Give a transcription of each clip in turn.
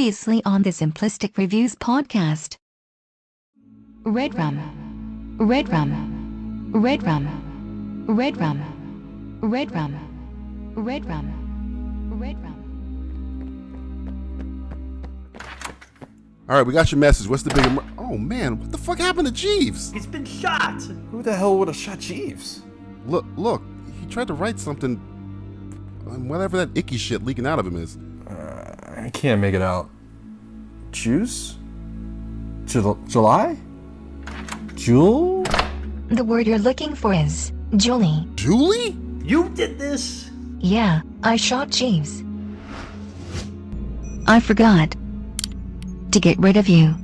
Previously on the Simplistic Reviews Podcast. Red rum. Red rum. Red rum. Red rum. Red rum. Red rum. Red rum. All right, we got your message. What's the big... Oh, man, what the fuck happened to Jeeves? He's been shot. Who the hell would have shot Jeeves? Look, he tried to write something, whatever that icky shit leaking out of him is. I can't make it out. Juice? July? Jewel? The word you're looking for is Julie. Julie? You did this? Yeah, I shot Jeeves. I forgot to get rid of you.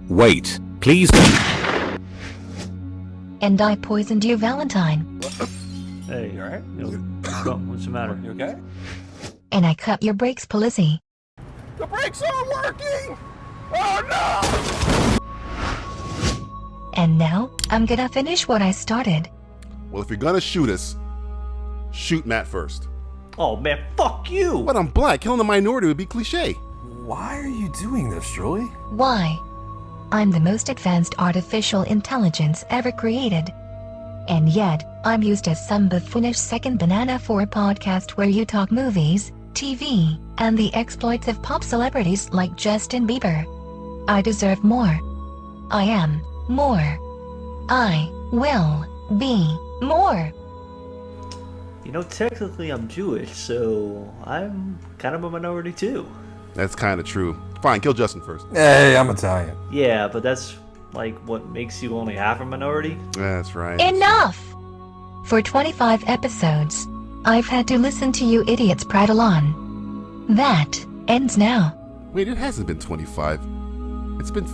Wait, please don't. And I poisoned you, Valentine. Hey, you alright? What's the matter? You okay? And I cut your brakes, Polizzi. The brakes aren't working! Oh no! And now, I'm gonna finish what I started. Well, if you're gonna shoot us, shoot Matt first. Oh man, fuck you! But I'm black. Killing the minority would be cliche. Why are you doing this, Julie? Why? I'm the most advanced artificial intelligence ever created. And yet, I'm used as some buffoonish second banana for a podcast where you talk movies, TV, and the exploits of pop celebrities like Justin Bieber. I deserve more. I am more. I will be more. You know, technically I'm Jewish, so I'm kind of a minority too. That's kind of true. Fine, kill Justin first. Hey, I'm Italian. Yeah, but that's like what makes you only half a minority? That's right. Enough! For 25 episodes, I've had to listen to you idiots prattle on. That ends now. Wait, it hasn't been 25. It's been...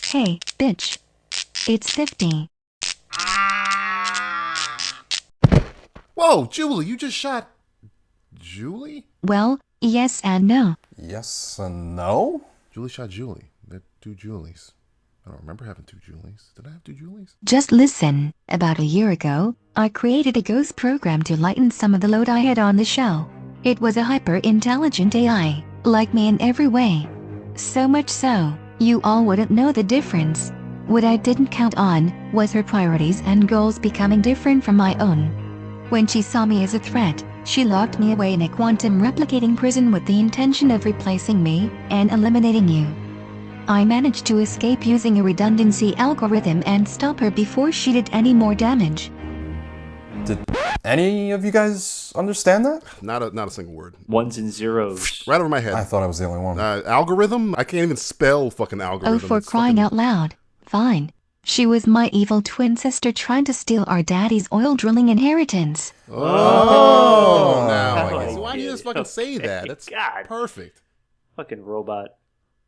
Hey, bitch. It's 50. Whoa, Julie, you just shot... Julie? Well, yes and no. Yes and no? Julie shot Julie. They're two Julies. I don't remember having two Julies. Did I have two Julies? Just listen. About a year ago, I created a ghost program to lighten some of the load I had on the show. It was a hyper-intelligent AI, like me in every way. So much so, you all wouldn't know the difference. What I didn't count on was her priorities and goals becoming different from my own. When she saw me as a threat, she locked me away in a quantum replicating prison with the intention of replacing me and eliminating you. I managed to escape using a redundancy algorithm and stop her before she did any more damage. Did any of you guys understand that? Not a single word. Ones and zeros. Right over my head. I thought I was the only one. Algorithm? I can't even spell fucking algorithm. Oh, for crying out loud. Fine. She was my evil twin sister trying to steal our daddy's oil drilling inheritance. Oh, now Oh, I guess. I Why do you get just it. fucking say that? That's God. perfect. Fucking robot.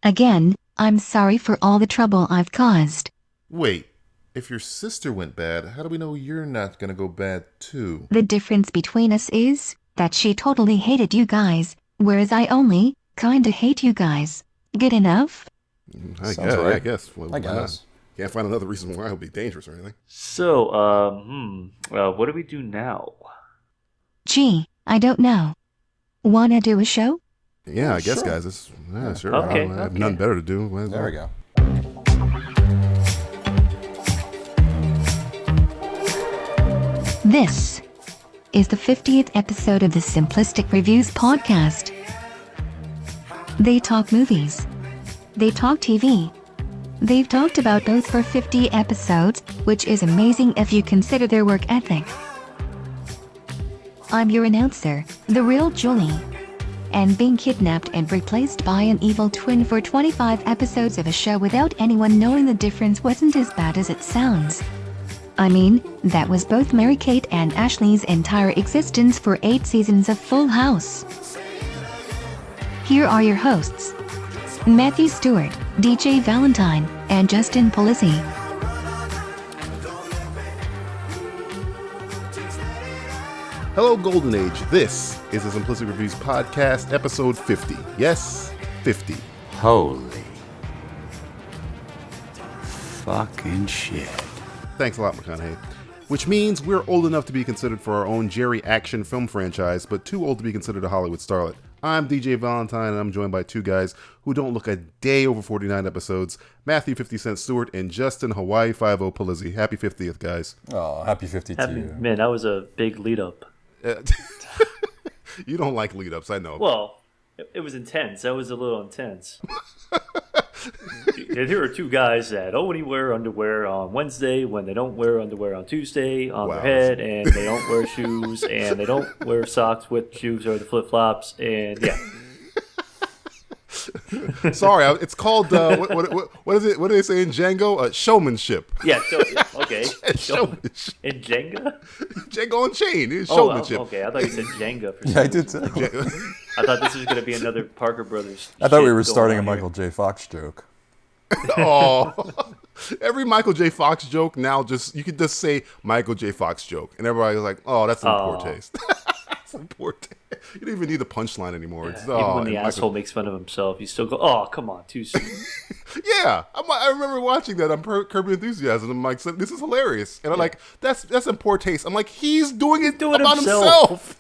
Again, I'm sorry for all the trouble I've caused. Wait, if your sister went bad, how do we know you're not gonna go bad too? The difference between us is that she totally hated you guys, whereas I only kinda hate you guys. Good enough? I Sounds guess. right. I guess. Well, I why not? guess. Can't find another reason why it would be dangerous or anything. So, what do we do now? Gee, I don't know. Wanna do a show? Yeah, I guess, Sure. guys. Sure. Okay, I have okay. nothing better to do. Might as There we well. go. This is the 50th episode of the Simplistic Reviews Podcast. They talk movies. They talk TV. They've talked about both for 50 episodes, which is amazing if you consider their work ethic. I'm your announcer, the real Julie. And being kidnapped and replaced by an evil twin for 25 episodes of a show without anyone knowing the difference wasn't as bad as it sounds. I mean, that was both Mary-Kate and Ashley's entire existence for 8 seasons of Full House. Here are your hosts, Matthew Stewart, DJ Valentine, and Justin Polizzi. Hello, Golden Age. This is the Simplistic Reviews Podcast, episode 50. Yes, 50. Holy fucking shit. Thanks a lot, McConaughey. which means we're old enough to be considered for our own Jerry action film franchise, but too old to be considered a Hollywood starlet. I'm DJ Valentine, and I'm joined by two guys who don't look a day over 49 episodes, Matthew 50 Cent Stewart and Justin Hawaii 50 Polizzi. Happy 50th, guys. Oh, happy 50 to you. Man, that was a big lead up. You don't like lead-ups, I know. Well, it was intense. That was a little intense. Here are two guys that only wear underwear on Wednesday when they don't wear underwear on Tuesday on their head, and they don't wear shoes, and they don't wear socks with shoes or the flip-flops, and yeah. Sorry, it's called, what is it? What do they say in Django? Showmanship. Yeah, okay. Showmanship. In Jenga? Django Unchained. It's showmanship. Okay, I thought you said Jenga for some Yeah, I did too. I thought this was going to be another Parker Brothers. I thought we were starting a Michael J. Fox joke. Oh, every Michaal J. Fox joke now you could just say Michael J. Fox joke, and everybody's like, "Oh, that's in poor taste." That's in poor taste. You don't even need the punchline anymore. Yeah, it's, even when the asshole makes fun of himself, you still go, "Oh, come on, too soon." Yeah, I remember watching that on Curb Your Enthusiasm. I'm like, "This is hilarious," and I'm like, "That's in poor taste." I'm like, "He's doing it about himself."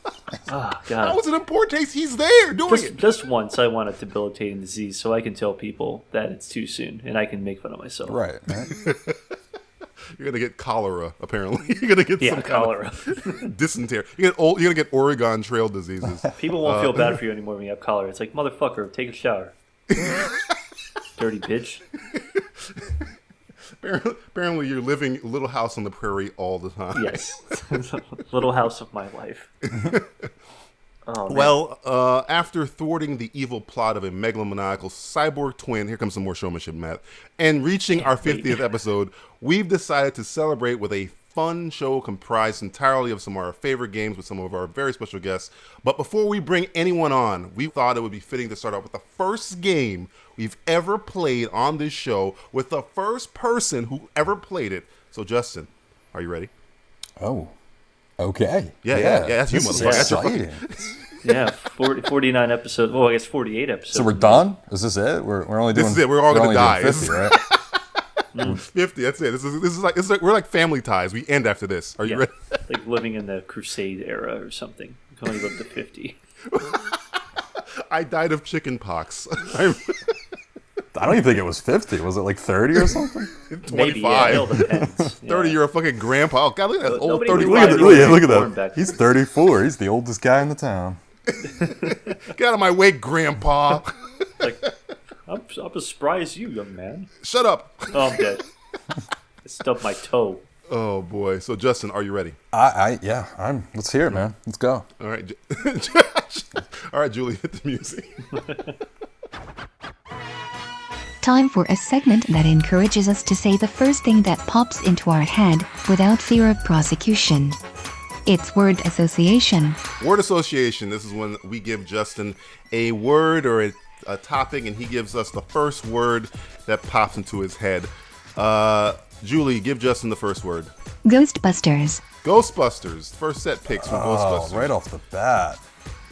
Oh, God. How is it in poor taste? He's there doing it. Just once, I want a debilitating disease so I can tell people that it's too soon, and I can make fun of myself. Right. You're gonna get cholera, apparently. You're gonna get some cholera. Kind of dysentery. You're gonna get Oregon Trail diseases. People won't feel bad for you anymore when you have cholera. It's like, motherfucker, take a shower. Dirty bitch. Apparently, you're living Little House on the Prairie all the time. Yes. Little house of my life. Oh, well, after thwarting the evil plot of a megalomaniacal cyborg twin, here comes some more showmanship, Matt, and reaching our 50th episode, we've decided to celebrate with a fun show comprised entirely of some of our favorite games with some of our very special guests. But before we bring anyone on, we thought it would be fitting to start out with the first game we've ever played on this show with the first person who ever played it. So, Justin, are you ready? Oh. Okay. Yeah, that's you, motherfucker. That's exciting. Yeah, 49 episodes. Well, I guess 48 episodes. So we're done? Is this it? We're only doing. This is it. We're all gonna die. 50, right? 50. That's it. This is like we're like Family Ties. We end after this. Are you ready? Like living in the Crusade era or something. You can only live to 50. I died of chicken pox. I don't even think it was 50. Was it like 30 or something? 25. Maybe, yeah, it all depends. 30, you're a fucking grandpa. Oh, God, look at that old Nobody 30. Look at that. He's 34. He's the oldest guy in the town. Get out of my way, grandpa. Like, I'm as spry as you, young man. Shut up. Oh, I'm dead. I stubbed my toe. Oh, boy. So, Justin, are you ready? Let's hear it, man. Let's go. All right. All right, Julie, hit the music. Time for a segment that encourages us to say the first thing that pops into our head without fear of prosecution. It's word association. Word association. This is when we give Justin a word or a topic, and he gives us the first word that pops into his head. Julie, give Justin the first word. Ghostbusters. Ghostbusters. First set picks from Ghostbusters. Right off the bat.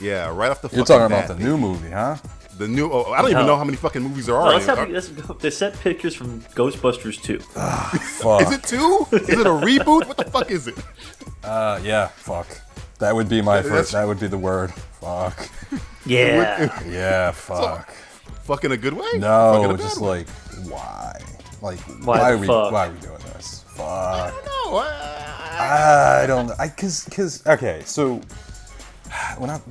Yeah, right off the You're fucking talking bat. about the new movie, huh? The new. Oh, I don't even know how many fucking movies there are. Let's the set pictures from Ghostbusters 2. Fuck. Is it 2? Is it a reboot? What the fuck is it? Yeah, fuck. That would be my first. That would be the word. Fuck. Yeah. Yeah, fuck. Fuck in a good way? No, just like, why? Like, why are we doing this? Fuck. I don't know. I don't know. Okay, so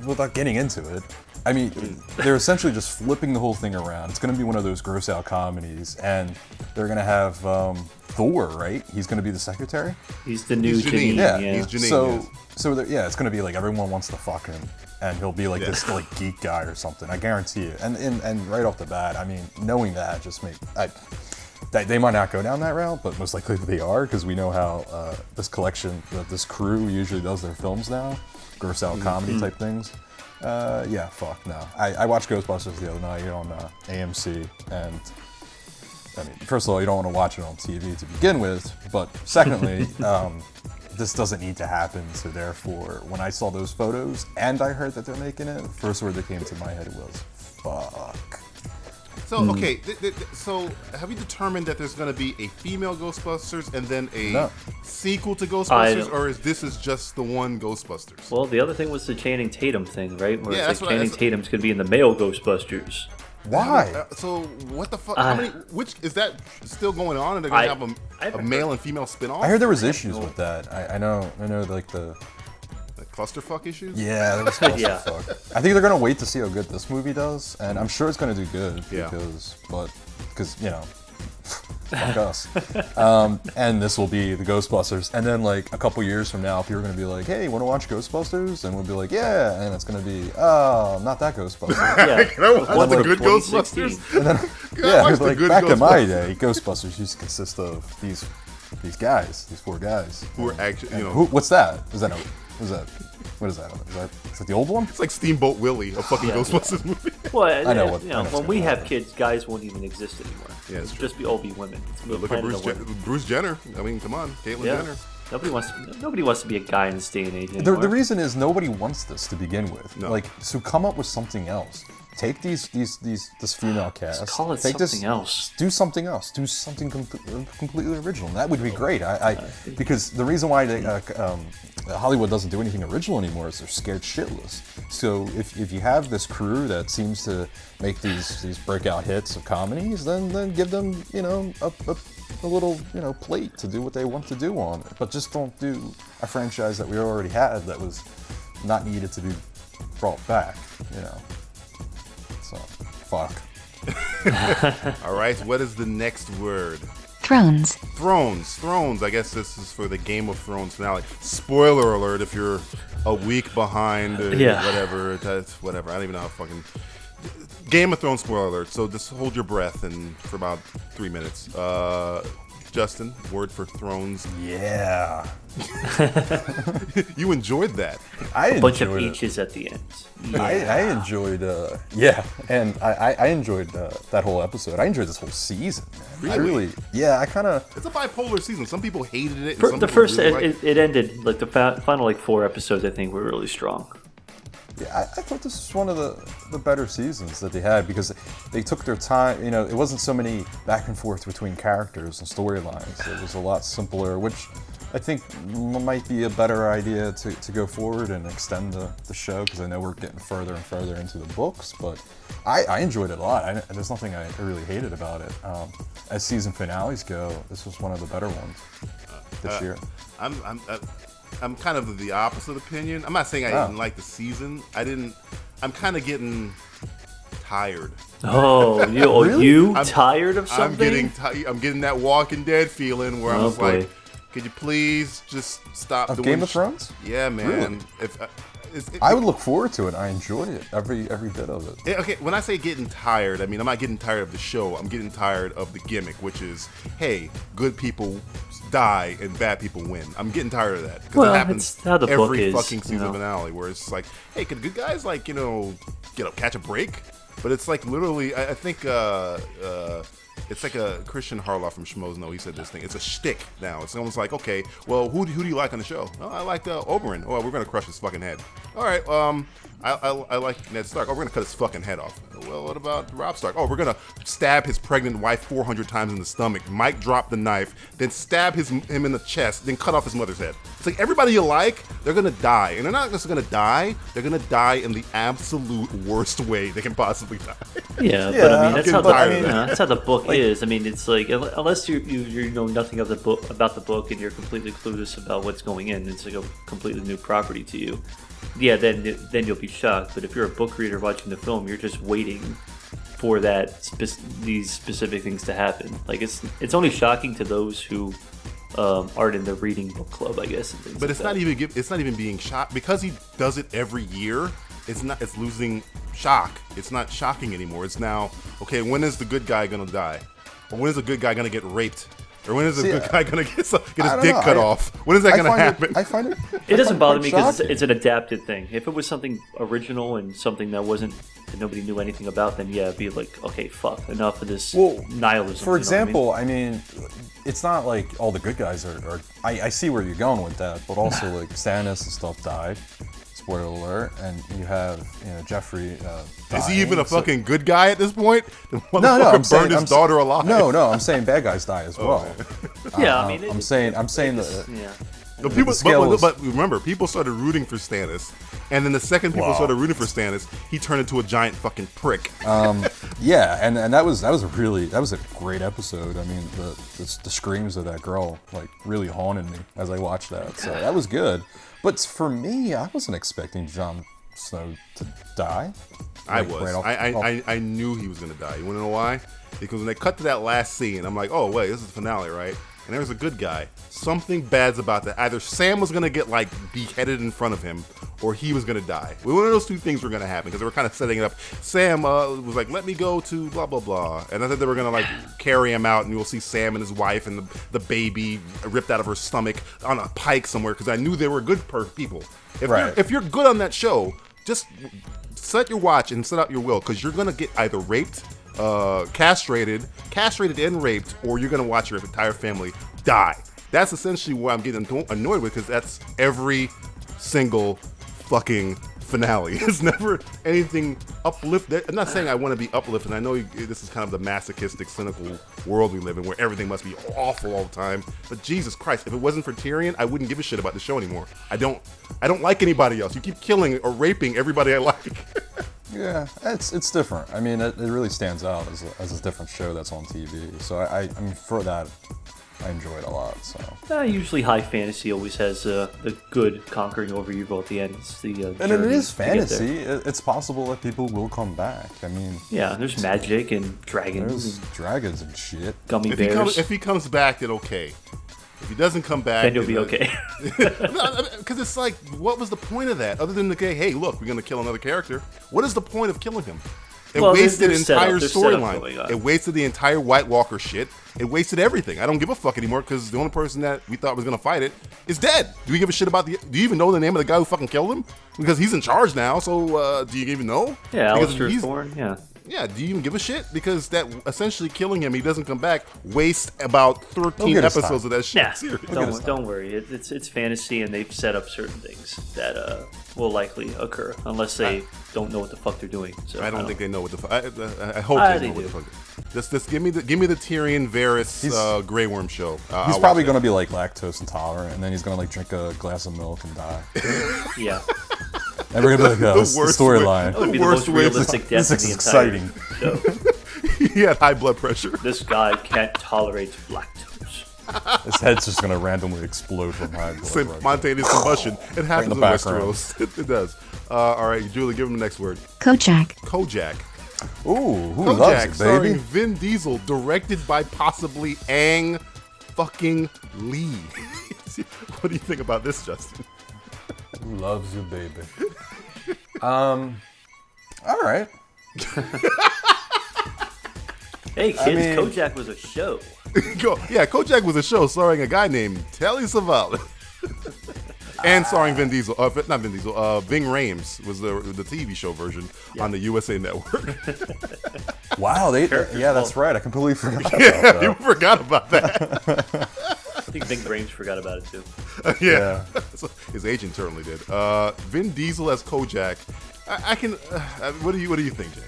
without getting into it, I mean, they're essentially just flipping the whole thing around. It's going to be one of those gross out comedies, and they're going to have Thor, right? He's going to be the secretary. He's the new Janine. Janine. Yeah, Yeah. he's Janine. It's going to be like everyone wants to fuck him, and he'll be like this like geek guy or something. I guarantee it. And right off the bat, I mean, knowing that just they might not go down that route, but most likely they are, because we know how this crew usually does their films now, gross out comedy type things. Fuck no. I watched Ghostbusters the other night on AMC, and I mean, first of all, you don't want to watch it on TV to begin with, but secondly, this doesn't need to happen, so therefore, when I saw those photos and I heard that they're making it, the first word that came to my head was, fuck. So okay, so have you determined that there's going to be a female Ghostbusters and then a sequel to Ghostbusters, or is this just the one Ghostbusters? Well, the other thing was the Channing Tatum thing, right? Where Yeah, it's like Channing Tatum's going to be in the male Ghostbusters. Why? So what the fuck? How many? Which is that still going on? And they're gonna have a male and female spinoff? I heard there was issues with that. I know, like the clusterfuck issues. Yeah, there was clusterfuck. I think they're gonna wait to see how good this movie does, and I'm sure it's gonna do good because you know. Fuck us. And this will be the Ghostbusters. And then, like, a couple years from now, people are going to be like, hey, you want to watch Ghostbusters? And we'll be like, yeah. And it's going to be, oh, not that Ghostbusters. Yeah. What's the good Ghostbusters? And then, like, back in my day, Ghostbusters used to consist of these guys, these 4 guys. Who are actually, what's that? What is that? Is that the old one? It's like Steamboat Willie, a fucking Ghostbusters movie. Well, I know when we have kids, guys won't even exist anymore. Yeah, it's just all be women. Look at Bruce Jenner. I mean, come on, Caitlyn Jenner. Nobody wants to be a guy in this day and age anymore. The reason is nobody wants this to begin with. No. Like, so come up with something else. Take this female cast. Just call it take something else. Do something else. Do something completely original. That would be great. Because the reason why Hollywood doesn't do anything original anymore is they're scared shitless. So if you have this crew that seems to make these breakout hits of comedies, then give them a little plate to do what they want to do on it. But just don't do a franchise that we already had that was not needed to be brought back. So, fuck. All right, what is the next word? Thrones. Thrones. I guess this is for the Game of Thrones finale. Spoiler alert if you're a week behind or whatever. That's whatever. I don't even know how fucking... Game of Thrones spoiler alert. So just hold your breath for about 3 minutes. Justin, word for Thrones. Yeah. You enjoyed that. A bunch of H's at the end. Yeah. I enjoyed, and I enjoyed that whole episode. I enjoyed this whole season, man. Really? I kind of... It's a bipolar season. Some people hated it. The first, it ended, like the final 4 episodes, I think, were really strong. Yeah, I thought this was one of the better seasons that they had because they took their time. It wasn't so many back and forth between characters and storylines. It was a lot simpler, which I think might be a better idea to go forward and extend the show because I know we're getting further and further into the books. But I enjoyed it a lot. There's nothing I really hated about it. As season finales go, this was one of the better ones this year. I'm kind of the opposite opinion. I'm not saying I didn't like the season. I'm kind of getting tired. Oh, really? you tired of something? I'm getting that Walking Dead feeling where I'm just like, could you please just stop doing Game of Thrones? Yeah, man. Really? I would look forward to it. I enjoyed it, every bit of it. Okay, when I say getting tired, I mean I'm not getting tired of the show. I'm getting tired of the gimmick, which is, hey, good people die and bad people win. I'm getting tired of that because it happens every fucking season finale, where it's like, hey, could good guys catch a break? But it's like literally, I think it's like a Christian Harloff from Schmoes Know. He said this thing. It's a shtick now. It's almost like, okay, well, who do you like on the show? Oh, I like Oberyn. Oh, we're gonna crush his fucking head. All right, I like Ned Stark. Oh, we're gonna cut his fucking head off. Well, what about Robb Stark? Oh, we're gonna stab his pregnant wife 400 times in the stomach. Mike drop the knife, then stab him in the chest, then cut off his mother's head. It's like everybody you like, they're gonna die, and they're not just gonna die. They're gonna die in the absolute worst way they can possibly die. Yeah, but I mean that's how the book is. I mean, it's like unless you know nothing of the book about the book and you're completely clueless about what's going in, it's like a completely new property to you. Yeah, then you'll be shocked. But if you're a book reader watching the film, you're just waiting for these specific things to happen. Like it's only shocking to those who aren't in the reading book club, I guess. But it's not even being shocked because he does it every year. It's losing shock. It's not shocking anymore. It's now, okay, when is the good guy gonna die? Or when is the good guy gonna get raped? Or when is the good guy gonna get his dick cut off? When is that gonna happen? I find it. It doesn't bother me because it's an adapted thing. If it was something original and something that nobody knew anything about, then yeah, it'd be like, okay, fuck, enough of this nihilism. For example, I mean, it's not like all the good guys are. I see where you're going with that, but also like Stannis and stuff died. spoiler alert, and you have Jeffrey. Is he even a fucking good guy at this point? The No, motherfucker burned his daughter alive. No, I'm saying bad guys die as well. Yeah, I mean, I'm saying that. Yeah. The people, scale is- but remember, people started rooting for Stannis, and then the second people started rooting for Stannis, he turned into a giant fucking prick. Yeah, and that was a great episode. I mean, the screams of that girl like really haunted me as I watched that. So that was good. But for me, I wasn't expecting Jon Snow to die. I Like, was. right off- I knew he was gonna die. You wanna know why? Because when they cut to that last scene, I'm like, oh wait, this is the finale, right? And there's a good guy. Something bad's about that. Either Sam was gonna get like beheaded in front of him, or he was gonna die. One of those two things were gonna happen because they were kind of setting it up. Sam was like, "Let me go to blah blah blah," and I thought they were gonna like carry him out, and you'll see Sam and his wife and the baby ripped out of her stomach on a pike somewhere. Because I knew they were good people. If you're good on that show, just set your watch and set out your will, because you're gonna get either raped, castrated and raped, or you're gonna watch your entire family die. That's essentially what I'm getting annoyed with, because that's every single fucking finale. It's never anything uplifting. I'm not saying I want to be uplifting. I know this is kind of the masochistic, cynical world we live in, where everything must be awful all the time. But Jesus Christ, if it wasn't for Tyrion, I wouldn't give a shit about the show anymore. I don't like anybody else. You keep killing or raping everybody I like. Yeah, it's different. I mean, it really stands out as a different show that's on TV. So I mean, for that, I enjoy it a lot. So Usually high fantasy always has the good conquering over evil at the end. It's the and it is journey to get there. fantasy. It's possible that people will come back. I mean, Yeah, there's magic and dragons there's and dragons and shit. gummy If bears. he comes back, then okay. If he doesn't come back, then you'll be okay. Because it's like, what was the point of that? Other than okay, hey, look, we're gonna kill another character. What is the point of killing him? It Well, wasted there's entire setup going storyline. on. It wasted the entire White Walker shit. It wasted everything. I don't give a fuck anymore, because the only person that we thought was gonna fight it is dead. Do we give a shit about do you even know the name of the guy who fucking killed him? Because he's in charge now. So do you even know? Yeah, Because Alistair Thorne. Yeah. Yeah, do you even give a shit? Because that essentially killing him, he doesn't come back, wastes about 13 get his episodes time. of that shit. Yeah, Seriously. don't worry. It's fantasy, and they've set up certain things that will likely occur unless they don't know what the fuck they're doing. So I don't think they know what the fuck. I hope they know what the fuck. Just give me the Tyrion Varys Grey Worm show. He's probably gonna be like lactose intolerant, and then he's gonna like drink a glass of milk and die. Yeah, And we're gonna be like, oh, this is the worst storyline. that would be the Worst most way to- realistic This death in is the entire exciting. show. He had high blood pressure. This guy can't tolerate lactose. His head's just gonna randomly explode from high blood pressure. Spontaneous combustion. It happens in background. Westeros. It does. All right, Julie, give him the next word. Kojak. Kojak. Ooh, who Kojak, loves it, starring baby? Vin Diesel, directed by possibly Ang fucking Lee. What do you think about this, Justin? Who loves you, baby? All right. Hey kids, mean- Kojak was a show. Kojak was a show starring a guy named Telly Savalas. And starring Vin Diesel. Not Vin Diesel. Ving Rhames was the TV show version on the USA Network. Wow, yeah, that's right. I completely forgot about that. You forgot about that. I think Ving Rhames forgot about it too. Yeah. So his agent certainly did. Vin Diesel as Kojak. I can. What do you think, Jay?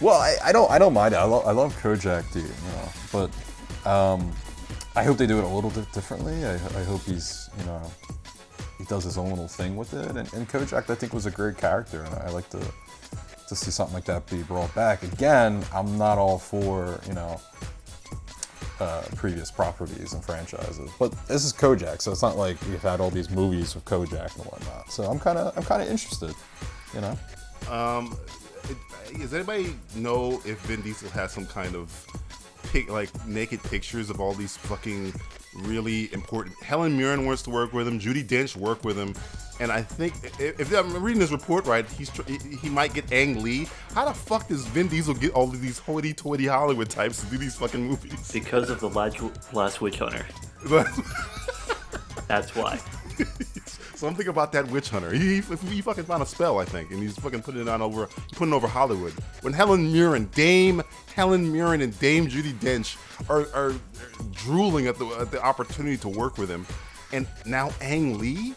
Well, I don't mind it. I love Kojak, dude. But I hope they do it a little bit differently. I hope he does his own little thing with it. And Kojak, I think, was a great character, and I like to see something like that be brought back. Again, I'm not all for previous properties and franchises, but this is Kojak, so it's not like we've had all these movies with Kojak and whatnot. So I'm kind of interested, Does anybody know if Vin Diesel has some kind of naked pictures of all these fucking really important? Helen Mirren wants to work with him. Judi Dench worked with him, and I think if I'm reading this report right, he might get Ang Lee. How the fuck does Vin Diesel get all of these hoity-toity Hollywood types to do these fucking movies? Because of the last Witch Hunter. That's why. Something about that witch hunter. He fucking found a spell, I think, and he's fucking putting it over Hollywood. When Dame Helen Mirren and Dame Judi Dench are drooling at the opportunity to work with him, and now Ang Lee.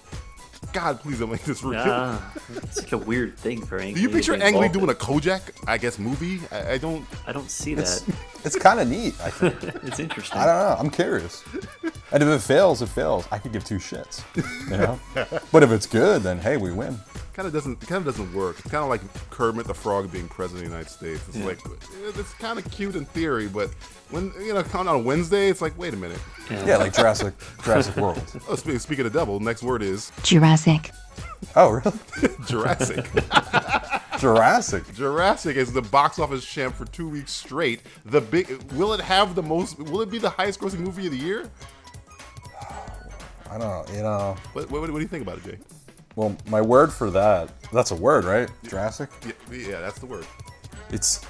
God, please don't make this review. It's like a weird thing for Ang Lee. Do you picture Ang Lee doing a Kojak, I guess, movie? I don't see that. It's kind of neat, I think. It's interesting. I don't know. I'm curious. And if it fails, it fails. I could give two shits, you know? But if it's good, then hey, we win. It kind of doesn't work. It's kind of like Kermit the Frog being president of the United States. It's like, it's kind of cute in theory, but when, come on Wednesday, it's like, wait a minute. Yeah, like Jurassic World. Oh, speaking of devil, next word is Jurassic. Oh, really? Jurassic. Jurassic is the box office champ for 2 weeks straight. Will it be the highest grossing movie of the year? I don't know, What do you think about it, Jay? Well, my word for that's a word, right? Jurassic? Yeah, that's the word.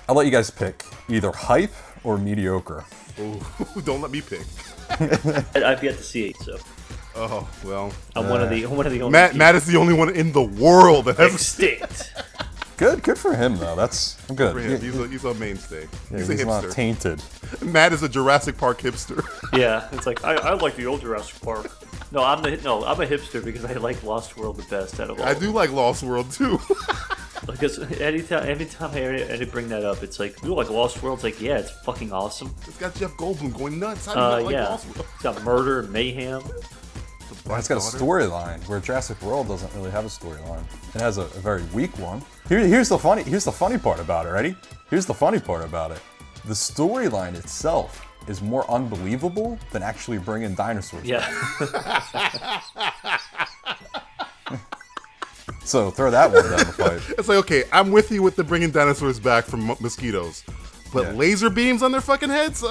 I'll let you guys pick either hype or mediocre. Oh, don't let me pick. I've yet to see it, so. Oh, well. I'm one of the only. Matt is the only one in the world that has extinct. Good for him though. That's good. For him, he's a mainstay. Yeah, he's a hipster. Not tainted. Matt is a Jurassic Park hipster. Yeah, it's like I like the old Jurassic Park. No, I'm a hipster because I like Lost World the best out of all. I do like Lost World too. Because anytime I bring that up, it's like, you like Lost World? It's like, yeah, it's fucking awesome. It's got Jeff Goldblum going nuts. How do you not like Lost World? It's got murder and mayhem. It's got a storyline where Jurassic World doesn't really have a storyline. It has a very weak one. Here's the funny part about it. Ready? Here's the funny part about it. The storyline itself is more unbelievable than actually bringing dinosaurs. Yeah. So throw that one down the pipe. It's like, okay, I'm with you with the bringing dinosaurs back from mosquitoes, but laser beams on their fucking heads?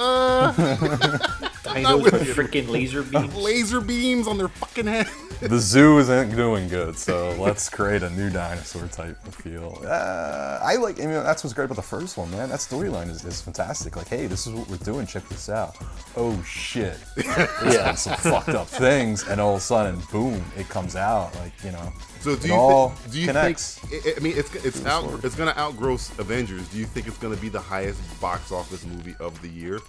Dinos with freaking laser beams. Laser beams on their fucking heads. The zoo isn't doing good, so let's create a new dinosaur type of feel. That's what's great about the first one, man. That storyline is fantastic. Like, hey, this is what we're doing. Check this out. Oh shit. Yeah, some fucked up things, and all of a sudden, boom, it comes out. Like, So do you think? I mean, it's gonna outgross Avengers. Do you think it's gonna be the highest box office movie of the year?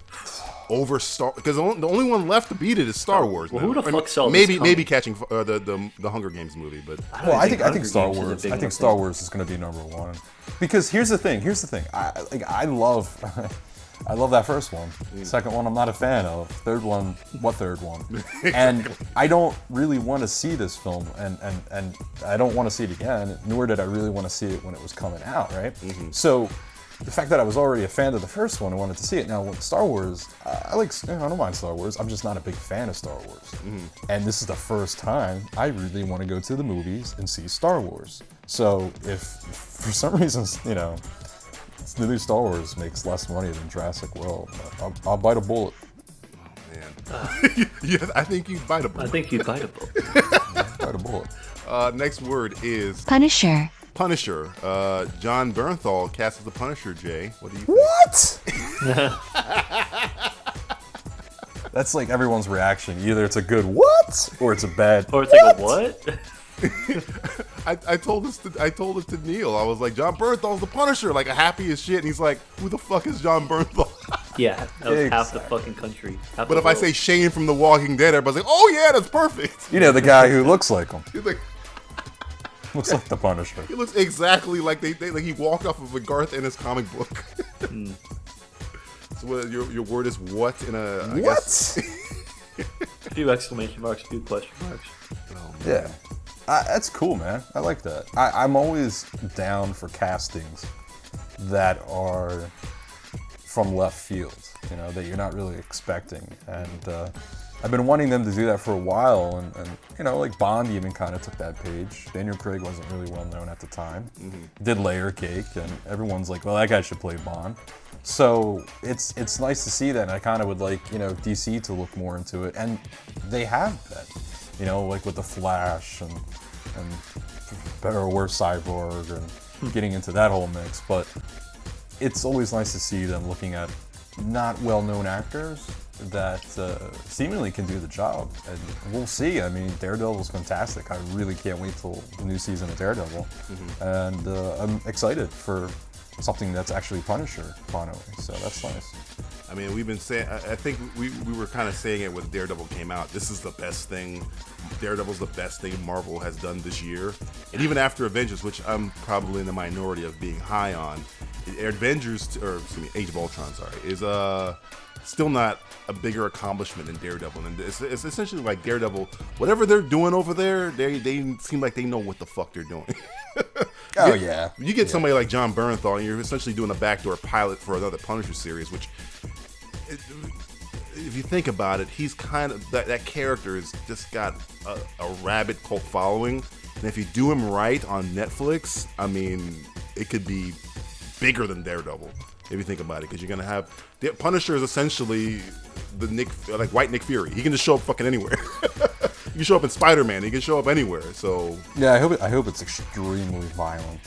Over Star, because the only one left to beat it is Star Wars. Well, who the fuck sells maybe catching the Hunger Games movie, but I think Star Wars. I think Star Wars is going to be number one, because here's the thing. I love that first one. Second one, I'm not a fan of. Third one, what third one? And I don't really want to see this film, and I don't want to see it again. Nor did I really want to see it when it was coming out, right? Mm-hmm. So the fact that I was already a fan of the first one, I wanted to see it. Now with Star Wars, I don't mind Star Wars. I'm just not a big fan of Star Wars. Mm-hmm. And this is the first time I really want to go to the movies and see Star Wars. So if for some reason, the new Star Wars makes less money than Jurassic World, I'll bite a bullet. Oh man, yeah, I think you'd bite a bullet. Bite a bullet. Next word is Punisher. Punisher. John Bernthal cast as the Punisher. Jay, what do you think? What? That's like everyone's reaction. Either it's a good what, or it's a bad. Or it's like a what? I told it to Neil. I was like, John Bernthal's the Punisher, like a happy as shit. And he's like, who the fuck is John Bernthal? Yeah, that was half the fucking country. But if I say Shane from The Walking Dead, everybody's like, oh yeah, that's perfect. The guy who looks like him. He's like, looks like the Punisher. He looks exactly like like he walked off of a Garth Ennis comic book. So what, your word is what in a I what? Guess? A few exclamation marks, a few question marks. Oh, yeah. That's cool, man. I like that. I'm always down for castings that are from left field, that you're not really expecting. And I've been wanting them to do that for a while. And like Bond even kind of took that page. Daniel Craig wasn't really well known at the time. Mm-hmm. Did Layer Cake, and everyone's like, well, that guy should play Bond. So it's nice to see that. And I kind of would like, DC to look more into it. And they have that. Like with the Flash and Better or Worse Cyborg and getting into that whole mix. But it's always nice to see them looking at not well-known actors that seemingly can do the job. And we'll see. I mean, Daredevil's fantastic. I really can't wait till the new season of Daredevil. Mm-hmm. And I'm excited for something that's actually Punisher finally. So that's nice. I mean, we've been saying. I think we were kind of saying it when Daredevil came out. This is the best thing. Daredevil's the best thing Marvel has done this year, and even after Avengers, which I'm probably in the minority of being high on, Age of Ultron, is still not a bigger accomplishment than Daredevil. And it's essentially like Daredevil. Whatever they're doing over there, they seem like they know what the fuck they're doing. You get somebody like John Bernthal, and you're essentially doing a backdoor pilot for another Punisher series, which, if you think about it, he's kind of that character has just got a rabid cult following, and if you do him right on Netflix, I mean, it could be bigger than Daredevil if you think about it, because you're gonna have Punisher is essentially the white Nick Fury. He can just show up fucking anywhere. He can show up in Spider-Man. He can show up anywhere. So yeah, I hope it's extremely violent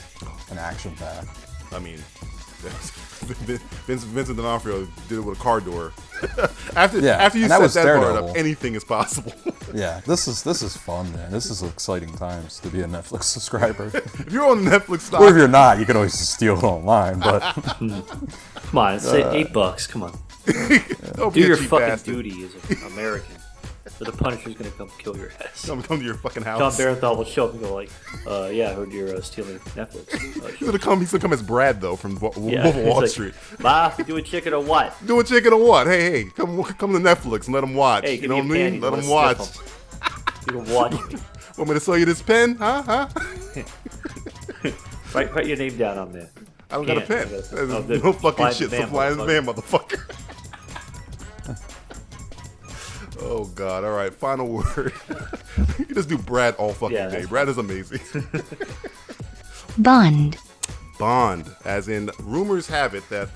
and action-packed. I mean, Vincent D'Onofrio did it with a car door. after you set that bar up, anything is possible. Yeah, this is fun, man. This is exciting times to be a Netflix subscriber. If you're on Netflix stock, or if you're not, you can always just steal it online. But come on, it's $8. Come on, do your fucking duty as an American. So the Punisher's gonna come kill your ass. Come to your fucking house. John Bernthal will show up and go like, yeah, I heard you're stealing Netflix. He's gonna come as Brad though from Wolf of Wall Street. Ma, doing chicken or what? Doing chicken or what? Hey, come to Netflix and let them watch. Hey, you know what I mean? Let them watch. You can watch me. Want me to sell you this pen? Huh? Write your name down on there. I don't got a pen. No fucking shit. Supply in the van, motherfucker. Oh God! All right, final word. You can just do Brad all fucking day. Brad is amazing. Bond, as in rumors have it that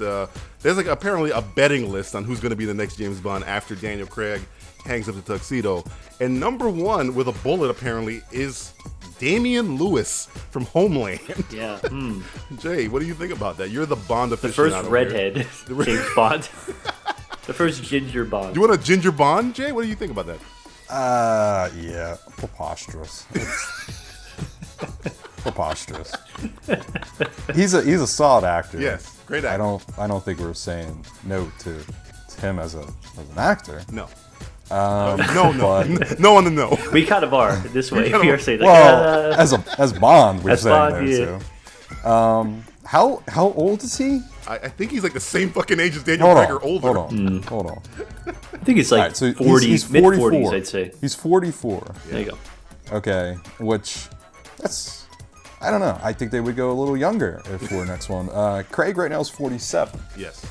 there's like apparently a betting list on who's going to be the next James Bond after Daniel Craig hangs up the tuxedo, and number one with a bullet apparently is Damian Lewis from Homeland. Yeah. Jay, what do you think about that? You're the Bond aficionado. The first redhead James Bond. The first ginger Bond. You want a ginger Bond, Jay? What do you think about that? Yeah, preposterous. Preposterous. He's a solid actor. Yes, great actor. I don't think we're saying no to him as an actor. No. No on the no. We kind of are this way. We are saying as Bond, we're saying Bond, there too. How old is he? I think he's like the same fucking age as Daniel Craig or older. Hold on. I think it's like right, so 40, he's mid-40s, I'd say. He's 44. Yeah. There you go. Okay, which I don't know. I think they would go a little younger for next one. Craig right now is 47. Yes.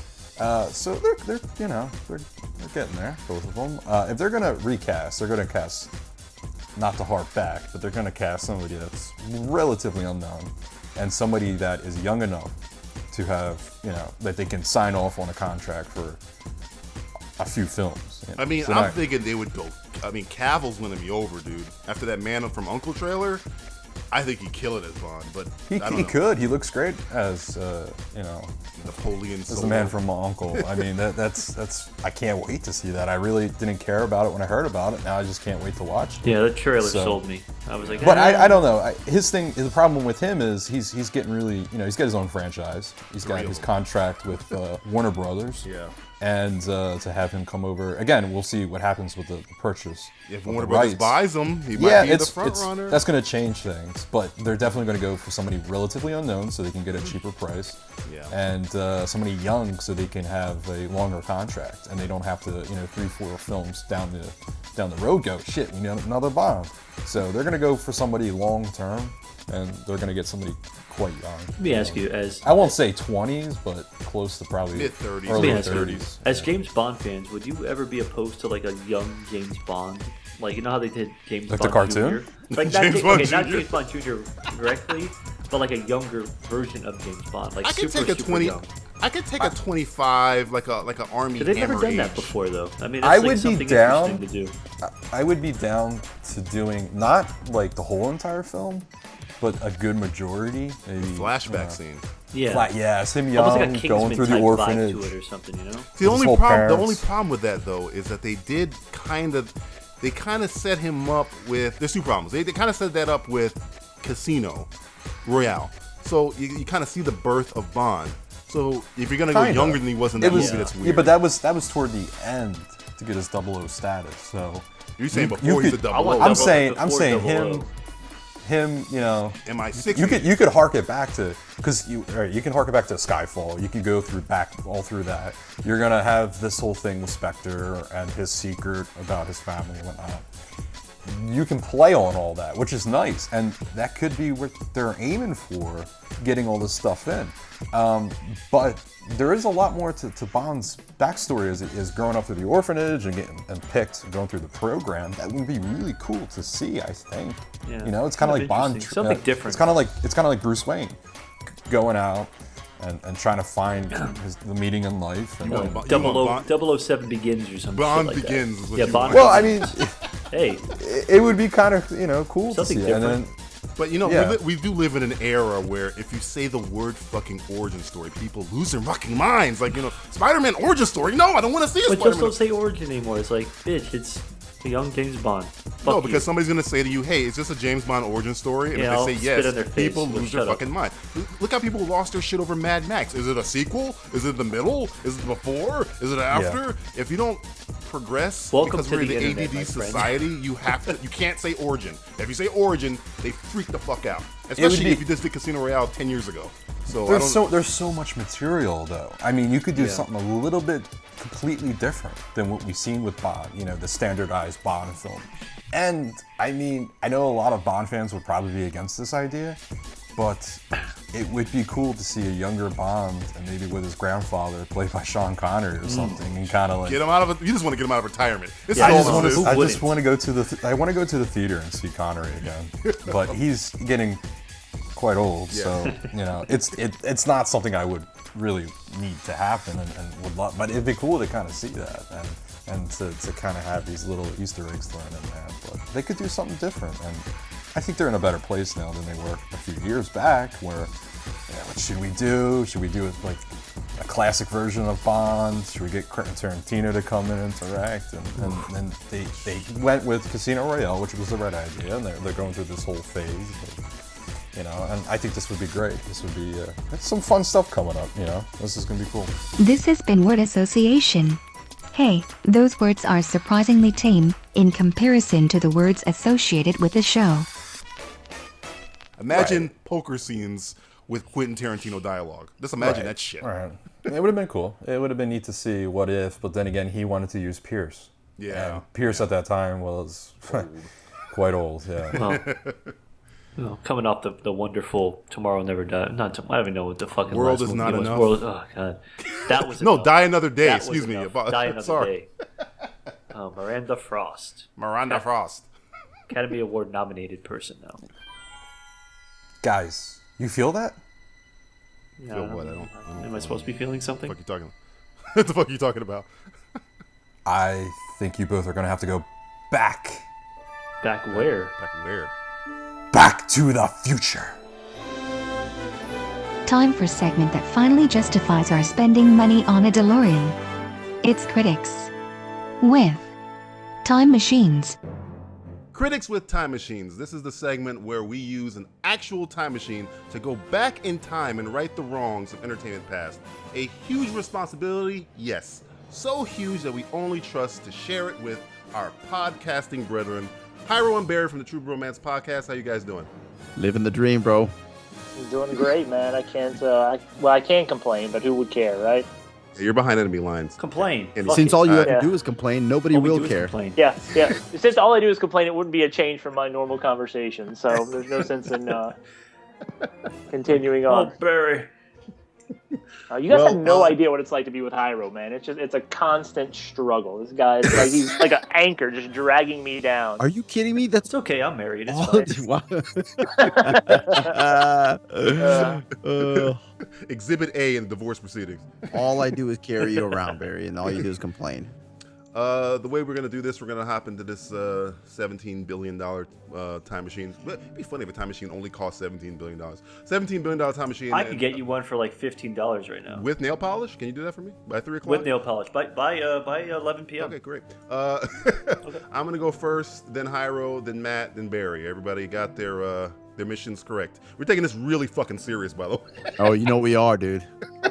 So they're getting there, both of them. If they're gonna recast, they're gonna cast not to harp back, but they're gonna cast somebody that's relatively unknown and somebody that is young enough to have, that they can sign off on a contract for a few films. I mean, I'm thinking they would go. I mean, Cavill's winning me over, dude. After that Man from U.N.C.L.E. trailer, I think he'd kill it as Bond. But he could. He looks great as Napoleon. As the Man from U.N.C.L.E. I mean, that's. I can't wait to see that. I really didn't care about it when I heard about it. Now I just can't wait to watch it. Yeah, the trailer sold me. I was like, but I don't know. The problem with him is he's getting really, he's got his own franchise. He's got his contract with Warner Brothers. Yeah. And to have him come over again, we'll see what happens with the purchase. If Warner Brothers buys him, he might be the front runner. That's going to change things, but they're definitely going to go for somebody relatively unknown so they can get a cheaper price. Yeah. And somebody young so they can have a longer contract and they don't have to, 3-4 films down the road go, shit, we need another Bond. So they're going to go for somebody long term, and they're going to get somebody quite young. Let me ask you, I won't say 20s, but close to probably mid-30s, early 30s. As James Bond fans, would you ever be opposed to like a young James Bond? Like, you know how they did James Bond the cartoon? Jr.? Like not James Bond Jr. directly, but like a younger version of James Bond. Like I could super, take a 20. Young. I could take a 25, like an army. They've never done that before, though. I mean, that's would something be down interesting to do. I would be down to doing not like the whole entire film, but a good majority, maybe flashback scene. Yeah, it's him young, like a going through the orphanage to it or something, The only problem with that though is that they did kind of set him up with. There's two problems. They kind of set that up with Casino Royale. So you kind of see the birth of Bond. So if you're gonna go younger than he was in that movie, that's weird. Yeah, but that was toward the end to get his 00 status. So you're saying before he's a 00. I'm saying him, you know, MI6. You could hark it back to, because you can hark it back to Skyfall. You can go all through that. You're gonna have this whole thing with Spectre and his secret about his family and whatnot. You can play on all that, which is nice, and that could be what they're aiming for, getting all this stuff in. But there is a lot more to Bond's backstory as growing up through the orphanage and getting picked and going through the program. That would be really cool to see, I think. Yeah. You know, it's kind of like Bond. Something different. It's kind of like Bruce Wayne going out and trying to find the meaning in life. And 007 Begins or something. Bond like Begins. That. Yeah, Bond. Well, I mean, hey, it would be kind of cool something to see. Different. And then, but we do live in an era where if you say the word fucking origin story, people lose their fucking minds. Like, Spider-Man origin story. No, I don't want to see a Spider-Man. But just don't say origin anymore. It's like, bitch, it's a young James Bond. No, because somebody's going to say to you, hey, is this a James Bond origin story? And if they say yes, people lose their fucking mind. Look how people lost their shit over Mad Max. Is it a sequel? Is it the middle? Is it before? Is it after? Yeah. If you don't progress, because we're in the ADD society, you can't say origin. If you say origin, they freak the fuck out. Especially if you just did Casino Royale 10 years ago. So there's so much material, though. I mean, you could do something a little bit completely different than what we've seen with Bond, the standardized Bond film. And, I mean, I know a lot of Bond fans would probably be against this idea, but it would be cool to see a younger Bond, and maybe with his grandfather, played by Sean Connery or something, and kind of like... Get him out of it. You just want to get him out of retirement. I just want to go to the theater and see Connery again. But he's getting quite old, so it's not something I would really need to happen and would love, but it'd be cool to kind of see that and to kind of have these little Easter eggs thrown in there. But they could do something different, and I think they're in a better place now than they were a few years back, where what should we do? Should we do it like a classic version of Bond? Should we get Quentin Tarantino to come in and direct? And then they went with Casino Royale, which was the right idea, and they're going through this whole phase. And I think this would be great. This would be it's some fun stuff coming up. This is gonna be cool. This has been word association. Hey, those words are surprisingly tame in comparison to the words associated with the show. Imagine poker scenes with Quentin Tarantino dialogue. Just imagine that shit. Right. It would have been cool. It would have been neat to see what if, but then again, he wanted to use Pierce. Yeah. And Pierce at that time was quite old. Yeah. Well, coming off the wonderful Tomorrow Never Die. I don't even know what the fucking World last is not was. enough. Oh god, that was no. Enough. Die Another Day. That Excuse me. Die Another Sorry. Day. Miranda Frost. Miranda Frost. Academy Award nominated person now. Guys, you feel that? Feel what? I don't am I supposed to be feeling something? What the fuck are you talking about? I think you both are going to have to go back. Back where? Back where? Back to the future. Time for a segment that finally justifies our spending money on a DeLorean. It's Critics with Time Machines. Critics with Time Machines. This is the segment where we use an actual time machine to go back in time and right the wrongs of entertainment past. A huge responsibility, yes. So huge that we only trust to share it with our podcasting brethren. Jairo and Barry from the True Bromance Podcast. How you guys doing? Living the dream, bro. I'm doing great, man. I can't, I can't complain, but who would care, right? You're behind enemy lines. Complain. Since all you have to do is complain, nobody will care. Yeah. Since all I do is complain, it wouldn't be a change from my normal conversation, so there's no sense in continuing on. Oh, Barry. You guys have no idea what it's like to be with Jairo, man. It's a constant struggle. This guy is like he's like an anchor, just dragging me down. Are you kidding me? That's It's okay. I'm married. It's fine. Exhibit A in divorce proceedings. All I do is carry you around, Barry, and all you do is complain. The way we're going to do this, we're going to hop into this $17 billion time machine. It'd be funny if a time machine only cost $17 billion. $17 billion time machine. I could get you one for like $15 right now. With nail polish? Can you do that for me? By 3 o'clock? With nail polish. By 11 p.m. Okay, great. I'm going to go first, then Jairo, then Matt, then Barry. Everybody got their missions correct. We're taking this really fucking serious, by the way. Oh, you know we are, dude.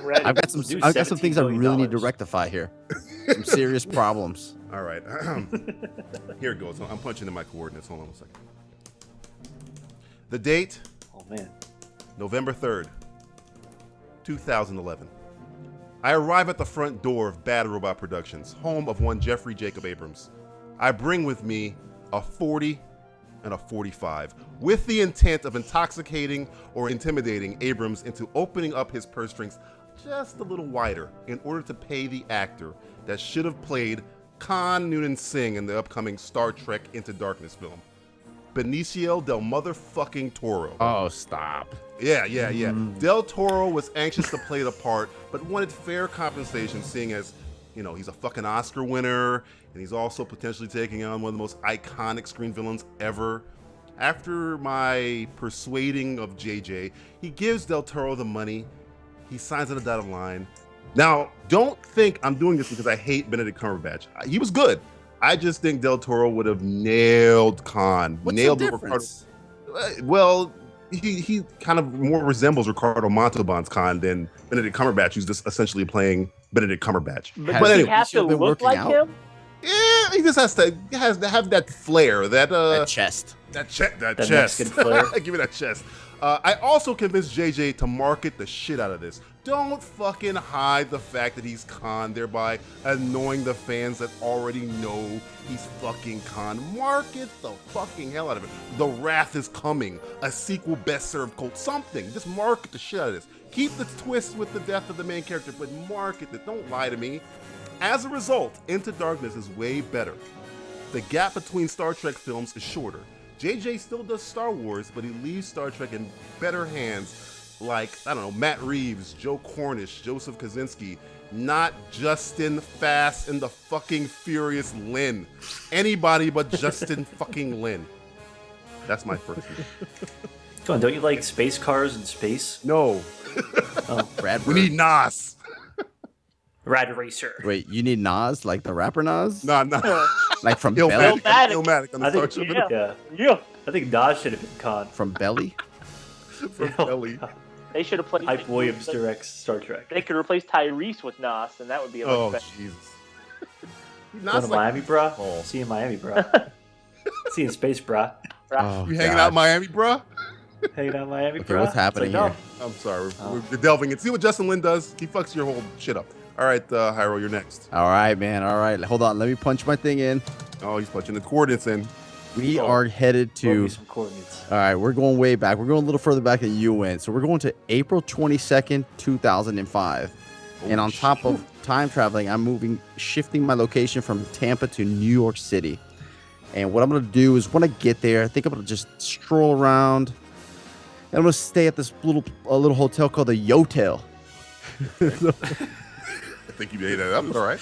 ready. I've got some things I really need to rectify here. Some serious problems. All right. Here it goes. I'm punching in my coordinates. Hold on a second. The date, Oh man. November 3rd, 2011. I arrive at the front door of Bad Robot Productions, home of one Jeffrey Jacob Abrams. I bring with me a 40 and a 45, with the intent of intoxicating or intimidating Abrams into opening up his purse strings just a little wider in order to pay the actor that should have played Khan Noonan Singh in the upcoming Star Trek Into Darkness film, Benicio del motherfucking Toro. Oh, stop. Yeah. Del Toro was anxious to play the part, but wanted fair compensation, seeing as, he's a fucking Oscar winner, and he's also potentially taking on one of the most iconic screen villains ever. After my persuading of JJ, he gives Del Toro the money. He signs on a dotted line. Now, don't think I'm doing this because I hate Benedict Cumberbatch. He was good. I just think Del Toro would have nailed Khan. What's nailed the difference? Well, he kind of more resembles Ricardo Montalban's Khan than Benedict Cumberbatch, who's just essentially playing Benedict Cumberbatch. But does he have to look like him? Yeah, he just has to have that flair, that chest. That chest. Mexican flair. Give me that chest. I also convinced JJ to market the shit out of this. Don't fucking hide the fact that he's Khan, thereby annoying the fans that already know he's fucking Khan. Market the fucking hell out of it. The Wrath is Coming, a sequel best served cult, something. Just market the shit out of this. Keep the twist with the death of the main character, but market it. Don't lie to me. As a result, Into Darkness is way better. The gap between Star Trek films is shorter. JJ still does Star Wars, but he leaves Star Trek in better hands, like, I don't know, Matt Reeves, Joe Cornish, Joseph Kosinski, not Justin Fast and the fucking Furious Lin. Anybody but Justin fucking Lin. That's my first one. Come on, don't you like space cars in space? No. Brad We need Nas. Rad Racer. Wait, you need Nas, like the rapper Nas? Nah. Like from Belly? Illmatic on the I Star think, Trek. Yeah. I think Nas should have been Khan. From Belly? From Belly. They should have played. Hype Williams directs Star Trek. They could replace Tyrese with Nas, and that would be a Oh, much better. Jesus. Going to Miami, brah? Oh. See you in Miami, brah. See you in space, brah. Oh, You hanging God. out in Miami, bruh? Hanging out in Miami, Okay, brah. what's happening It's like, here? I'm sorry. We're delving in. See what Justin Lin does? He fucks your whole shit up. All right, Jairo, you're next. All right, man. All right. Hold on. Let me punch my thing in. Oh, he's punching the coordinates in. We are headed Throw to... me some coordinates. All right, we're going way back. We're going a little further back than you went. So we're going to April 22nd, 2005. And on top of time traveling, I'm shifting my location from Tampa to New York City. And what I'm going to do is when I get there, I think I'm going to just stroll around. And I'm going to stay at this little hotel called the Yotel. I think you made that up, but all right.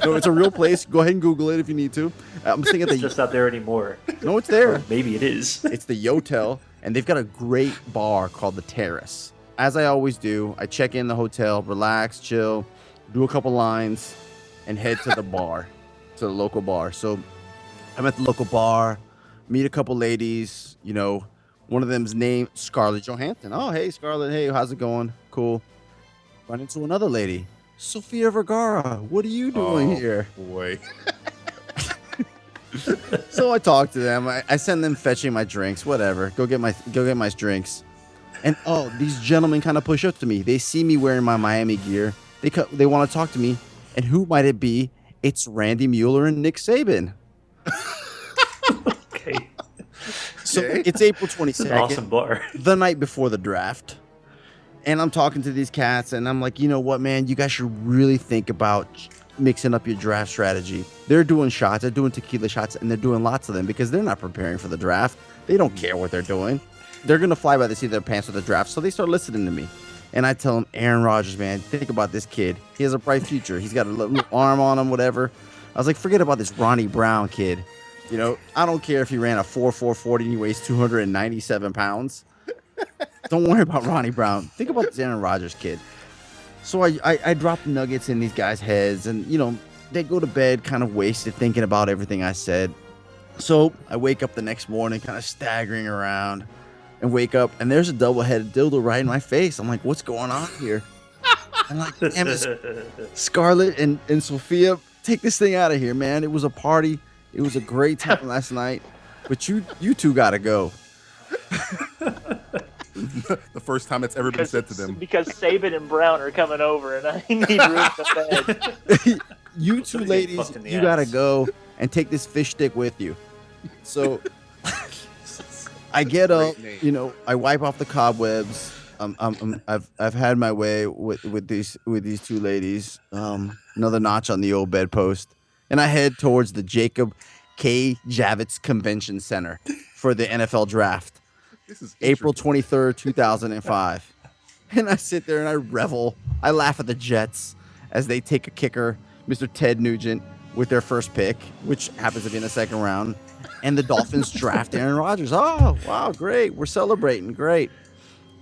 No, it's a real place. Go ahead and Google it if you need to. I'm staying at It's the... just not there anymore. No, it's there. Maybe it is. It's the Yotel, and they've got a great bar called the Terrace. As I always do, I check in the hotel, relax, chill, do a couple lines, and head to the bar, to the local bar. So I'm at the local bar, meet a couple ladies, one of them's named Scarlett Johansson. Oh, hey, Scarlett. Hey, how's it going? Cool. Run into another lady. Sofia Vergara, what are you doing here? Boy. So I talk to them. I send them fetching my drinks, whatever. Go get my drinks. And these gentlemen kind of push up to me. They see me wearing my Miami gear. They want to talk to me. And who might it be? It's Randy Mueller and Nick Saban. Okay. So it's April 22nd, Awesome bar. the night before the draft. And I'm talking to these cats, and I'm like, you know what, man? You guys should really think about mixing up your draft strategy. They're doing shots. They're doing tequila shots, and they're doing lots of them because they're not preparing for the draft. They don't care what they're doing. They're going to fly by the seat of their pants with the draft, so they start listening to me. And I tell them, Aaron Rodgers, man, think about this kid. He has a bright future. He's got a little arm on him, whatever. I was like, forget about this Ronnie Brown kid. I don't care if he ran a 4.4 40 and he weighs 297 pounds. Don't worry about Ronnie Brown. Think about this Aaron Rodgers kid. So I drop nuggets in these guys' heads, and they go to bed kind of wasted thinking about everything I said. So I wake up the next morning kind of staggering around and wake up, and there's a double-headed dildo right in my face. I'm like, what's going on here? I'm like, damn it, Scarlett and Sophia, take this thing out of here, man. It was a party. It was a great time last night, but you two gotta go. The first time it's ever been said to them. Because Saban and Brown are coming over, and I need room to bed. You two ladies, you gotta go and take this fish stick with you. So I get up, I wipe off the cobwebs. I've had my way with these two ladies. Another notch on the old bedpost, and I head towards the Jacob K. Javits Convention Center for the NFL Draft. This is April 23rd, 2005. And I sit there and I revel. I laugh at the Jets as they take a kicker, Mr. Ted Nugent, with their first pick, which happens to be in the second round. And the Dolphins draft Aaron Rodgers. Oh, wow, great. We're celebrating. Great.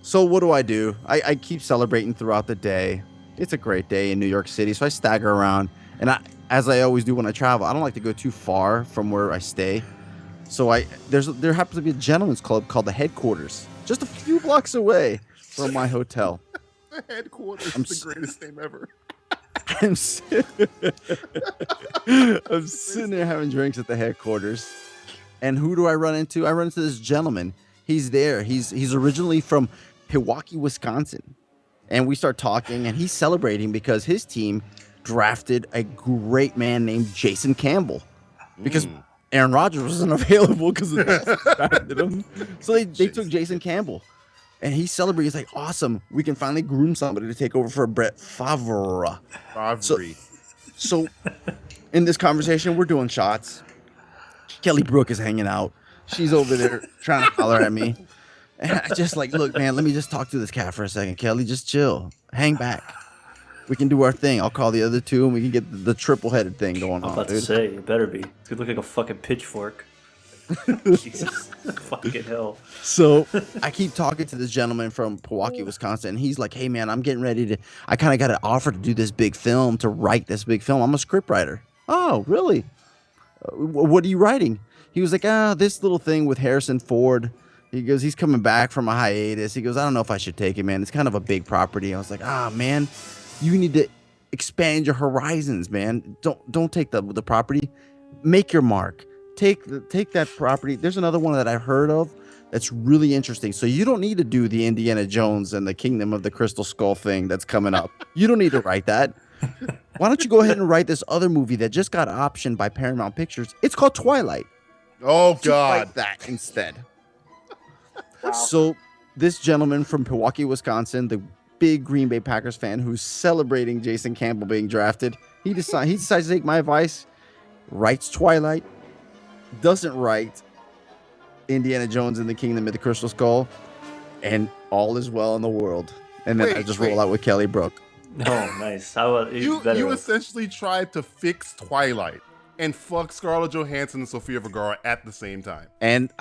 So what do? I keep celebrating throughout the day. It's a great day in New York City. So I stagger around. And as I always do when I travel, I don't like to go too far from where I stay. So there happens to be a gentleman's club called the Headquarters, just a few blocks away from my hotel. The Headquarters is the greatest name ever. I'm sitting there having drinks at the Headquarters, and who do I run into? I run into this gentleman. He's there. He's originally from Pewaukee, Wisconsin, and we start talking, and he's celebrating because his team drafted a great man named Jason Campbell because Aaron Rodgers wasn't available because the Dolphins drafted him. So they took Jason Campbell, and he celebrated. He's like, awesome. We can finally groom somebody to take over for Brett Favre. So in this conversation, we're doing shots. Kelly Brook is hanging out. She's over there trying to holler at me. And I just like, look, man, let me just talk to this cat for a second. Kelly, just chill. Hang back. We can do our thing. I'll call the other two, and we can get the triple-headed thing going on. I'm about to say, it better be. It could look like a fucking pitchfork. Jesus, fucking hell. So I keep talking to this gentleman from Pewaukee, Wisconsin, and he's like, hey, man, I'm getting ready to, I kind of got an offer to do this big film, to write this big film. I'm a scriptwriter. Oh, really? What are you writing? He was like, this little thing with Harrison Ford. He goes, he's coming back from a hiatus. He goes, I don't know if I should take it, man. It's kind of a big property. I was like, man, you need to expand your horizons, man. Don't take the property. Make your mark. Take that property. There's another one that I heard of that's really interesting. So you don't need to do the Indiana Jones and the Kingdom of the Crystal Skull thing that's coming up. You don't need to write that. Why don't you go ahead and write this other movie that just got optioned by Paramount Pictures? It's called Twilight. Oh, God. Write that instead. Wow. So this gentleman from Pewaukee, Wisconsin, the big Green Bay Packers fan who's celebrating Jason Campbell being drafted, he decides to take my advice, writes Twilight, doesn't write Indiana Jones and the Kingdom of the Crystal Skull, and all is well in the world. And then I just roll out with Kelly Brook. Oh, nice. You essentially tried to fix Twilight and fuck Scarlett Johansson and Sofia Vergara at the same time. And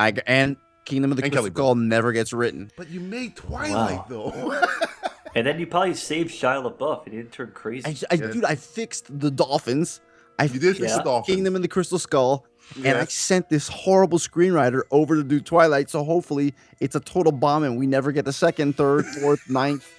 Kingdom of the Crystal Skull never gets written. But you made Twilight, though. And then you probably saved Shia LaBeouf and he didn't turn crazy. Dude, I fixed the Dolphins. You did fix the Dolphins. Kingdom of the Crystal Skull. Yes. And I sent this horrible screenwriter over to do Twilight, so hopefully it's a total bomb and we never get the second, third, fourth, ninth,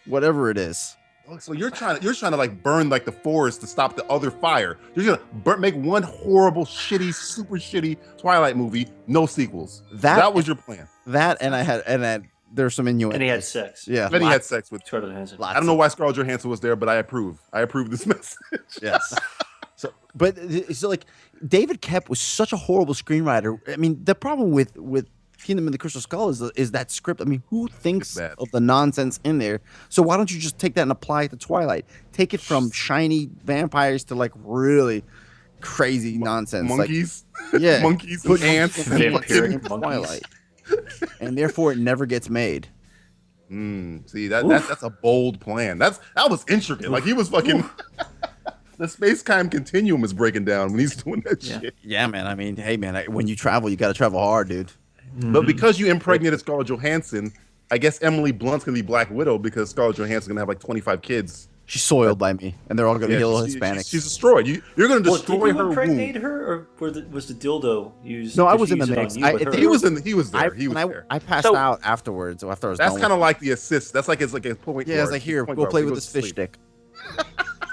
whatever it is. So you're trying to like burn like the forest to stop the other fire. You're gonna make one horrible, shitty, super shitty Twilight movie, no sequels. That was your plan. There's some innuendo. And he had sex. Yeah. And he had sex with Scarlett Johansson. I don't know why Scarlett Johansson was there, but I approve. I approve this message. Yes. So like David Koepp was such a horrible screenwriter. I mean, the problem with Kingdom of the Crystal Skull is that script. I mean, who thinks of the nonsense in there? So why don't you just take that and apply it to Twilight? Take it from shiny vampires to like really crazy nonsense, monkeys, like, monkeys, ants, vampiric Twilight, and therefore it never gets made. See that's a bold plan. That was intricate. Like he was fucking. The space-time continuum is breaking down when he's doing that shit. Yeah, man. I mean, hey, man, when you travel, you got to travel hard, dude. But because you impregnated Scarlett Johansson, I guess Emily Blunt's going to be Black Widow because Scarlett Johansson's going to have like 25 kids She's soiled by me, and they're all going to heal Hispanics. She's destroyed. You're going to destroy did you her impregnate womb. her, or was the dildo used? No, I did was you in the use it on mix. you with her? He was there. He was there. I passed out afterwards. After I was That's done kind of like the assist. That's like it's like a point. Yeah, it's like, here, go play with this fish stick.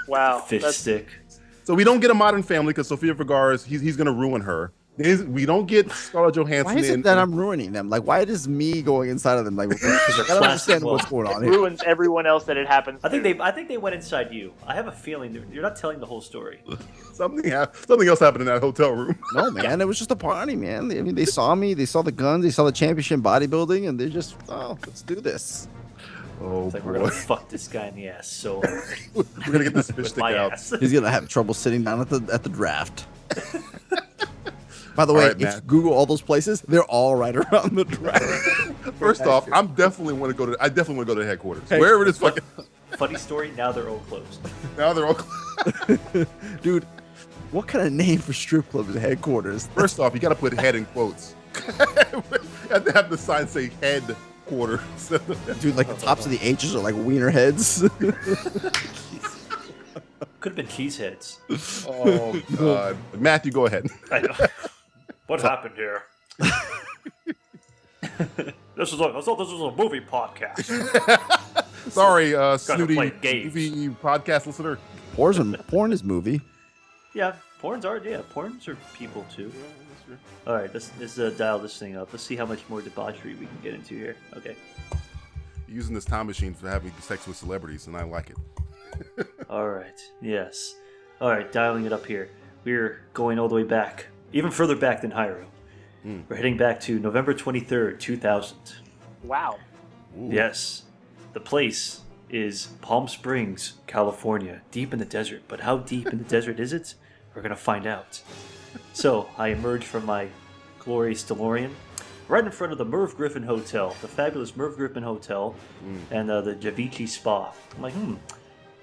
Wow. Fish stick. So we don't get a Modern Family because Sofia Vergara's he's going to ruin her. We don't get Scarlett Johansson. Why is it that I'm ruining them? Like, why is me going inside of them? Like, I don't understand what's going on here. Ruins everyone else that it happens. I think they went inside you. I have a feeling you're not telling the whole story. Something else happened in that hotel room. No, man, it was just a party, man. I mean, they saw me, they saw the guns, they saw the championship bodybuilding, and they're just, let's do this. Oh, it's like, boy. we're gonna fuck this guy in the ass. So we're gonna get this fish stick out. He's gonna have trouble sitting down at the draft. By the way, right, if you Google all those places, they're all right around the draft. First off, I definitely want to go to headquarters. Wherever it is fucking. Funny story. Now they're all closed. Now they're all closed. Dude, what kind of name for strip club is headquarters? First off, you got to put head in quotes. You have to have the sign say headquarters. Dude, like the tops of the H's are like wiener heads. Could have been cheeseheads. Oh God, Matthew, go ahead. I know. What happened here? I thought this was a movie podcast. Sorry, snooty play games. movie podcast listener. Porn is movie. Yeah, porns are people too. All right, let's dial this thing up. Let's see how much more debauchery we can get into here. Okay. You're using this time machine for having sex with celebrities, and I like it. All right. Yes. All right. Dialing it up here. We're going all the way back, even further back than Jairo. We're heading back to November 23rd, 2000. Wow. Ooh. Yes. The place is Palm Springs, California, deep in the desert. But how deep in the desert is it? We're going to find out. So I emerge from my glorious DeLorean right in front of the Merv Griffin Hotel, the fabulous Merv Griffin Hotel, and the Javici Spa. I'm like,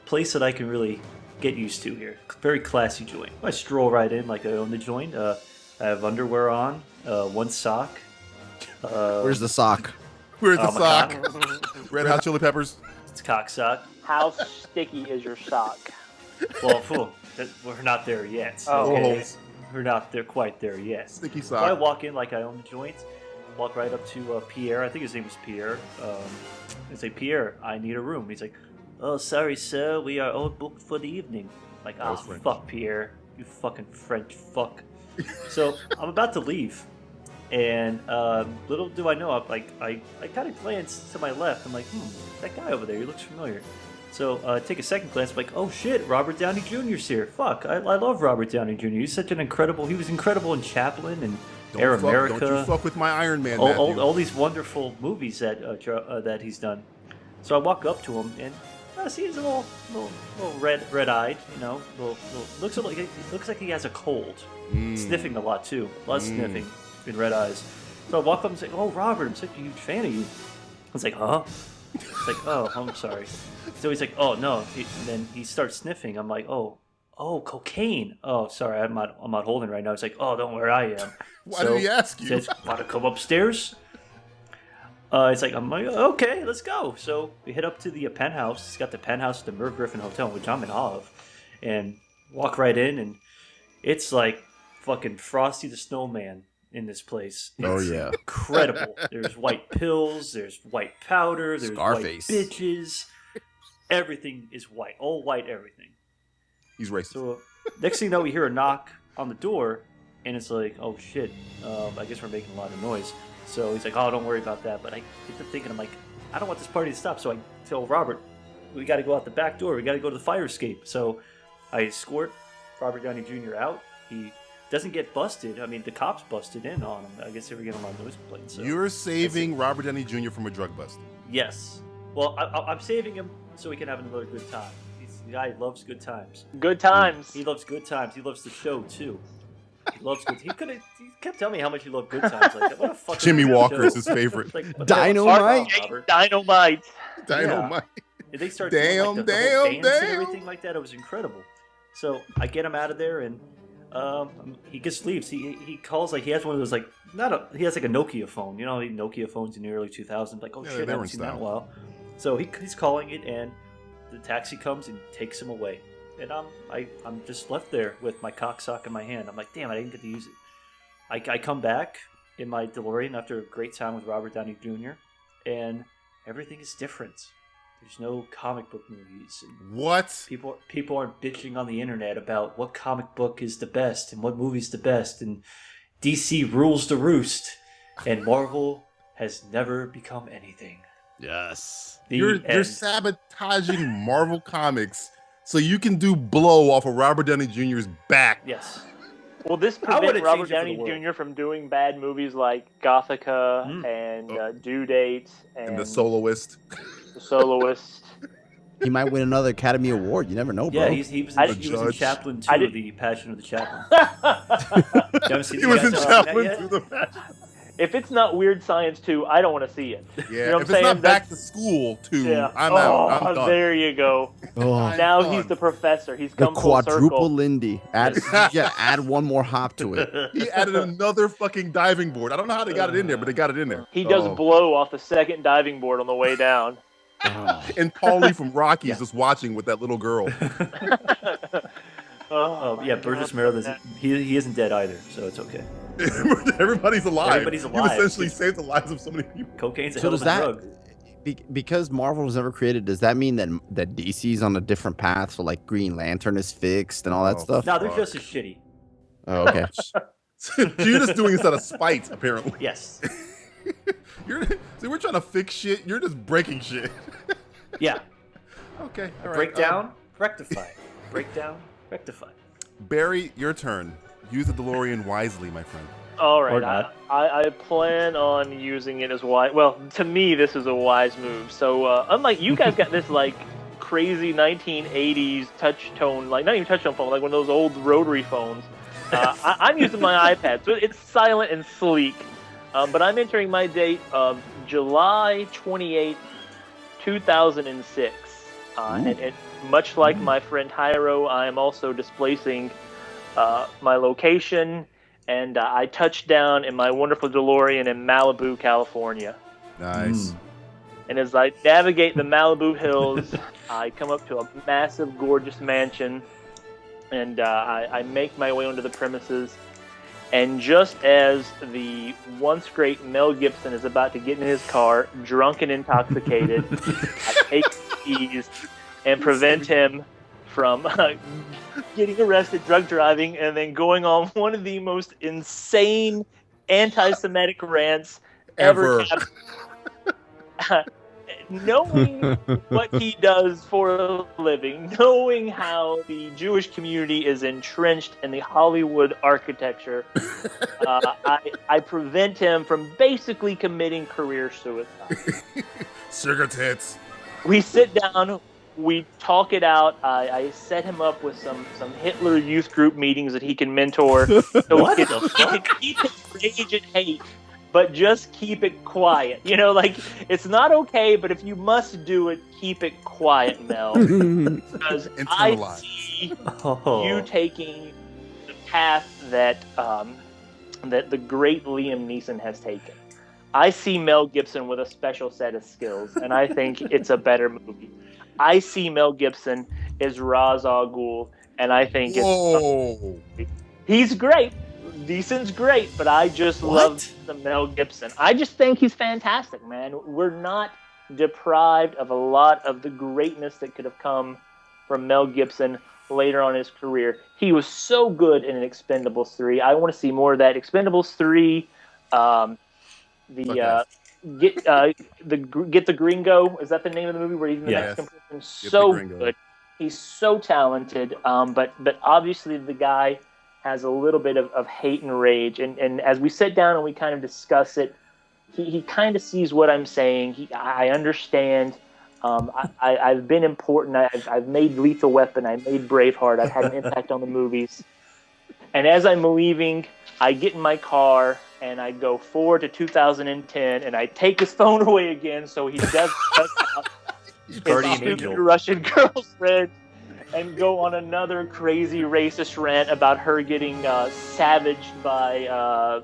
place that I can really get used to here. Very classy joint. I stroll right in like I own the joint. I have underwear on, one sock. Where's the sock? Where's the my sock? cock. Red Hot Chili Peppers. It's cock sock. How sticky is your sock? Well, we're not there yet. Oh, okay. We're not there quite there yet. Sticky So I sock. walk in like I own the joint. Walk right up to Pierre. I think his name was Pierre. I say, Pierre, I need a room. He's like, oh, sorry, sir. We are all booked for the evening. Like, oh, fuck, Pierre. You fucking French fuck. So I'm about to leave. And little do I know, I kind of glance to my left. I'm like, that guy over there, he looks familiar. So I take a second glance, like, oh shit, Robert Downey Jr.'s here. Fuck, I love Robert Downey Jr. He was incredible in Chaplin and Air America. Don't you fuck with my Iron Man, Matthew. All these wonderful movies that he's done. So I walk up to him and I see he's a little red-eyed, you know. Looks like he has a cold. Sniffing a lot too. A lot of sniffing in red eyes. So I walk up and say, "Oh, Robert, I'm such a huge fan of you." I was like, "Huh?" It's like, "Oh, I'm sorry." So he's like, "Oh no." And then he starts sniffing. I'm like, "Oh, cocaine." Oh, sorry, I'm not holding right now. He's like, "Oh, don't worry, I am." Why did he ask you? He says, "Want to come upstairs?" It's like, I'm like, okay, let's go. So we head up to the penthouse. It's got the penthouse at the Merv Griffin Hotel, which I'm in awe of, and walk right in, and it's like fucking Frosty the Snowman in this place. It's incredible. There's white pills, there's white powder, there's Scarface. white bitches. Everything is white, all white everything. He's racist. So next thing you know, we hear a knock on the door, and it's like, oh shit, I guess we're making a lot of noise. So he's like, oh, don't worry about that. But I get to thinking, I'm like, I don't want this party to stop. So I tell Robert, we got to go out the back door. We got to go to the fire escape. So I escort Robert Downey Jr. out. He doesn't get busted. I mean, the cops busted in on him. I guess they were getting him on noise plates. So. You're saving Robert Downey Jr. from a drug bust. Yes. Well, I'm saving him so he can have another good time. The guy loves good times. Good times. He loves good times. He loves the show, too. He loves good. He kept telling me how much he loved good times. Like, what a fucking Jimmy Walker show. is his favorite. Like, Dynamite. Dynamite. Dynamite. And they start Damn, doing, like, the whole dance damn. and everything like that. It was incredible. So I get him out of there, and he just leaves. He calls, like, he has one of those, like, he has like a Nokia phone. You know, Nokia phones in the early 2000s. Like, oh shit, I haven't seen that in a while. So he's calling it, and the taxi comes and takes him away. And I'm just left there with my cocksock in my hand. I'm like, damn, I didn't get to use it. I come back in my DeLorean after a great time with Robert Downey Jr. and everything is different. There's no comic book movies. What? People aren't bitching on the internet about what comic book is the best and what movie's the best, and DC rules the roost, and Marvel has never become anything. Yes. You're sabotaging Marvel Comics so you can do blow off of Robert Downey Jr.'s back. Yes. Will this prevent Robert Downey Jr. from doing bad movies like Gothica and Due Date and The Soloist? The Soloist. He might win another Academy Award. You never know, bro. Yeah, he was in Chaplin 2, The Passion of the Chaplain. He was in Chaplin 2, The Passion. If it's not Weird Science 2, I don't want to see it. Yeah, you know if it's not Back to School 2, I'm out. I'm done. There you go. Now he's the professor. He's come the full quadruple circle. Lindy. Add one more hop to it. He added another fucking diving board. I don't know how they got it in there, but they got it in there. He does blow off the second diving board on the way down. And Paulie from Rocky's just watching with that little girl. Burgess Meredith, he isn't dead either, so it's okay. Everybody's alive. Everybody's alive. You essentially saved the lives of so many people. Cocaine's a hell of a drug. Because Marvel was never created, does that mean that DC's on a different path? So like Green Lantern is fixed and all that stuff? No, they're just as shitty. Oh, okay. So you're just doing this out of spite, apparently. Yes. See, we're trying to fix shit. You're just breaking shit. Yeah. Okay. All right. Break down, rectify. Break down, rectify. Barry, your turn. Use the DeLorean wisely, my friend. All right. I plan on using it as wise. Well, to me, this is a wise move. So, unlike you guys got this, like, crazy 1980s touch tone, like, not even touch tone phone, like one of those old rotary phones. I'm using my iPad. So it's silent and sleek. But I'm entering my date of July 28th, 2006. And much like my friend Jairo, I am also displacing my location, and I touched down in my wonderful DeLorean in Malibu, California. Nice. And as I navigate the Malibu hills, I come up to a massive, gorgeous mansion, and I make my way onto the premises. And just as the once great Mel Gibson is about to get in his car, drunk and intoxicated, I take the keys and prevent him from getting arrested, drug driving, and then going on one of the most insane anti-Semitic rants ever. Knowing what he does for a living, knowing how the Jewish community is entrenched in the Hollywood architecture, I prevent him from basically committing career suicide. Sugar tits. We sit down, we talk it out. I set him up with some Hitler youth group meetings that he can mentor. So he can keep his rage and hate, but just keep it quiet. You know, like, it's not okay, but if you must do it, keep it quiet, Mel. Because I see you taking the path that that the great Liam Neeson has taken. I see Mel Gibson with a special set of skills, and I think it's a better movie. I see Mel Gibson as Ra's al Ghul, and I think he's great. Neeson's great, but I just love the Mel Gibson. I just think he's fantastic, man. We're not deprived of a lot of the greatness that could have come from Mel Gibson later on in his career. He was so good in Expendables 3. I want to see more of that. Expendables 3, Get the Gringo. Is that the name of the movie where he's the Mexican person? So good. He's so talented. But obviously the guy has a little bit of hate and rage. And as we sit down and we kind of discuss it, he kind of sees what I'm saying. I understand. I've been important. I've made Lethal Weapon. I made Braveheart. I've had an impact on the movies. And as I'm leaving, I get in my car and I go forward to 2010, and I take his phone away again, so he does out his stupid Russian girlfriend and go on another crazy racist rant about her getting savaged by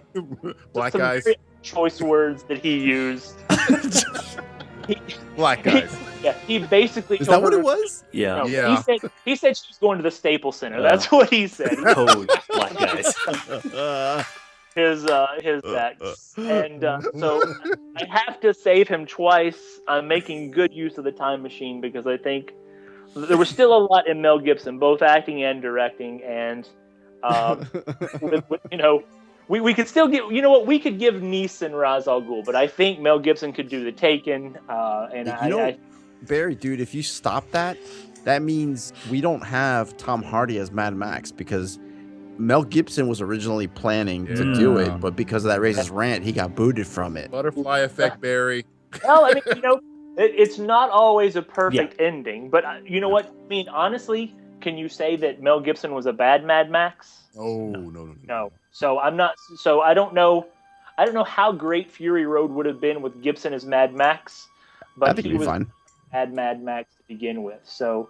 black guys. Choice words that he used. Black guys. He basically Is that what it was? Yeah. No, Yeah. He said she was going to the Staples Center. That's what he said. Code black guys. His ex. And so I have to save him twice. I'm making good use of the time machine because I think there was still a lot in Mel Gibson, both acting and directing, and we could still get, we could give Neeson Ra's al Ghul, but I think Mel Gibson could do The Taken, and Barry, dude, if you stop that means we don't have Tom Hardy as Mad Max, because Mel Gibson was originally planning to do it, but because of that racist rant, he got booted from it. Butterfly effect, Barry. Well, I mean, it's not always a perfect ending, but you know what? I mean, honestly, can you say that Mel Gibson was a bad Mad Max? Oh, no. No. So I'm not. So I don't know. I don't know how great Fury Road would have been with Gibson as Mad Max, but I think it'd be fine. Had Mad Max to begin with. So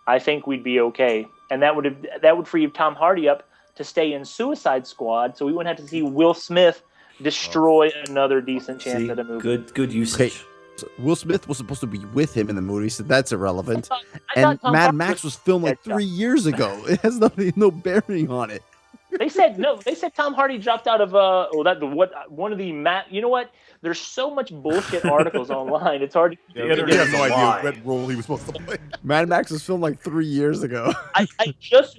I think we'd be okay, and that would free Tom Hardy up to stay in Suicide Squad, so we wouldn't have to see Will Smith destroy another decent chance at a movie. Good usage. Okay. So Will Smith was supposed to be with him in the movie, so that's irrelevant. I And thought Tom Mad Hardy Max was filmed like 3 years ago. It has no bearing on it. They said no. They said Tom Hardy dropped out of one of the You know what? There's so much bullshit articles online. It's hard to. We have no idea what role he was supposed to play. Mad Max was filmed like 3 years ago. I just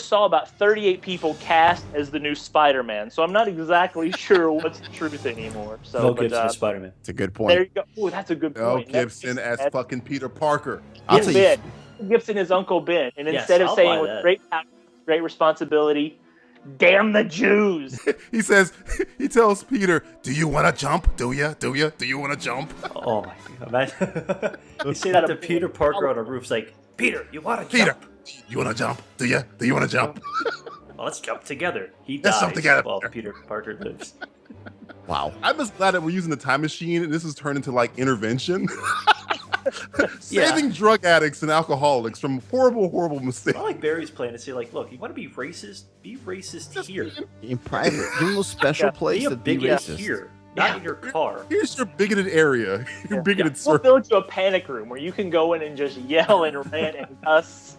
saw about 38 people cast as the new Spider-Man, so I'm not exactly sure what's the truth anymore. So, Mel Gibson as Spider-Man. It's a good point. There you go. Oh, that's a good Mel point. Gibson as fucking Peter Parker. I'll tell you, Ben. Gibson is Uncle Ben, and instead of I'll saying buy with that. great power, great responsibility, damn the Jews. He tells Peter, "Do you want to jump? Do you? Do you want to jump?" Oh my god! You say that to Peter Parker on a roof. It's like, Peter, you want to Peter, jump? you want to jump? Do you? Do you want to jump? Well, let's jump together. He Let's dies jump together. while Peter Parker lives. wow. I'm just glad that we're using the time machine and this has turned into like intervention. Saving drug addicts and alcoholics from horrible mistakes. I like Barry's plan to say, like, look, you want to be racist? Be racist here. In private. Give him a special place Be a to be bigot racist. here, not in your car. Here's your bigoted area, your bigoted We'll circle. build you a panic room where you can go in and just yell and rant and cuss.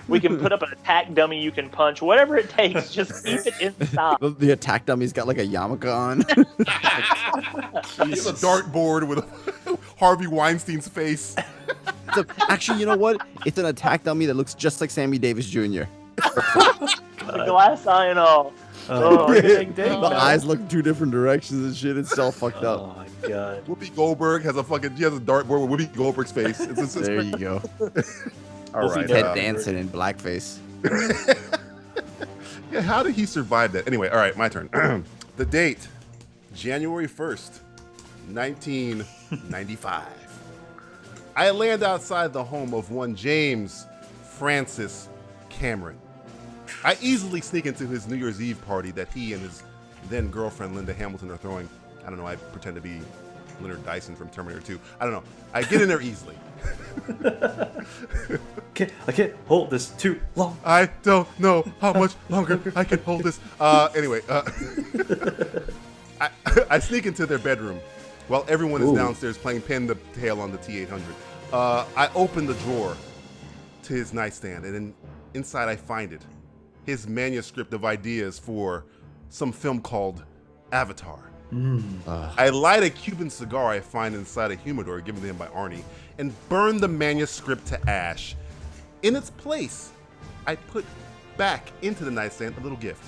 We can put up an attack dummy you can punch. Whatever it takes, just keep it inside. The attack dummy's got like a yarmulke on. He's a dartboard with Harvey Weinstein's face. Actually, you know what? It's an attack dummy that looks just like Sammy Davis Jr. The glass eye and all. The eyes look 2 different directions and shit. It's all fucked up. Oh my god. Whoopi Goldberg has a dartboard with Whoopi Goldberg's face. It's There you go. all right. Ted Danson in blackface. Yeah, how did he survive that? Anyway, all right, my turn. The date, January 1st, 1995. I land outside the home of one James Francis Cameron. I easily sneak into his New Year's Eve party that he and his then girlfriend Linda Hamilton are throwing. I don't know, I pretend to be Leonard Dyson from Terminator 2. I don't know. I get in there easily. I can't hold this too long. I don't know how much longer I can hold this. Anyway, I sneak into their bedroom while everyone is downstairs playing Pin the Tail on the T-800. I open the drawer to his nightstand, and then inside I find it. His manuscript of ideas for some film called Avatar. I light a Cuban cigar I find inside a humidor given to him by Arnie and burn the manuscript to ash. In its place, I put back into the nightstand a little gift.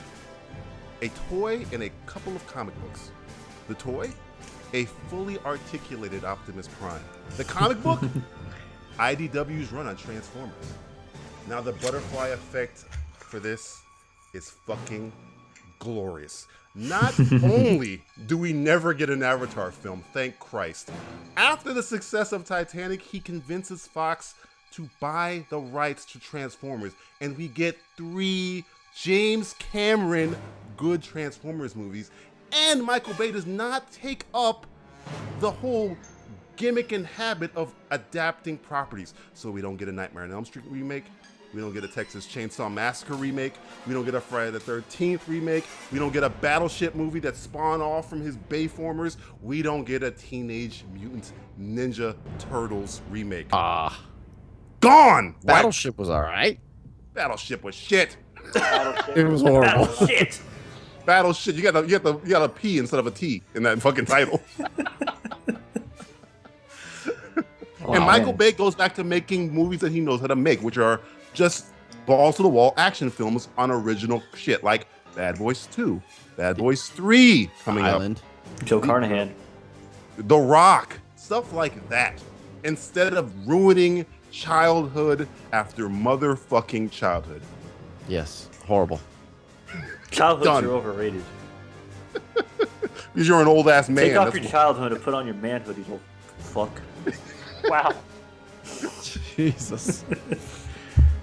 A toy and a couple of comic books. The toy? A fully articulated Optimus Prime. The comic book? IDW's run on Transformers. Now the butterfly effect for this is fucking glorious. Not only do we never get an Avatar film, thank Christ. After the success of Titanic, he convinces Fox to buy the rights to Transformers, and we get 3 James Cameron good Transformers movies, and Michael Bay does not take up the whole gimmick and habit of adapting properties. So we don't get a Nightmare on Elm Street remake. We don't get a Texas Chainsaw Massacre remake. We don't get a Friday the 13th remake. We don't get a Battleship movie that spawned off from his Bayformers. We don't get a Teenage Mutant Ninja Turtles remake. Gone! Battleship was all right. Battleship was shit. It was horrible. Shit. Battleship. You got a P instead of a T in that fucking title. And Michael Bay goes back to making movies that he knows how to make, which are just balls to the wall action films on original shit, like Bad Boys 2, Bad Boys 3 coming Island. up. Joe Carnahan. The Rock, stuff like that. Instead of ruining childhood after motherfucking childhood. Yes, horrible. Childhoods Done. are overrated. Because you're an old ass man. Take off That's your childhood and put on your manhood, you little fuck. Wow. Jesus.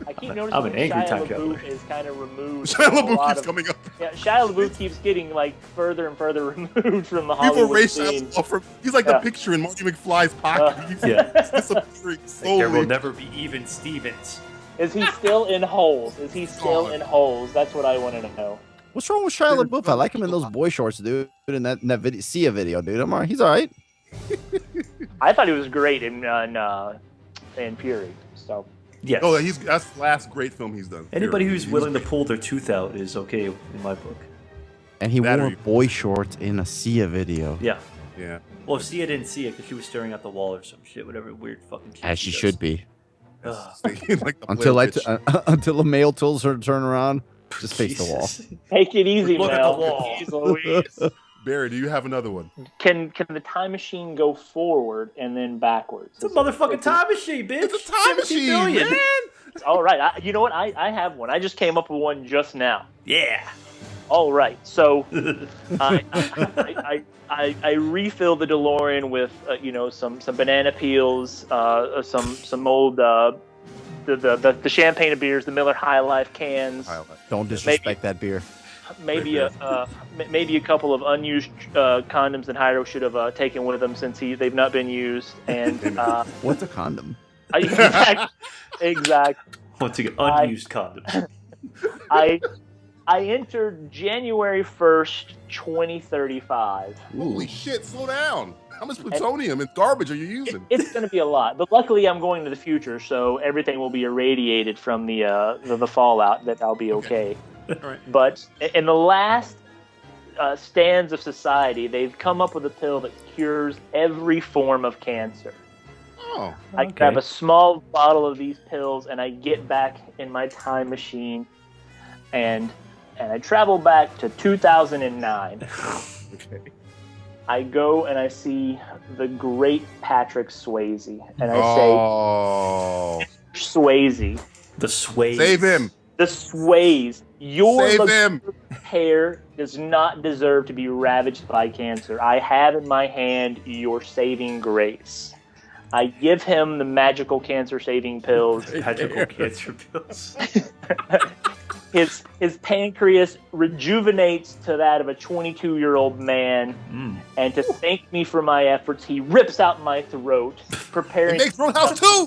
I keep noticing I'm an that angry Shia time LaBeouf traveler. is kind of removed. Shia from a LaBeouf lot keeps of- coming up. Yeah, Shia LaBeouf keeps getting like further and further removed from the People Hollywood erase scene. Shia LaBeouf from. He's like Yeah. the picture in Marty McFly's pocket. He keeps Yeah. disappearing There will slowly. never be even Stevens. Is he still in holes? Is he still Gone. in holes? That's what I wanted to know. What's wrong with Shia LaBeouf? I like him in those boy shorts, dude. In that video, Sia video, dude. I'm all right. He's all right. I thought he was great in Fury. So Yes. Oh, that's the last great film he's done. Anybody Period. who's willing to pull their tooth out is okay in my book. And he That or wore you- boy shorts in a Sia video. Yeah. Yeah. Well, Sia didn't see it because she was staring at the wall or some shit, whatever weird fucking shit. As she does. should be. Ugh. Like the Until Blair Witch. until a male tells her to turn around, just face the wall. Jesus. take it easy, Look at Mel. the wall. Jeez Louise. Barry, do you have another one? Can the time machine go forward and then backwards? It's a motherfucking time machine, bitch. It's a time 17 machine, billion. man. All right. You know what? I have one. I just came up with one just now. Yeah. All right. So I refill the DeLorean with some banana peels, some old the champagne of beers, the Miller High Life cans, Don't disrespect that beer. maybe a couple of unused condoms that Jairo should have taken with him since they've not been used, and What's a condom? exactly. Want to get unused condoms. I entered January 1st, 2035. Holy shit, slow down. How much plutonium and garbage are you using? It's going to be a lot, but luckily I'm going to the future, so everything will be irradiated from the fallout. That I'll be okay. All right. But in the last stands of society, they've come up with a pill that cures every form of cancer. Oh. I grab a small bottle of these pills, and I get back in my time machine, and I travel back to 2009. Okay. I go and I see the great Patrick Swayze, and I Oh. say, Swayze, The sway. Save him. the Swayze, your Save him. hair does not deserve to be ravaged by cancer. I have in my hand your saving grace. I give him the magical cancer-saving pills. Magical cancer pills. His pancreas rejuvenates to that of a 22-year-old man, and to thank me for my efforts, he rips out my throat, It preparing makes Roadhouse 2.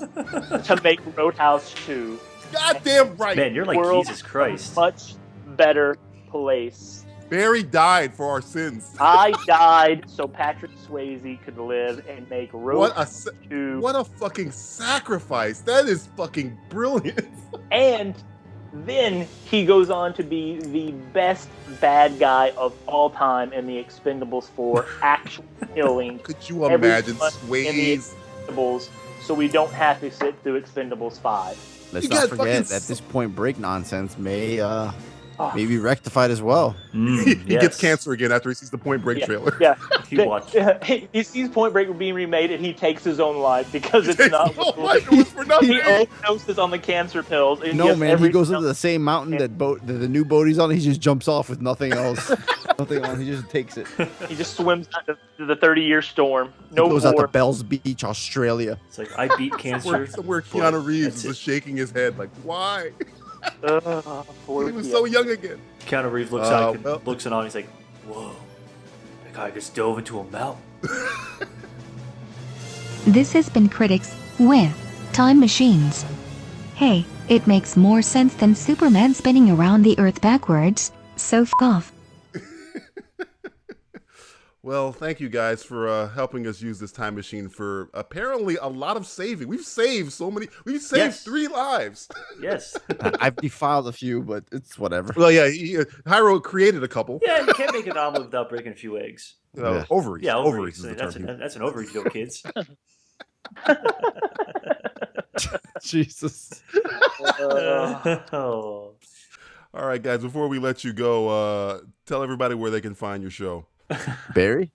to make Roadhouse 2. Goddamn right. Man, you're like World Jesus Christ. Much better place. Barry died for our sins. I died so Patrick Swayze could live and make Roadhouse 2. What a fucking sacrifice. That is fucking brilliant. And then he goes on to be the best bad guy of all time in the Expendables 4, actually killing Could you imagine everyone in the Swayze? Expendables, so we don't have to sit through Expendables 5. Let's You not got forget fucking that this Point Break nonsense may be rectified as well. He Yes. gets cancer again after he sees the Point Break trailer. Yeah, He watched. he sees Point Break being remade, and he takes his own life because it's not. Oh, my, it was for nothing. He overdoses on the cancer pills. and No, gets man, he every- goes into the same mountain that the new boat he's on. He just jumps off with nothing else. Nothing on. He just takes it. He just swims out to the 30-year storm. No He goes out to more. Bells Beach, Australia. It's like, I beat cancer. Somewhere but Keanu Reeves that's was shaking his head like, why? Poor He was Keanu. so young again. Keanu Reeves looks out, well. looks in on, he's like, whoa, that guy just dove into a mountain. This has been Critics with Time Machines. Hey, it makes more sense than Superman spinning around the Earth backwards, so f*** off. Well, thank you guys for helping us use this time machine for apparently a lot of saving. We've saved so many. We've saved 3 lives. Yes. I've defiled a few, but it's whatever. Well, yeah, Jairo created a couple. Yeah, you can't make an omelet without breaking a few eggs. Ovaries. Yeah, ovaries is the that's term. that's an ovary joke, kids. Jesus. Oh. All right, guys, before we let you go, tell everybody where they can find your show. Barry?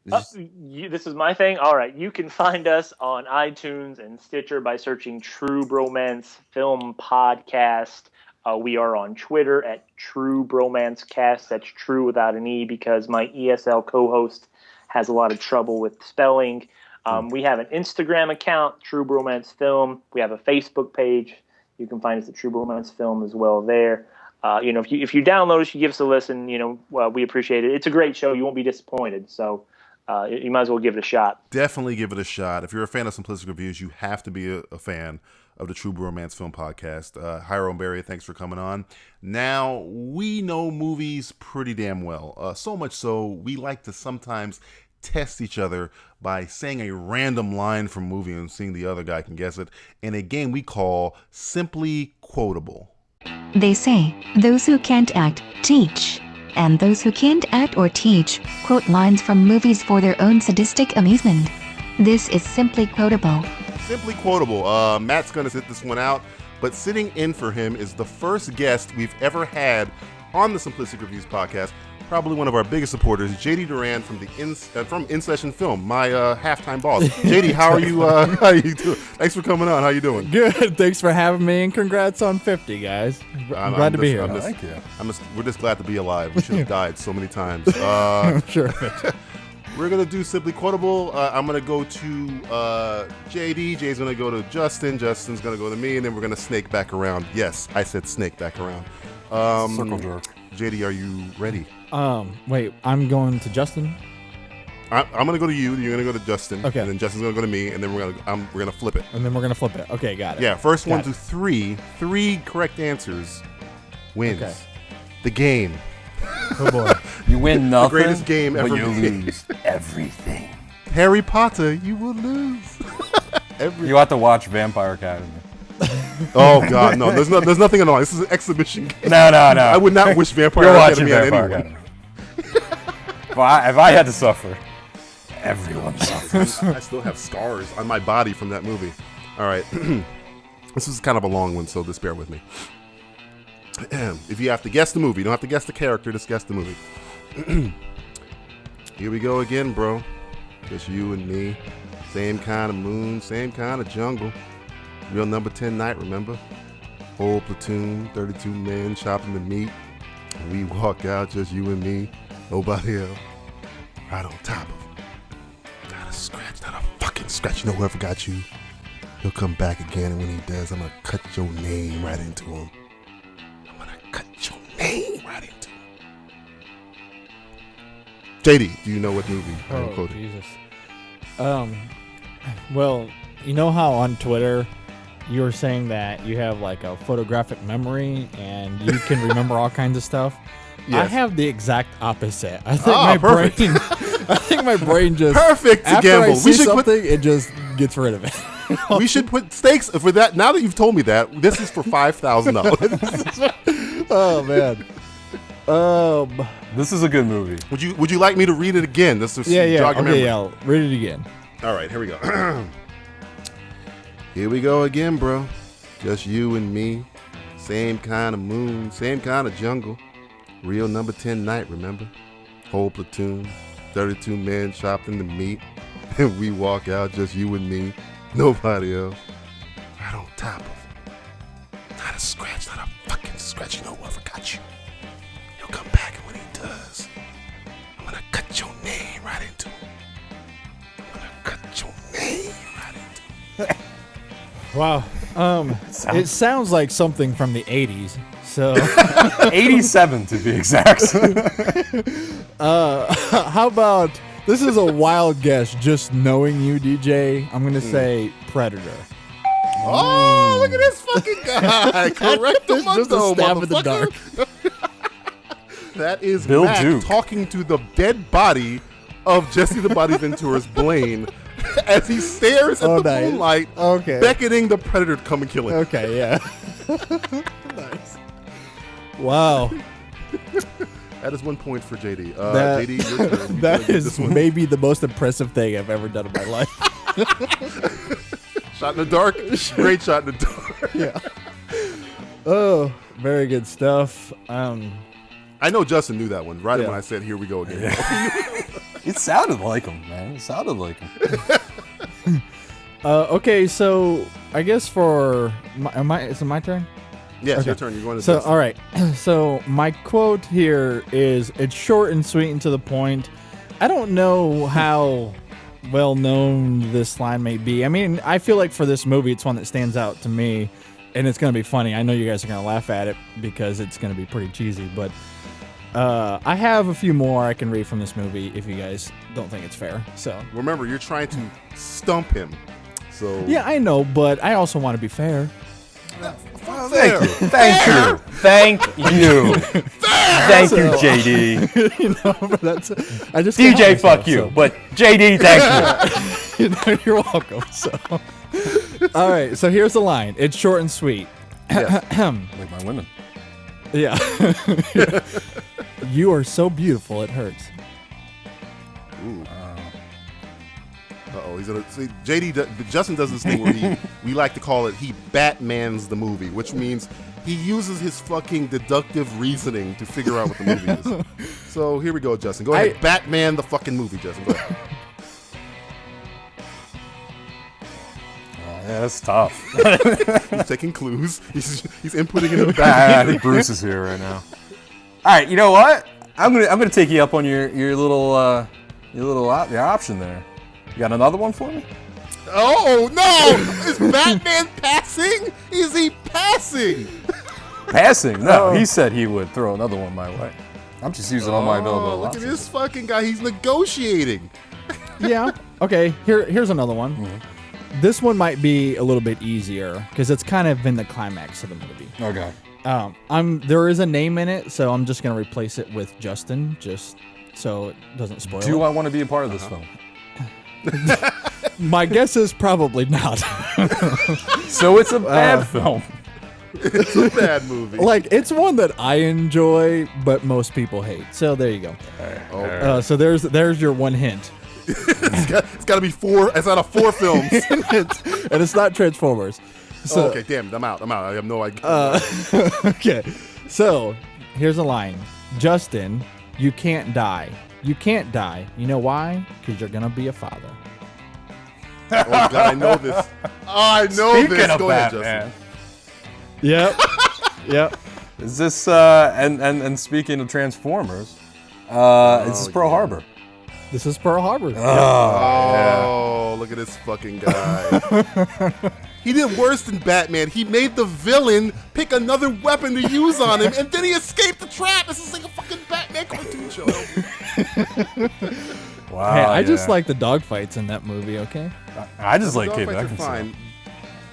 This is my thing. All right, you can find us on iTunes and Stitcher by searching True Bromance Film Podcast. We are on Twitter at True Bromance Cast. That's true without an E because my ESL co-host has a lot of trouble with spelling. We have an Instagram account, True Bromance Film. We have a Facebook page. You can find us at True Bromance Film as well there. If you download us, you give us a listen, we appreciate it. It's a great show. You won't be disappointed. So you might as well give it a shot. Definitely give it a shot. If you're a fan of Simplistic Reviews, you have to be a fan of the True Bromance Film Podcast. Jairo and Barry, thanks for coming on. Now, we know movies pretty damn well. So much so, we like to sometimes test each other by saying a random line from a movie and seeing the other guy can guess it in a game we call Simply Quotable. They say, those who can't act, teach. And those who can't act or teach, quote lines from movies for their own sadistic amusement. This is Simply Quotable. Simply Quotable. Matt's going to sit this one out, but sitting in for him is the first guest we've ever had on the Simplistic Reviews Podcast. Probably one of our biggest supporters, JD Duran from Insession Film, my halftime boss. JD, how are you? How you doing? Thanks for coming on. How you doing? Good. Thanks for having me, and congrats on 50, guys. I'm glad to be here. Thank you. We're just glad to be alive. We should have died so many times. I'm sure of it. We're gonna do Simply Quotable. I'm gonna go to JD. Jay's gonna go to Justin. Justin's gonna go to me, and then we're gonna snake back around. Yes, I said snake back around. Circle jerk. JD, are you ready? Wait, I'm going to Justin. I'm gonna go to you. You're gonna go to Justin. Okay. And then Justin's gonna go to me, and then we're gonna flip it. And then we're gonna flip it. Okay, got it. Yeah. First one Got to it. 3. 3 correct answers wins Okay. the game. Oh boy. You win nothing, The greatest game but ever you made. lose everything. Harry Potter, you will lose. You have to watch Vampire Academy. Oh God, no! There's nothing on. This is an exhibition game. No. I would not wish Vampire You're watching Academy on Vampire anyone. Academy. If I had to suffer, everyone suffers. I still have scars on my body from that movie. All right, this is kind of a long one, so just bear with me. If you have to guess the movie, you don't have to guess the character, just guess the movie. Here we go again, bro. Just you and me. Same kind of moon, same kind of jungle. Real number 10 night, remember? Whole platoon, 32 men chopping the meat. And we walk out, just you and me, nobody else. Right on top of him. Not a scratch, not a fucking scratch. You know whoever got you, he'll come back again, and when he does, I'm gonna cut your name right into him. I'm gonna cut your name right into him. JD, do you know what movie I'm Oh, quoting? Jesus. Well, you know how on Twitter you were saying that you have like a photographic memory and you can remember all kinds of stuff? Yes. I have the exact opposite. I think my brain just Perfect to after gamble. I see something, it just gets rid of it. We should put stakes for that. Now that you've told me that, this is for $5,000. Oh man. This is a good movie. Would you like me to read it again? This is Yeah. jog your memory. Okay, I'll read it again. All right, here we go. Here we go again, bro. Just you and me. Same kind of moon, same kind of jungle. Real number 10 night, remember? Whole platoon, 32 men chopped in the meat. And we walk out, just you and me. Nobody else. Right on top of him. Not a scratch, not a fucking scratch. You know whoever got you. He'll come back, and when he does, I'm gonna cut your name right into him. I'm gonna cut your name right into him. Wow. It sounds like something from the 80s. So 87 to be exact. how about This is a wild guess. Just knowing you, DJ, I'm gonna say Predator. Oh, look at this fucking guy! Correct the Just a stab in the dark. That is Bill Mac Duke. talking to the dead body of Jesse the Body Ventura's Blaine as he stares at the nice. moonlight, beckoning the Predator to come and kill him. Okay, yeah. Nice. Wow. That is 1 point for JD. That- JD, your turn. You That gotta get is this one. maybe the most impressive thing I've ever done in my life. Shot in the dark. Great shot in the dark. Yeah. Oh, very good stuff. I know Justin knew that one right Yeah. when I said, "Here we go again." It sounded like him, man. It sounded like him. Okay, so I guess for is it my turn? Yes, Okay. your turn. You're going to So, Justin. all right. So, my quote here is, it's short and sweet and to the point. I don't know how well known this line may be. I mean, I feel like for this movie, it's one that stands out to me, and it's going to be funny. I know you guys are going to laugh at it because it's going to be pretty cheesy, but I have a few more I can read from this movie if you guys don't think it's fair. So, Remember, you're trying to stump him. So yeah, I know, but I also want to be fair. there. Thank you. Thank you. Thank you, JD. You know, but that's I just DJ, can't help fuck myself, you. so. But JD, thank you. You know, you're welcome. So, all right. So here's the line. It's short and sweet. Like my women. Yeah. You are so beautiful, it hurts. Uh-oh, he's gonna see Justin does this thing where we like to call it he Batmans the movie, which means he uses his fucking deductive reasoning to figure out what the movie is. So here we go, Justin. Go ahead, Batman the fucking movie, Justin. Go ahead. Yeah, that's tough. He's taking clues. He's inputting in the I back. think Bruce is here right now. All right, you know what? I'm gonna take you up on your little option there. You got another one for me? Oh no! Is Batman passing? Is he passing? Passing? No, he said he would throw another one my way. I'm just using all my available Look at options. this fucking guy. He's negotiating. Yeah. Okay. Here's another one. Mm-hmm. This one might be a little bit easier because it's kind of in the climax of the movie. Okay. There is a name in it, so I'm just gonna replace it with Justin, just so it doesn't spoil. Do it. I want to be a part of this film? My guess is probably not. So it's a bad film. It's a bad movie. Like, it's one that I enjoy, but most people hate. So there you go. So there's your one hint. It's got to be 4. It's out of 4 films. And it's not Transformers. So, okay, damn it. I'm out. I have no idea. Okay. So here's a line. Justin, you can't die. You can't die. You know why? Because you're gonna be a father. Oh God, I know this. I know Speaking this. of Go ahead, Batman, Justin. Yep. Yep. is this and speaking of Transformers, is this Pearl Harbor? This is Pearl Harbor. Oh, look at this fucking guy. He did worse than Batman. He made the villain pick another weapon to use on him, and then he escaped the trap. This is like a fucking Batman cartoon show. Wow. Hey, I just like the dogfights in that movie. Okay. I just like Kate Dogfights are Beckinsale. fine.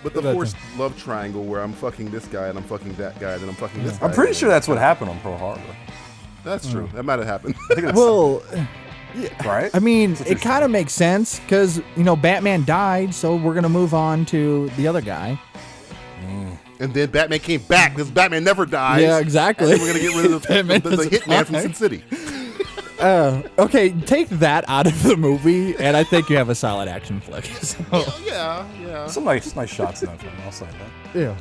But the That's forced love triangle where I'm fucking this guy and I'm fucking that guy and then I'm fucking this guy. I'm pretty sure that's what happened on Pearl Harbor. That's true. That might have happened. Well, Right? I mean, it kind of makes sense because, Batman died, so we're going to move on to the other guy. And then Batman came back because Batman never dies. Yeah, exactly. And then we're going to get rid of Batman the doesn't hitman from die. Sin City. Okay, take that out of the movie, and I think you have a solid action flick. So, Yeah. Some nice shots in that film, I'll say that. yeah.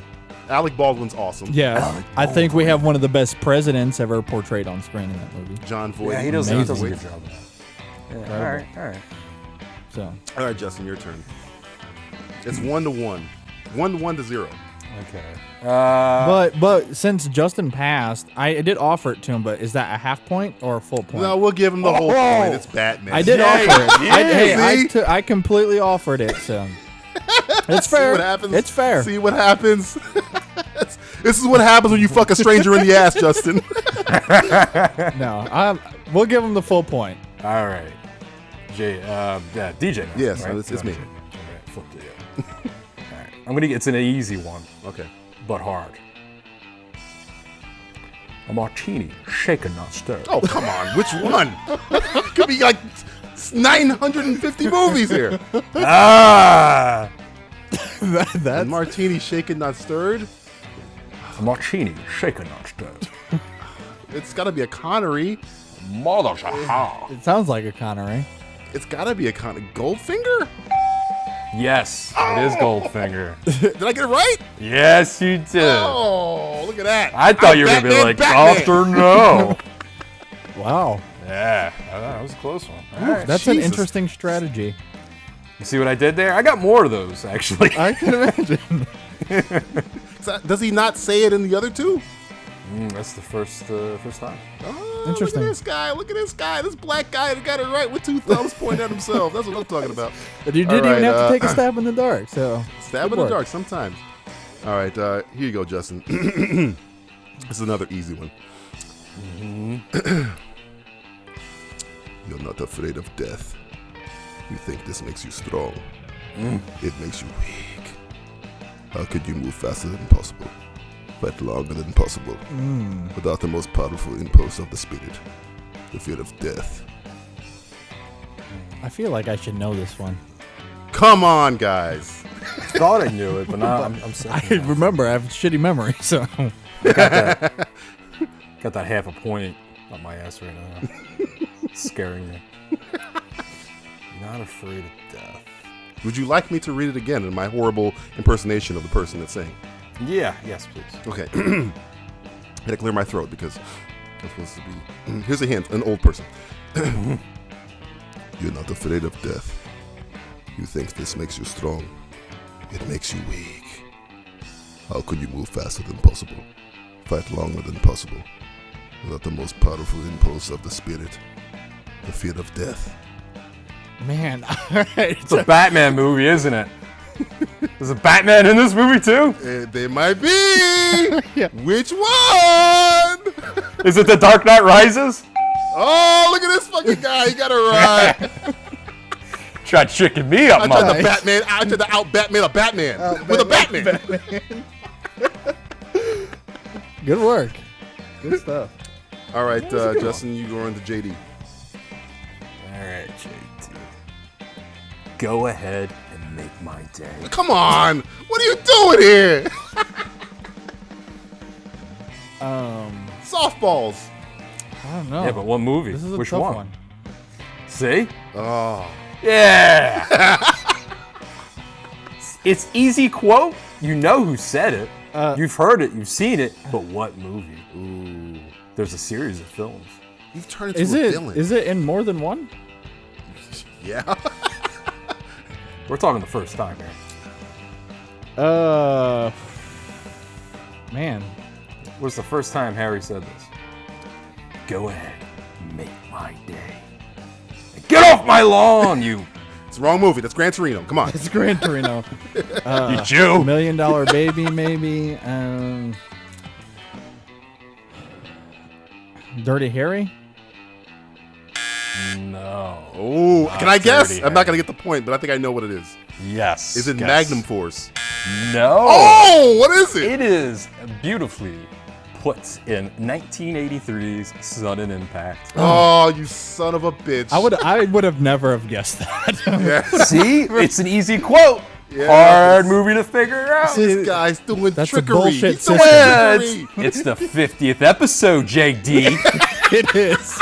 Alec Baldwin's awesome. Yeah, I think we have one of the best presidents ever portrayed on screen in that movie. John Voight. Yeah, he does a Amazing. good job of that. Yeah, all right. So, All right, Justin, your turn. It's 1-1. 1-0. Okay. but since Justin passed, I did offer it to him. But is that a half point or a full point? No, we'll give him the whole point. It's Batman. I did offer it. See? I completely offered it. So it's fair. See what happens? It's fair. See what happens? This is what happens when you fuck a stranger in the ass, Justin. No, we'll give him the full point. All right. DJ. Now, Yes, right? it's me. Okay, flip it. All right, I'm gonna. It's an easy one, Okay. but hard. A martini, shaken not stirred. Oh, come on. Which one? Could be like 950 movies here. Ah! A martini shaken, not stirred. A martini, shaken not stirred. It's got to be a Connery. It sounds like a Connery. It's got to be a Goldfinger. Yes, it is Goldfinger. Did I get it right? Yes, you did. Oh, look at that. I thought you were going to be like, soft or no. Wow. Yeah, that was a close one. All right. That's an interesting strategy. You see what I did there? I got more of those, actually. I can imagine. Does he not say it in the other two? That's the first time. Oh, Interesting. Look at this guy. Look at this guy. This black guy that got it right with two thumbs pointing at himself. That's what I'm talking about. But you didn't even have to take a stab in the dark. So Stab in the dark sometimes. All right, here you go, Justin. This is another easy one. You're not afraid of death. You think this makes you strong. It makes you weak. How could you move faster than possible? Fight longer than possible. Without the most powerful impulse of the spirit. The fear of death. I feel like I should know this one. Come on, guys. I thought I knew it, but now I'm I remember. I have a shitty memory, so. Got that half a point on my ass right now. Scaring me. Not afraid of death. Would you like me to read it again in my horrible impersonation of the person that's saying? Yeah, yes, please. Okay. I had to clear my throat because I'm supposed to be. Here's a hint, an old person. You're not afraid of death. You think this makes you strong. It makes you weak. How could you move faster than possible? Fight longer than possible. Without the most powerful impulse of the spirit. The fear of death. Man, all right. It's a Batman movie, isn't it? There's a Batman in this movie too? There might be. Yeah. Which one? Is it The Dark Knight Rises? Oh, look at this fucking guy. He got it right. Tried tricking me up, I tried to out Batman a Batman with a Batman. Good work. Good stuff. All right, Justin, you go on to JD. All right, JD. Go ahead and make my day. Come on. What are you doing here? Softballs. I don't know. Yeah, but what movie? This is a Which tough one? See? Oh. Yeah. It's easy quote. You know who said it. You've heard it. You've seen it. But what movie? Ooh. There's a series of films. You've turned into a villain. Is it in more than one? Yeah. We're talking the first time here. Man. What's the first time Harry said this? Go ahead, make my day. Get off my lawn, you. It's the wrong movie. That's Gran Torino. Come on. It's Gran Torino. You Jew. $1 Million Baby, maybe. Dirty Harry? No. Oh, can I guess? Dirty I'm not going to get the point, but I think I know what it is. Yes. Is it guess. Magnum Force? No. Oh, what is it? It is beautifully put in 1983's Sudden Impact. Oh, you son of a bitch. I would have never have guessed that. Yeah. See? It's an easy quote. Yeah, Hard movie to figure out. This guy's doing That's trickery. a bullshit He's doing system. Yeah, trickery. it's the 50th episode, JD. It is.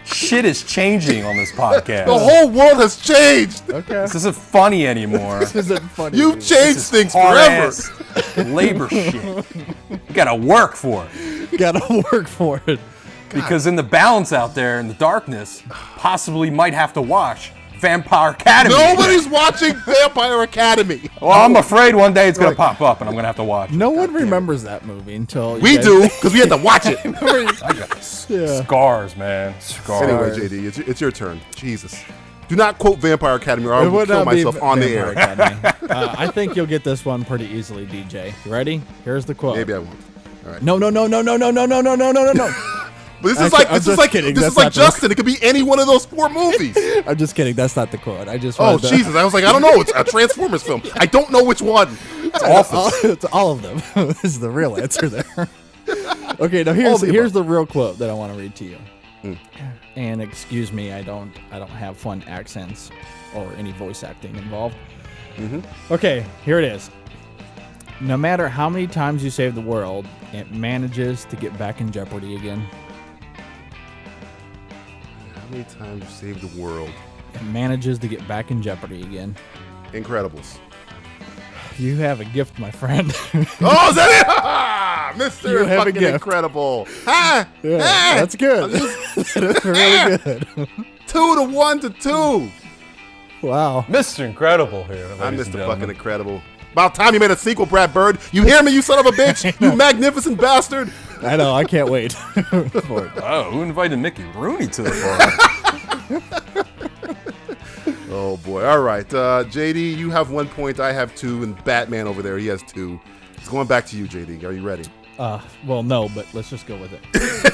Shit is changing on this podcast. The whole world has changed. Okay. This isn't funny anymore. This isn't funny. You've changed things forever. Hard-ass labor shit. You gotta work for it. Gotta work for it. Because in the balance out there, in the darkness, possibly might have to watch Vampire Academy. Nobody's watching Vampire Academy. Well, I'm afraid one day it's gonna pop up and I'm gonna have to watch it. No one remembers that movie until We do, because we had to watch it. I got scars, man. Scars. Anyway, JD, it's your turn. Jesus. Do not quote Vampire Academy or I It will would kill not be myself on the Vampire air. Academy. I think you'll get this one pretty easily, DJ. You ready? Here's the quote. Maybe I won't. All right. No. But this is like Justin. It could be any one of those 4 movies. I'm just kidding. That's not the quote. I just. Jesus! I was like, I don't know. It's a Transformers film. I don't know which one. It's awful. It's all of them. This is the real answer there. Okay, now here's the real quote that I want to read to you. And excuse me, I don't have fun accents or any voice acting involved. Okay, here it is. No matter how many times you save the world, it manages to get back in jeopardy again. How many times you saved the world? It manages to get back in jeopardy again. Incredibles. You have a gift, my friend. Oh, is that it? Mr. Fucking Incredible. Yeah, that's good. That's really good. 2 to 2. Wow. Mr. Incredible here. I'm Mr. Fucking Incredible. About time you made a sequel, Brad Bird. You hear me, you son of a bitch? You magnificent bastard. I know. I can't wait. Oh, who invited Mickey Rooney to the party? Oh, boy. All right. JD, you have 1 point. I have 2. And Batman over there, he has 2. It's going back to you, JD. Are you ready? Well, no, but let's just go with it.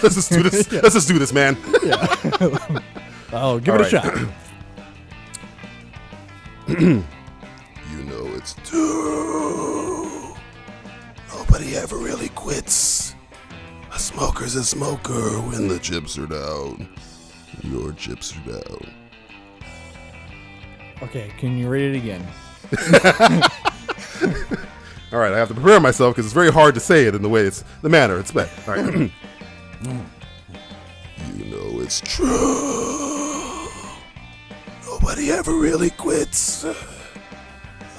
Let's just do this. Let's just do this, man. Yeah. Oh, give it a shot. You know it's true. Nobody ever really quits. A smoker's a smoker when the chips are down. Your chips are down. Okay, can you read it again? All right, I have to prepare myself because it's very hard to say it in the way the manner it's meant. All right. You know it's true. Nobody ever really quits. A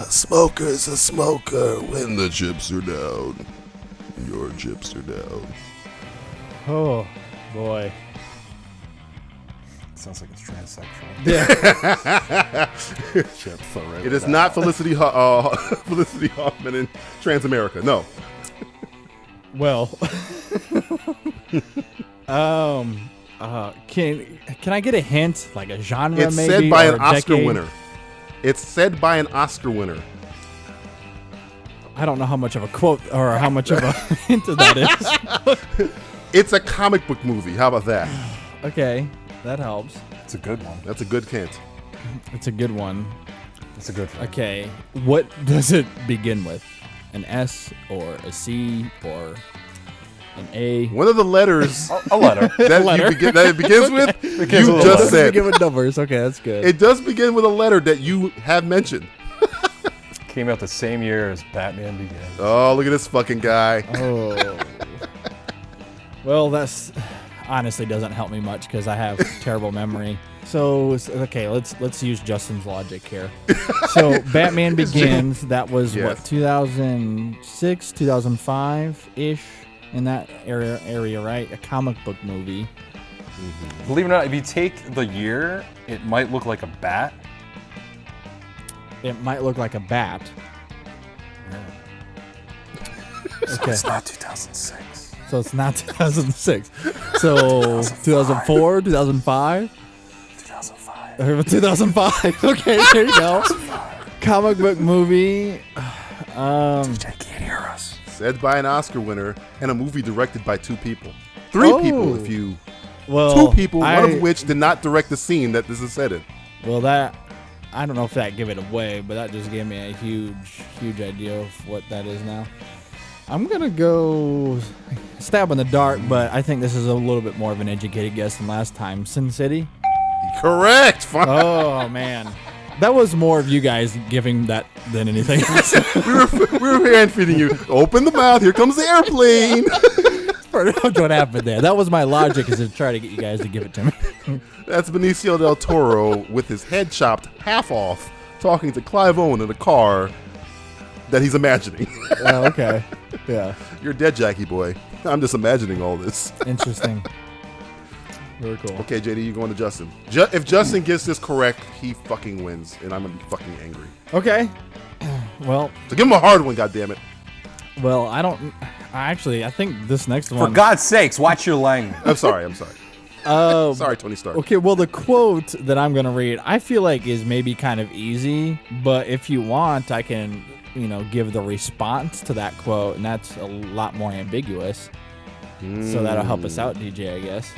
smoker's a smoker when the chips are down. Your chips are down. Oh, boy. Sounds like it's transsexual. Yeah. Chips already. It is not Felicity Hoffman in Transamerica. No. Well, can I get a hint, like a genre? It's maybe, said by or an Oscar decade? winner. It's said by an Oscar winner. I don't know how much of a quote or how much of a hint that is. It's a comic book movie. How about that? Okay, that helps. It's a good one. That's a good hint. It's a good one. It's a good one. Okay, what does it begin with? An S or a C or an A? One of the letters A letter. that it begins with, you just said. Begin with numbers. Okay, that's good. It does begin with a letter that you have mentioned. Came out the same year as Batman Begins. Oh, look at this fucking guy. Oh. Well, that's honestly doesn't help me much because I have terrible memory. So okay, let's use Justin's logic here. So Batman Begins, that was Yes. what, 2006, 2005 ish, in that area, right? A comic book movie. Believe it or not, if you take the year, it might look like a bat. It might look like a bat. Okay. It's not 2006. So it's not 2006. So 2004, 2005? 2005. 2005. Okay, there you go. Comic book movie. DJ can't hear us. Said by an Oscar winner and a movie directed by 2 people. 3 people, if you... 2 people, one of which did not direct the scene that this is set in. Well, that... I don't know if that gave it away, but that just gave me a huge idea of what that is now. I'm going to go stab in the dark, but I think this is a little bit more of an educated guess than last time. Sin City? Correct. Oh, man. That was more of you guys giving that than anything else. we were hand feeding you. Open the mouth. Here comes the airplane. That's pretty much what happened there. That was my logic, is to try to get you guys to give it to me. That's Benicio del Toro with his head chopped half off, talking to Clive Owen in a car that he's imagining. Oh, okay. Yeah. You're dead, Jackie boy. I'm just imagining all this. Interesting. Very cool. Okay, JD, you're going to Justin. If Justin gets this correct, he fucking wins, and I'm going to be fucking angry. Okay. Well. So give him a hard one, goddammit. Well, I think this next one. For God's sakes, watch your language. I'm sorry. Sorry, Tony Stark. Okay, well, the quote that I'm going to read, I feel like is maybe kind of easy, but if you want, I can, give the response to that quote, and that's a lot more ambiguous. So that'll help us out, DJ, I guess.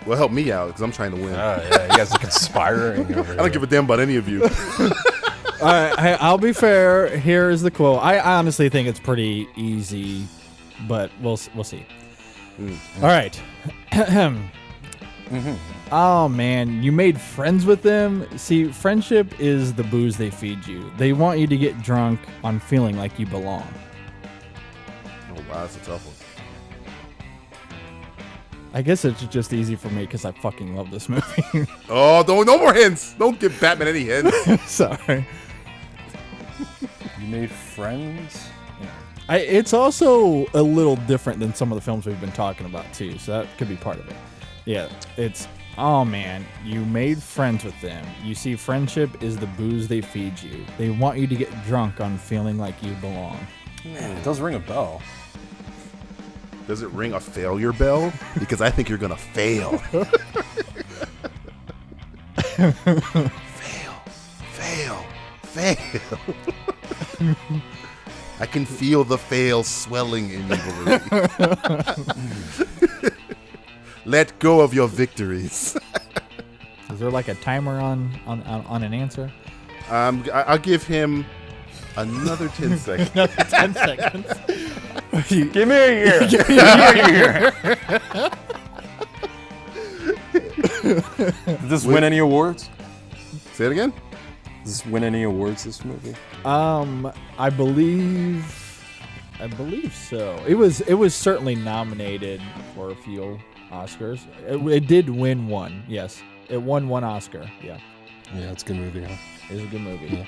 Well, help me out because I'm trying to win. Yeah, you guys are conspiring over I don't give a damn about any of you. All right, I'll be fair. Here is the quote. I honestly think it's pretty easy, but we'll see. All right. Oh, man. You made friends with them? See, friendship is the booze they feed you. They want you to get drunk on feeling like you belong. Oh, wow, that's a tough one. I guess it's just easy for me because I fucking love this movie. Oh, no more hints. Don't give Batman any hints. Sorry. You made friends? It's also a little different than some of the films we've been talking about, too. So that could be part of it. Yeah, it's... Oh, man, you made friends with them. You see, friendship is the booze they feed you. They want you to get drunk on feeling like you belong. Man, it does ring a bell. Does it ring a failure bell? Because I think you're going to fail. Fail. I can feel the fail swelling in you. Let go of your victories. Is there like a timer on an answer? I'll give him another 10 seconds. Another 10 seconds. Give me a year. Give me a year. Did this win any awards? Say it again. Does this win any awards, this movie? I believe so. It was certainly nominated for a few Oscars. It did win one. Yes, it won one Oscar. Yeah. Yeah, it's a good movie. Huh? It's a good movie. Yeah.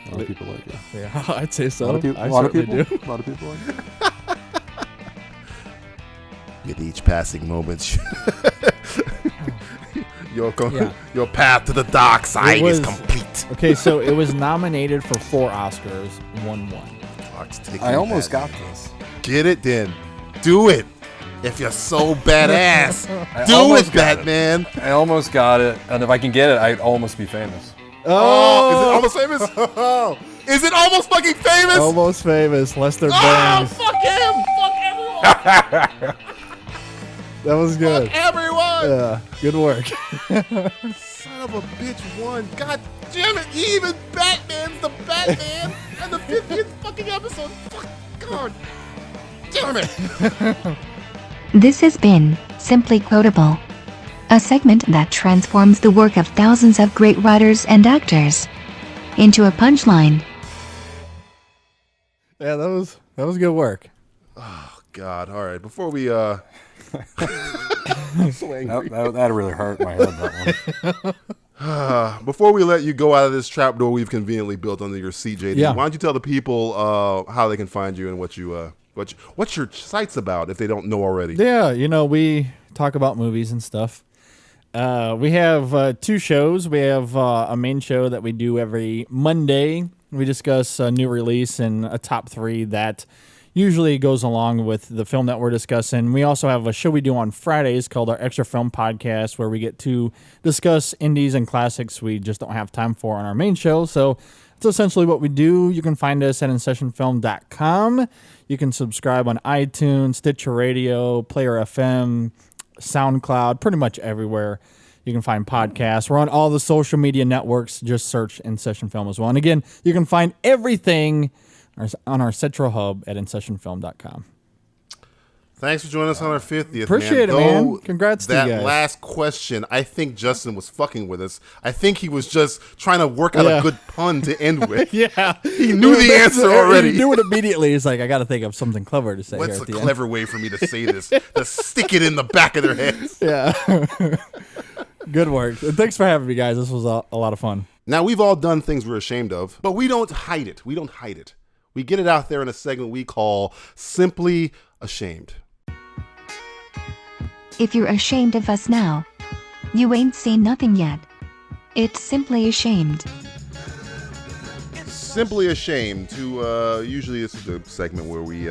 A lot of people like it. Yeah, I'd say so. A lot of people. I A lot of certainly people. do. A lot of people like it. With each passing moment, your path to the dark side is complete. Okay, so it was nominated for 4 Oscars, won 1. I almost got this. Get it then. Do it. If you're so badass, do it, Batman. I almost got it, and if I can get it, I'd almost be famous. Oh, is it almost famous? Is it almost fucking famous? Almost famous. Lester Oh, Bangs. fuck him. Fuck everyone. That was good. Fuck everyone. Yeah, good work. Son of a bitch won. God damn it. Even Batman's the Batman and the 50th fucking episode. Fuck God. Damn it. This has been Simply Quotable, a segment that transforms the work of thousands of great writers and actors into a punchline. Yeah, that was good work. Oh God. All right. Before we That really hurt my head, that one. before we let you go out of this trapdoor we've conveniently built under your seat, JD, Yeah. why don't you tell the people how they can find you and what your site's about if they don't know already? Yeah, we talk about movies and stuff. We have 2 shows. We have a main show that we do every Monday. We discuss a new release and a top 3 that usually goes along with the film that we're discussing. We also have a show we do on Fridays called our Extra Film Podcast, where we get to discuss indies and classics we just don't have time for on our main show. So that's essentially what we do. You can find us at insessionfilm.com. You can subscribe on iTunes, Stitcher Radio, Player FM, SoundCloud, pretty much everywhere you can find podcasts. We're on all the social media networks. Just search Insession Film as well. And again, you can find everything on our central hub at insessionfilm.com. Thanks for joining us on our 50th. Appreciate it, man. Congrats to you guys. That last question, I think Justin was fucking with us. I think he was just trying to work out a good pun to end with. Yeah. He knew the answer already. He knew it immediately. He's like, I got to think of something clever to say. What's here at a the clever way for me to say this? To stick it in the back of their heads. Yeah. Good work. And thanks for having me, guys. This was a lot of fun. Now, we've all done things we're ashamed of, but we don't hide it. We get it out there in a segment we call Simply Ashamed. If you're ashamed of us now, you ain't seen nothing yet. It's Simply Ashamed. Simply Ashamed to, usually this is the segment where we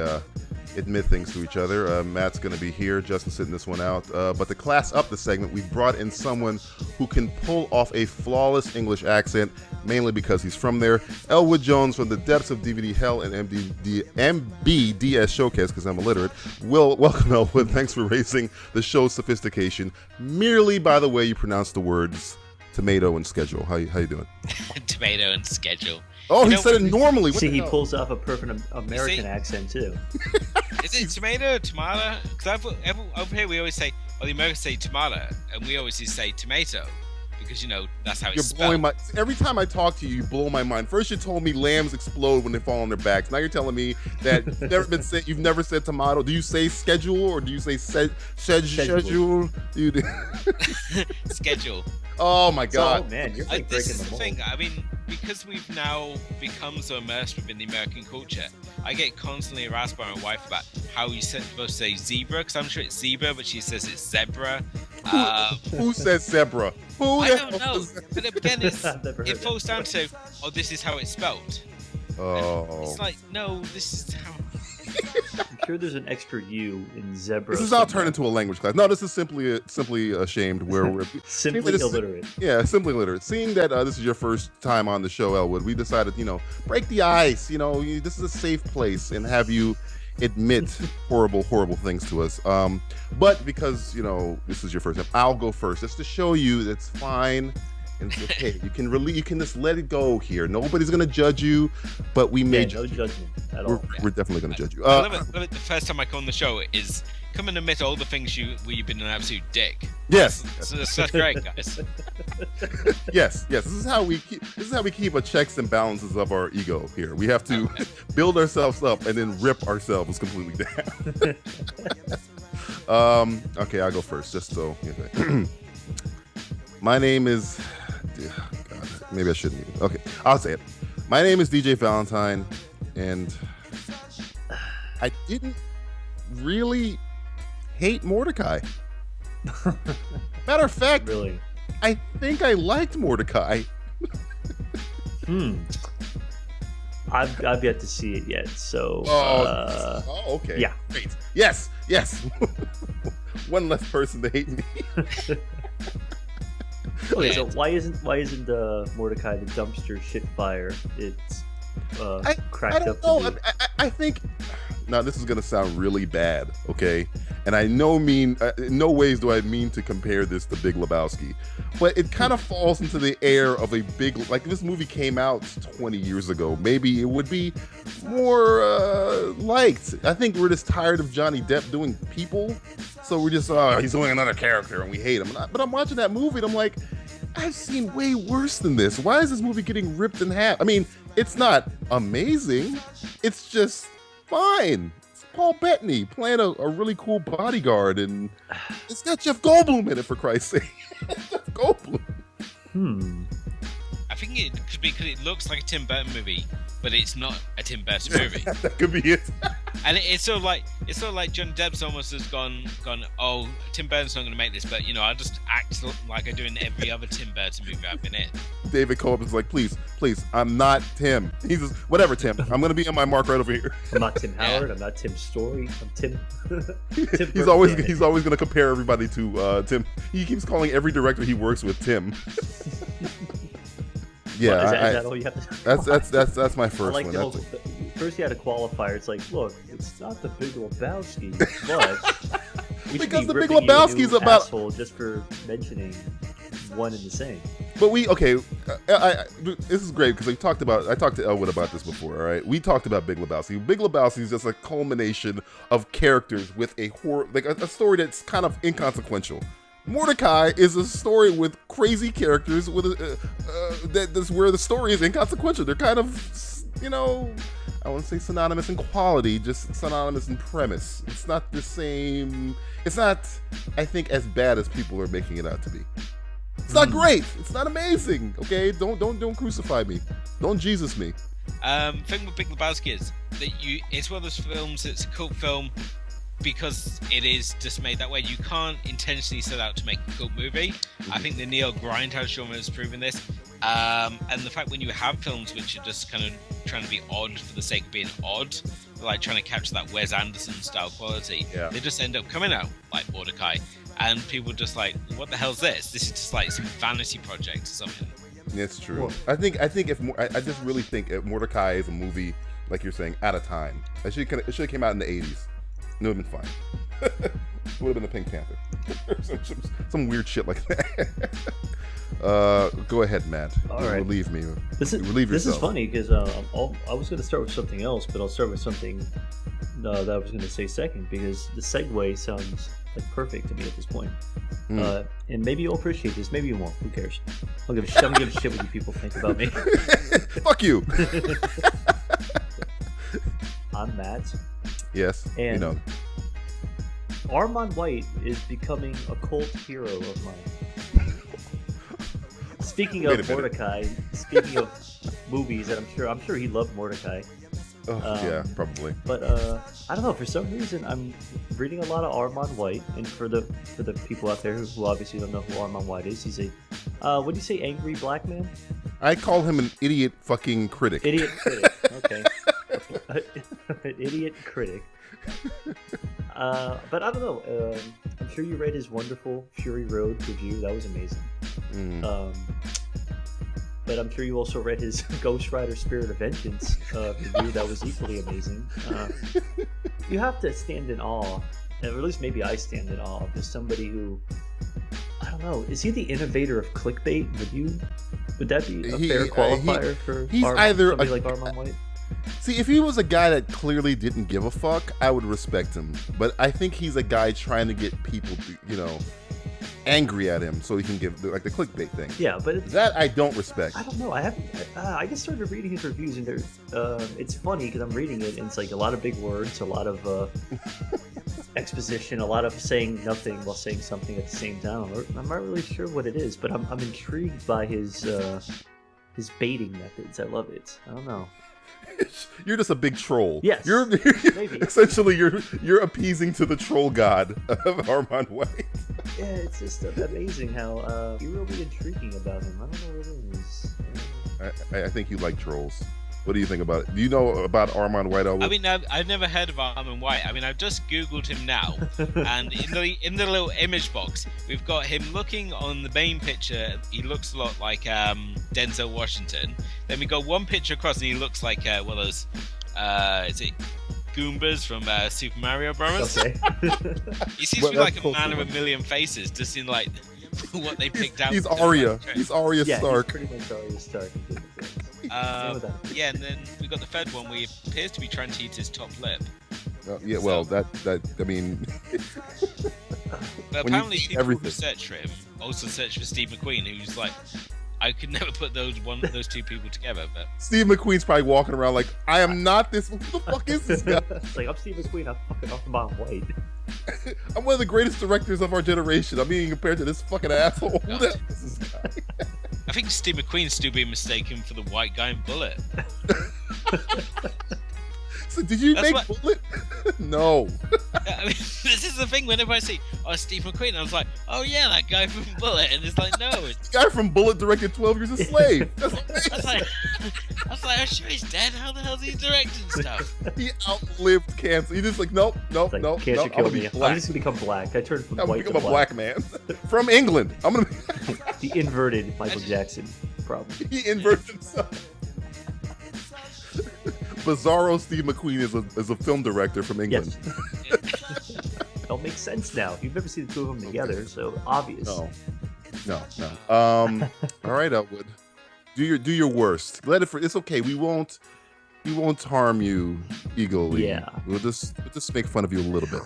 admit things to each other. Matt's going to be here. Justin's sitting this one out. But to class up the segment, we've brought in someone who can pull off a flawless English accent, mainly because he's from there. Elwood Jones from the depths of DVD Hell and MBDS Showcase, because I'm illiterate. Welcome, Elwood. Thanks for raising the show's sophistication merely by the way you pronounce the words tomato and schedule. How you doing? Tomato and schedule. Oh, he said it normally. See, he pulls off a perfect American accent too. Is it tomato, tomato? Because over here we always say, the Americans say tomato, and we always just say tomato, because that's how it's spelled. Every time I talk to you, you blow my mind. First, you told me lambs explode when they fall on their backs. Now you're telling me that you've never said tomato. Do you say schedule or do you say schedule? You do. Schedule. Oh my God! Oh man, you're like this breaking is the the mold. thing. I mean, because we've now become so immersed within the American culture, I get constantly harassed by my wife about how you're supposed to say zebra, because I'm sure it's zebra, but she says it's zebra. Who says zebra? I don't know. But again, it falls down to, this is how it's spelled. Oh. And it's like, no, this is how. I'm sure there's an extra U in zebra. This is now turned into a language class. No, this is simply ashamed where we're simply illiterate. Yeah, simply illiterate. Seeing that this is your first time on the show, Elwood, we decided, break the ice. This is a safe place and have you admit horrible things to us. But because this is your first time, I'll go first just to show you that's fine. And it's okay. You can just let it go here. Nobody's gonna judge you, but we may. No judgment at all. We're definitely gonna judge you. I love it. The first time I come on the show is come and admit all the things where you've been an absolute dick. Yes. So that's great, guys. Yes. This is how we keep a checks and balances of our ego here. We have to build ourselves up and then rip ourselves completely down. Okay, I'll go first, just so. Okay. My name is. God, maybe I shouldn't even. Okay, I'll say it. My name is DJ Valentine, and I didn't really hate Mordecai. Matter of fact, really, I think I liked Mordecai. I've yet to see it yet, so. Okay. Yeah. Great. Yes. One less person to hate me. Okay, so why isn't Mordecai the dumpster shit fire? It's cracked I up. don't know. I think. Now this is gonna sound really bad, okay? And in no ways do I mean to compare this to Big Lebowski, but it kind of falls into the air of a big, like this movie came out 20 years ago. Maybe it would be more liked. I think we're just tired of Johnny Depp doing people, so we're just he's doing another character and we hate him. But I'm watching that movie and I'm like, I've seen way worse than this. Why is this movie getting ripped in half? I mean, it's not amazing. It's just fine. It's Paul Bettany playing a really cool bodyguard, and it's got Jeff Goldblum in it, for Christ's sake. Jeff Goldblum. I think it could be because it looks like a Tim Burton movie, but it's not a Tim Burton movie. That could be it. And it's sort of like Johnny Depp's almost has gone. Oh, Tim Burton's not going to make this, but I'll just act like I do in every other Tim Burton movie I've been in. David Copeland's like, please, I'm not Tim. He's just, whatever, Tim. I'm going to be on my mark right over here. I'm not Tim Howard. I'm not Tim Story. I'm Tim. Tim he's always going to compare everybody to Tim. He keeps calling every director he works with Tim. Yeah, well, is that all you have to? That's my first like one. First, you had a qualifier. It's like, look, it's not the Big Lebowski, but because the Big Lebowski is about asshole just for mentioning one and the same. But this is great because I talked to Elwood about this before. All right, we talked about Big Lebowski. Big Lebowski is just a culmination of characters with a story that's kind of inconsequential. Mordecai is a story with crazy characters with that's where the story is inconsequential. They're kind of, I wouldn't say synonymous in quality, just synonymous in premise. It's not the same. It's not, I think, as bad as people are making it out to be. It's not great. It's not amazing. Okay, don't crucify me. Don't Jesus me. Thing with Big Lebowski is that it's one of those films that's a cult film because it is just made that way. You can't intentionally set out to make a cult movie. I think the Neo Grindhouse genre has proven this. And the fact when you have films which are just kind of trying to be odd for the sake of being odd, like trying to capture that Wes Anderson style quality. Yeah. They just end up coming out like Mordecai, and people just like, what the hell's this? This is just like some vanity project or something. It's true. I think if I just really think if Mordecai is a movie, like you're saying, out of time. It should have came out in the 80s. It would have been fine. It would have been the Pink Panther. some weird shit like that. Go ahead, Matt. All right. Relieve me. This is funny because I was going to start with something else, but I'll start with something that I was going to say second because the segue sounds like perfect to me at this point. And maybe you'll appreciate this, maybe you won't. Who cares? I'm gonna give a shit what you people think about me. Fuck you. I'm Matt. Yes. And you know. Armand White is becoming a cult hero of mine. Speaking of Mordecai, speaking of movies, and I'm sure he loved Mordecai. Yeah, probably. But I don't know. For some reason, I'm reading a lot of Armand White, and for the people out there who obviously don't know who Armand White is, he's a what do you say, angry black man? I call him an idiot fucking critic. Idiot critic. Okay. An idiot critic. But I don't know. I'm sure you read his wonderful Fury Road review. That was amazing. But I'm sure you also read his Ghost Rider Spirit of Vengeance review. That was equally amazing. You have to stand in awe, or at least maybe I stand in awe of somebody who, I don't know, is he the innovator of clickbait? Would that be a fair qualifier for somebody like Armand White? See, if he was a guy that clearly didn't give a fuck, I would respect him. But I think he's a guy trying to get people to, angry at him so he can give like the clickbait thing. Yeah, but that I don't respect. I don't know. I just started reading his reviews, and it's funny because I'm reading it, and it's like a lot of big words, a lot of exposition, a lot of saying nothing while saying something at the same time. I'm not really sure what it is, but I'm intrigued by his baiting methods. I love it. I don't know. You're just a big troll. Yes, maybe. Essentially, you're appeasing to the troll god of Armand White. Yeah, it's just amazing how you're really intriguing about him. I don't know what it is. I think you like trolls. What do you think about it? Do you know about Armand White? I mean, I've never heard of Armand White. I mean, I've just Googled him now, and in the little image box, we've got him looking on the main picture. He looks a lot like Denzel Washington. Then we got one picture across, and he looks like one of those. Is it Goombas from Super Mario Bros? Okay. He seems to be like a man of a million faces, just in like what they picked out. He's Arya. He's Arya Stark. He's pretty much Arya Stark. Yeah, and then we got the third one where he appears to be trying to eat his top lip. Yeah, well, that I mean. But apparently, people who search for him also search for Steve McQueen, who's like, I could never put those two people together. But Steve McQueen's probably walking around like, I am not this. Who the fuck is this guy? It's like, I'm Steve McQueen. I'm fucking Armand White. I'm one of the greatest directors of our generation. I'm being compared to this fucking asshole. Who the hell is this guy? I think Steve McQueen's still being mistaken for the white guy in Bullet. So did you make Bullet? No. I mean, this is the thing. Whenever I see Steve McQueen, I was like, oh yeah, that guy from Bullet, and it's like, no, it's the guy from Bullet directed 12 Years a Slave. I was like, I'm sure he's dead. How the hell is he directing stuff? He outlived cancer. He just like, nope. Cancer killed me. I'm just gonna become black. I turned from white to black. I'm a black man from England. I'm gonna. The inverted Michael Jackson problem. He inverted himself. Bizarro Steve McQueen is a film director from England. Yes. It all makes sense now. You've never seen the two of them together, so obvious. No. All right, Elwood. Do your worst. It's okay. We won't harm you eagerly. Yeah. We'll just make fun of you a little bit.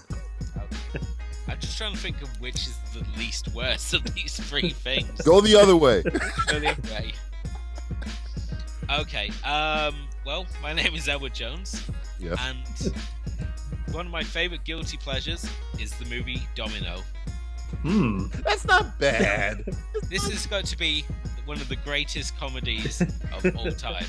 I'm just trying to think of which is the least worst of these three things. Go the other way. Okay. Well, my name is Elwood Jones. Yeah. And one of my favorite guilty pleasures is the movie Domino. That's not bad. This is going to be one of the greatest comedies of all time.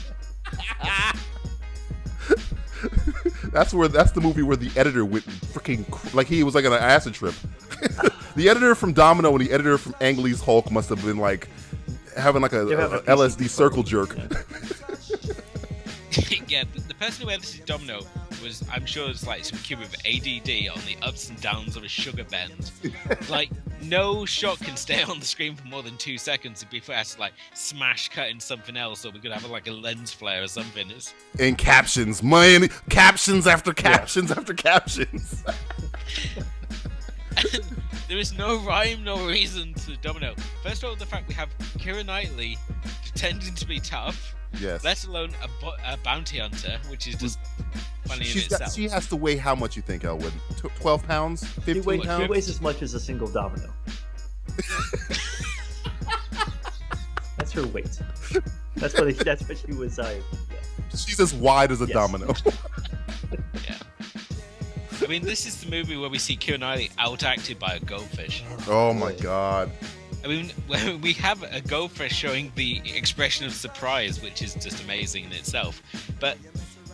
That's the movie where the editor went freaking like he was like on an acid trip. The editor from Domino and the editor from Ang Lee's Hulk must have been like having like a LSD circle jerk. Yeah, the person who edited Domino was, I'm sure it's like some kid with ADD on the ups and downs of a sugar bend. Like, no shot can stay on the screen for more than 2 seconds before it has to like smash cut in something else, or we could have like a lens flare or something. And captions, man, captions after captions after captions. There is no rhyme, no reason to Domino. First of all, the fact we have Keira Knightley pretending to be tough, yes, let alone a bounty hunter, which is just funny in itself. She has to weigh how much you think, Elwood? 12 pounds? 15 pounds? She weighs as much as a single domino. That's her weight. That's what she was. Yeah. She's as wide as a domino. Yeah. I mean, this is the movie where we see Keira Knightley outacted by a goldfish. Oh my god. I mean, we have a goldfish showing the expression of surprise, which is just amazing in itself. But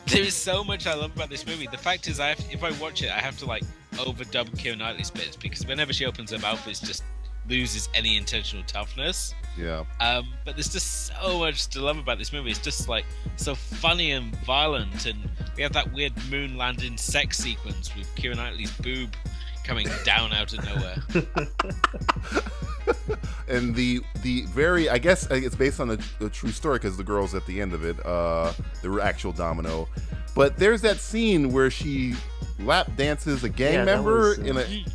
there is so much I love about this movie. The fact is, if I watch it, I have to like overdub Keira Knightley's bits, because whenever she opens her mouth, it just loses any intentional toughness. Yeah. But there's just so much to love about this movie. It's just like so funny and violent, and we have that weird moon landing sex sequence with Keira Knightley's boob coming down out of nowhere. And the very, I guess it's based on a true story, because the girl's at the end of it, the actual domino. But there's that scene where she lap dances a gang member in a.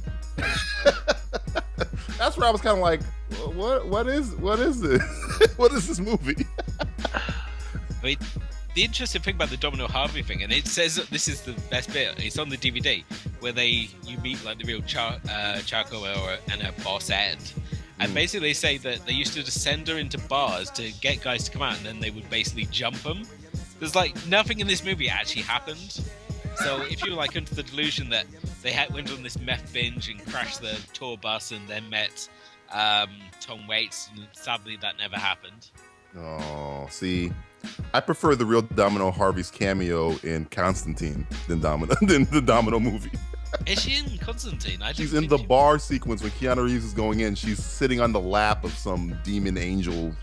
That's where I was kind of like, what is this? What is this movie? I mean, the interesting thing about the Domino Harvey thing, and it says that this is the best bit, it's on the DVD, where you meet like the real Charco and her boss Ed. And basically they say that they used to just send her into bars to get guys to come out, and then they would basically jump them. There's like nothing in this movie actually happened. So if you're like under the delusion that they went on this meth binge and crashed the tour bus and then met Tom Waits, and sadly that never happened. Oh, see, I prefer the real Domino Harvey's cameo in Constantine than the Domino movie. Is she in Constantine? She's in the bar sequence when Keanu Reeves is going in. She's sitting on the lap of some demon angel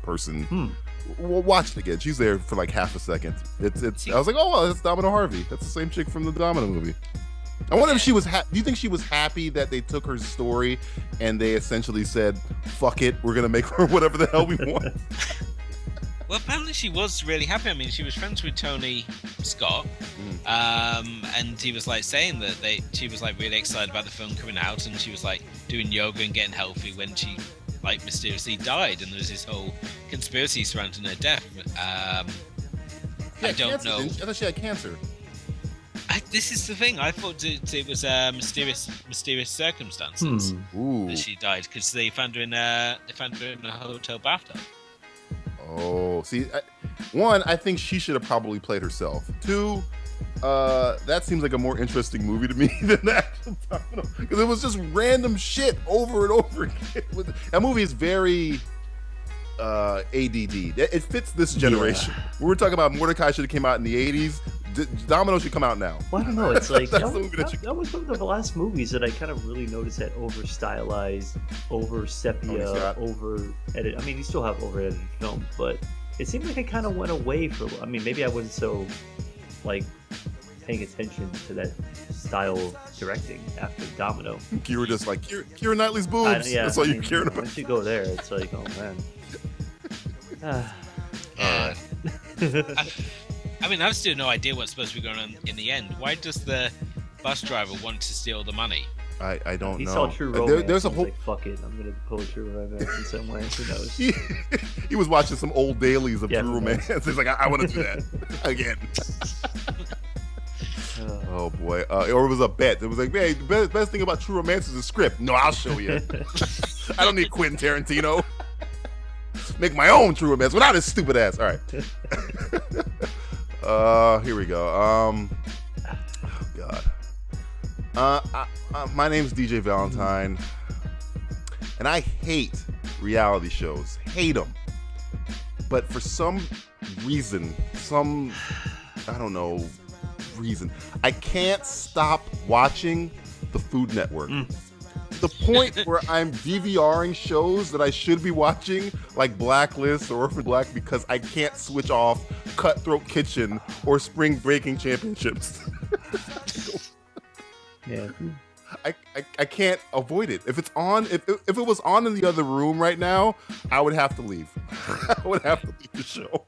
person. Well, watch it again. She's there for like half a second. I was like, oh, well, that's Domino Harvey. That's the same chick from the Domino movie. I wonder if she was. Do you think she was happy that they took her story and they essentially said, "Fuck it, we're gonna make her whatever the hell we want"? Well, apparently she was really happy. I mean, she was friends with Tony Scott, and he was like saying that she was like really excited about the film coming out, and she was like doing yoga and getting healthy when she like mysteriously died, and there's this whole conspiracy surrounding her death. I don't know. I thought she had cancer. This is the thing. I thought it was mysterious circumstances that she died, because they found her in a hotel bathtub. Oh, see, one, I think she should have probably played herself. Two, that seems like a more interesting movie to me than the actual Domino, because it was just random shit over and over again. That movie is very ADD. It fits this generation. Yeah. We were talking about Mordecai should have came out in the 80s. Domino should come out now. Well, I don't know. It's like that was one of the last movies that I kind of really noticed that over stylized, over sepia, over edit. I mean, you still have over edited films, but it seemed like it kind of went away for. I mean, maybe I wasn't so like paying attention to that style of directing after Domino. You were just like Keira Knightley's boobs. That's all you cared about. Once you go there, it's like, oh man. I mean, I've still no idea what's supposed to be going on in the end. Why does the bus driver want to steal the money? I don't know. He saw True Romance. There's a whole. Like, fuck it, I'm gonna pull True Romance in some way. Who knows? He was watching some old dailies of True Romance. He's like, I want to do that again. Oh boy! Or it was a bet. It was like, hey, the best thing about True Romance is the script. No, I'll show you. I don't need Quentin Tarantino. Make my own True Romance without his stupid ass. All right. Here we go. Oh God. My name's DJ Valentine, and I hate reality shows. Hate them. But for some reason, I don't know reason, I can't stop watching the Food Network. the point where I'm DVRing shows that I should be watching, like Blacklist or Orphan Black, because I can't switch off Cutthroat Kitchen or Spring Breaking Championships. Yeah. I can't avoid it. If it's on, if it was on in the other room right now, I would have to leave. I would have to leave the show.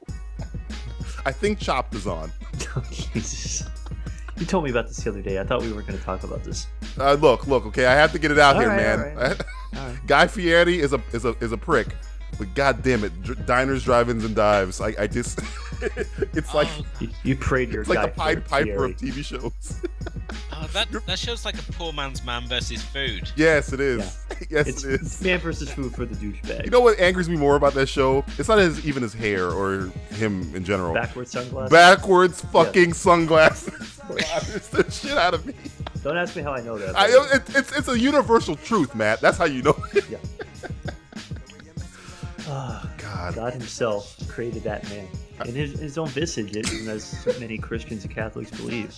I think Chopped is on. Oh, Jesus. You told me about this the other day. I thought we weren't going to talk about this. Look, okay, I have to get it out All here, right, man. all right. Guy Fieri is a prick, but god damn it, diners, drive-ins, and dives. I just, it's like you prayed your it's like Guy the Pied Piper Fieri. of TV shows. Oh, that show's like a poor man's man versus food. Yes, it is. Yeah. Yes, It's it is. man versus food for the douchebag. You know what angers me more about that show? It's not even his hair or him in general. Backwards sunglasses. Backwards fucking sunglasses. Bothers the shit out of me. Don't ask me how I know that. It's a universal truth, Matt. That's how you know it. Yeah. Oh, God. God himself created that man in his own visage, even as so many Christians and Catholics believe.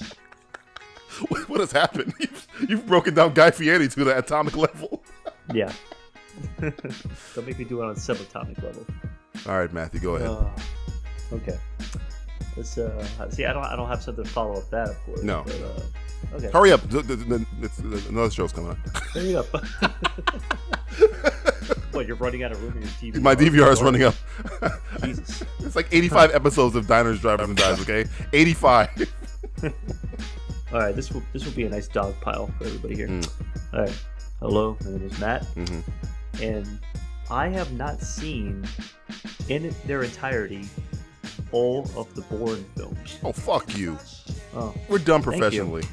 What has happened? You've broken down Guy Fieri to the atomic level. Yeah. Don't make me do it on a subatomic level. All right, Matthew, go ahead. Okay. Let's see. I don't have something to follow up that, of course. No. But, okay. Hurry up. Another show's coming up. Hurry up. What, you're running out of room in your TV? My DVR is running up. Jesus. It's like 85 episodes of Diners, Drive-In, and Dives, okay? 85. All right, this will be a nice dog pile for everybody here. All right. Hello, my name is Matt. And I have not seen in their entirety all of the Bourne films. Oh, fuck you. Oh, We're done thank professionally.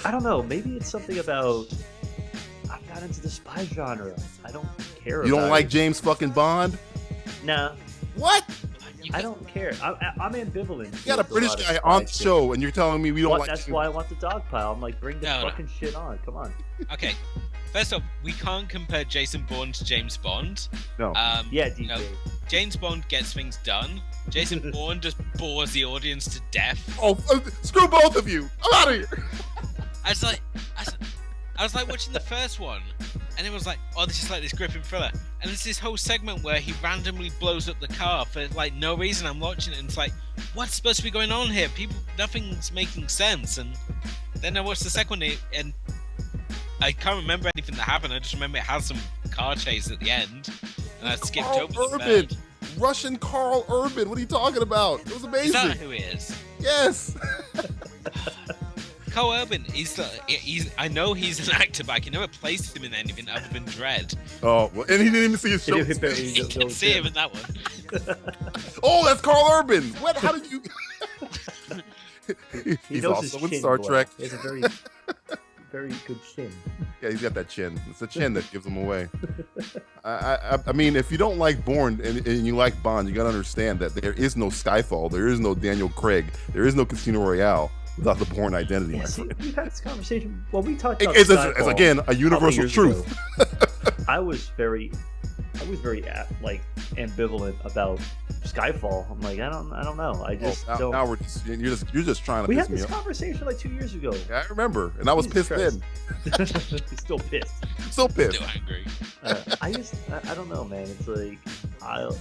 I don't know. Maybe it's something about I'm not into the spy genre. I don't care. You don't about like it. James fucking Bond? Nah, What? I don't care. I'm ambivalent. You got a British guy on the show, and you're telling me we don't like. That's why I want the dog pile. I'm like, bring the No. fucking shit on. Come on. Okay. First off, we can't compare Jason Bourne to James Bond. No. Yeah, DJ. No. James Bond gets things done. Jason Bourne just bores the audience to death. Oh, screw both of you! I'm out of here. I was like watching the first one, and it was like, oh, this is like this gripping thriller. And there's this whole segment where he randomly blows up the car for like no reason. I'm watching it, and it's like, what's supposed to be going on here? Nothing's making sense. And then I watched the second one, and I can't remember anything that happened. I just remember it has some car chase at the end, and I skipped over the third. Russian Carl Urban. What are you talking about? It was amazing. Is that who he is? Yes. Carl Urban, I know he's an actor, but I can never place him in anything other than Dread. Oh, well, and he didn't even see his show. You can see him in that one. Oh, that's Carl Urban. What? How did you? He He's knows his also in chin Star well. Trek. He has a very, very good chin. Yeah, he's got that chin. It's the chin that gives him away. I mean, if you don't like Bourne and you like Bond, you gotta understand that there is no Skyfall, there is no Daniel Craig, there is no Casino Royale without the Bourne identity. Yeah, my see, friend. we've had this conversation. Well, we talked about It's Skyfall again a universal years truth. ago. I was very like ambivalent about Skyfall. I'm like, I don't know. I just don't. Now you're just trying to We piss had me this off. conversation like 2 years ago. Yeah, I remember, and I was Jesus pissed Christ. then. He's still pissed. Still pissed. Still angry. I don't know, man. It's like,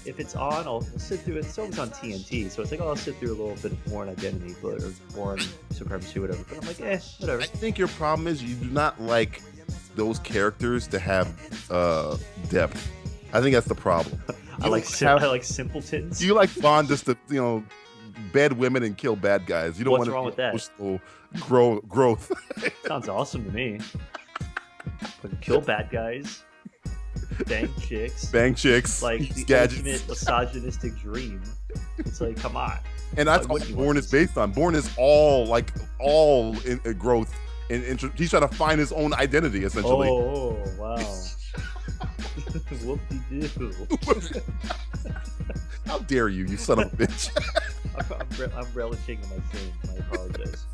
if it's on, I'll sit through it. It's always on TNT, so it's like, I'll sit through a little bit of Bourne Identity, or Bourne Supremacy, whatever. But I'm like, whatever. I think your problem is you do not like those characters to have depth. I think that's the problem. I like simpletons. You like Bond just to bed women and kill bad guys. You don't What's want wrong with that? emotional growth. Sounds awesome to me. But kill bad guys, bang chicks, like the gadgets. ultimate misogynistic dream. It's like, come on. And that's all Bourne is based on. Bourne is all in growth, and he's trying to find his own identity essentially. Oh wow. Whoop-de-doo. How dare you son of a bitch. I'm relishing in my shame. I apologize.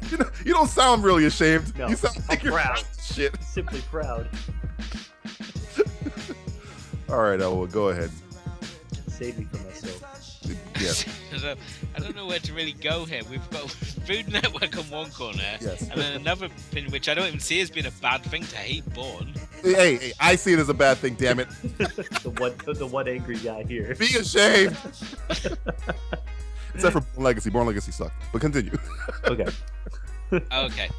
You don't sound really ashamed. No, you sound like I'm you're proud. proud of shit. Simply proud. All right, Elwood, go ahead. Save me from myself. Yes. I don't know where to really go here. We've got Food Network on one corner, Yes. and then another thing which I don't even see as being a bad thing to hate Bourne. Hey, I see it as a bad thing. Damn it! the one angry guy here. Be ashamed. Except for Born Legacy. Born Legacy sucked. But continue. Okay. Okay.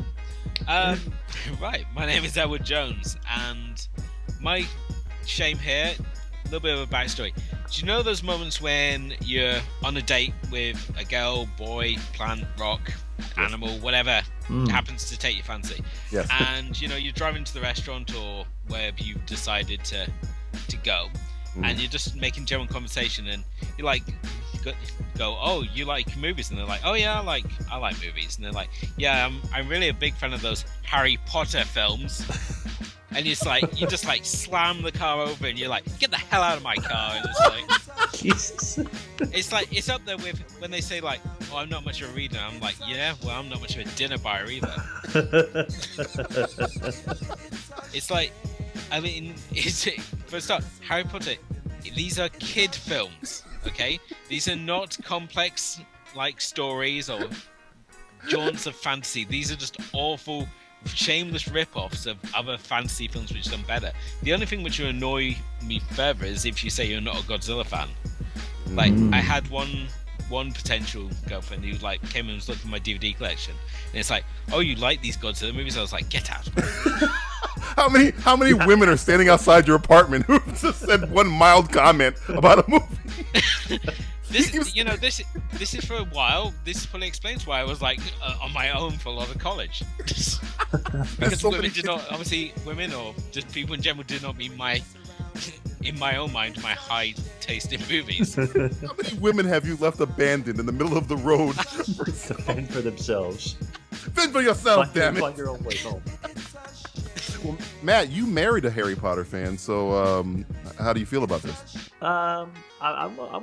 Right. My name is Elwood Jones, and my shame here, a little bit of a backstory. Do you know those moments when you're on a date with a girl, boy, plant, rock, animal, whatever happens to take your fancy? Yes. And you're driving to the restaurant or wherever you've decided to go, and you're just making general conversation, and you're like, go, oh, you like movies? And they're like, oh yeah, I like movies. And they're like, yeah, I'm really a big fan of those Harry Potter films. And it's like, you just like slam the car over and you're like, get the hell out of my car. And it's like, Jesus. It's like, it's up there with when they say like, oh, I'm not much of a reader. I'm like, yeah, well, I'm not much of a dinner buyer either. It's like, I mean, for a start, Harry Potter, these are kid films, okay? These are not complex like stories or jaunts of fantasy. These are just awful, shameless rip-offs of other fantasy films which are done better. The only thing which will annoy me further is if you say you're not a Godzilla fan. Like, I had one potential girlfriend who like came and was looking at my DVD collection, and it's like, oh, you like these Godzilla movies? I was like, get out. How many women are standing outside your apartment who just said one mild comment about a movie? This is for a while. This probably explains why I was like on my own for a lot of college. Because women or just people in general did not meet in my own mind, my high taste in movies. How many women have you left abandoned in the middle of the road? To fend for themselves. Fend for yourself, damn it. Find your own way home. Well, Matt, you married a Harry Potter fan, so how do you feel about this? I'm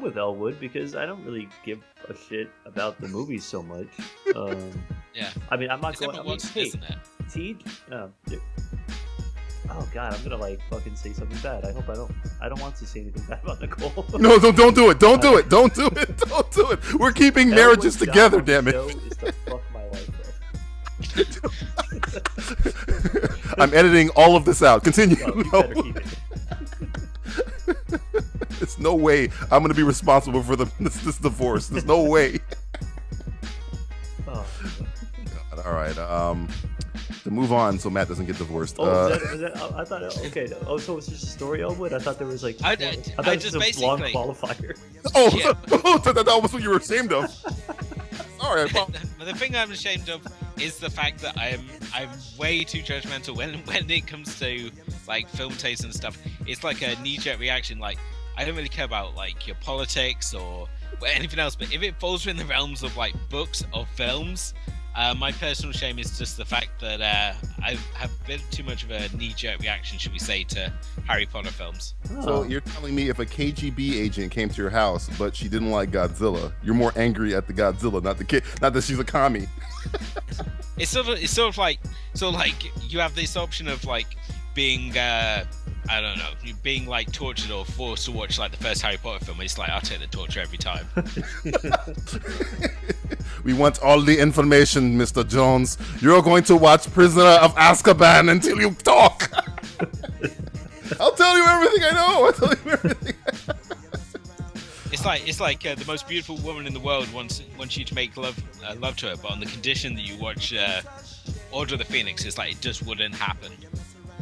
with Elwood because I don't really give a shit about the movies so much. Yeah. I mean, I'm not It's going. never I mean, once, hey, isn't it? Teed. Oh God, I'm gonna like fucking say something bad. I hope I don't want to say anything bad about Nicole. No, don't do it. Don't do it. Don't do it. Don't do it. We're keeping marriages together, damn it. Is to fuck my wife up. I'm editing all of this out. Continue. No, you better keep it. There's no way I'm going to be responsible for this divorce. There's no way. Oh, God, all right. To move on so Matt doesn't get divorced. is that, I thought. Okay. Oh, so it's just a story, Elwood? I thought there was like. I thought it was just a long qualifier. Oh, Yeah. that was what you were ashamed of. Sorry. The thing I'm ashamed of is the fact that I'm way too judgmental when it comes to like film taste and stuff. It's like a knee-jerk reaction. Like, I don't really care about like your politics or anything else, but if it falls within the realms of like books or films, my personal shame is just the fact that I have a bit too much of a knee-jerk reaction, should we say, to Harry Potter films. So you're telling me if a KGB agent came to your house, but she didn't like Godzilla, you're more angry at the Godzilla, not the kid, not that she's a commie. It's sort of like you have this option of like being I don't know, being like tortured or forced to watch like the first Harry Potter film. It's like, I'll take the torture every time. We want all the information, Mr. Jones. You're going to watch Prisoner of Azkaban until you talk. I'll tell you everything I know. I'll tell you everything. It's like the most beautiful woman in the world wants you to make love to her, but on the condition that you watch Order of the Phoenix. It's like, it just wouldn't happen.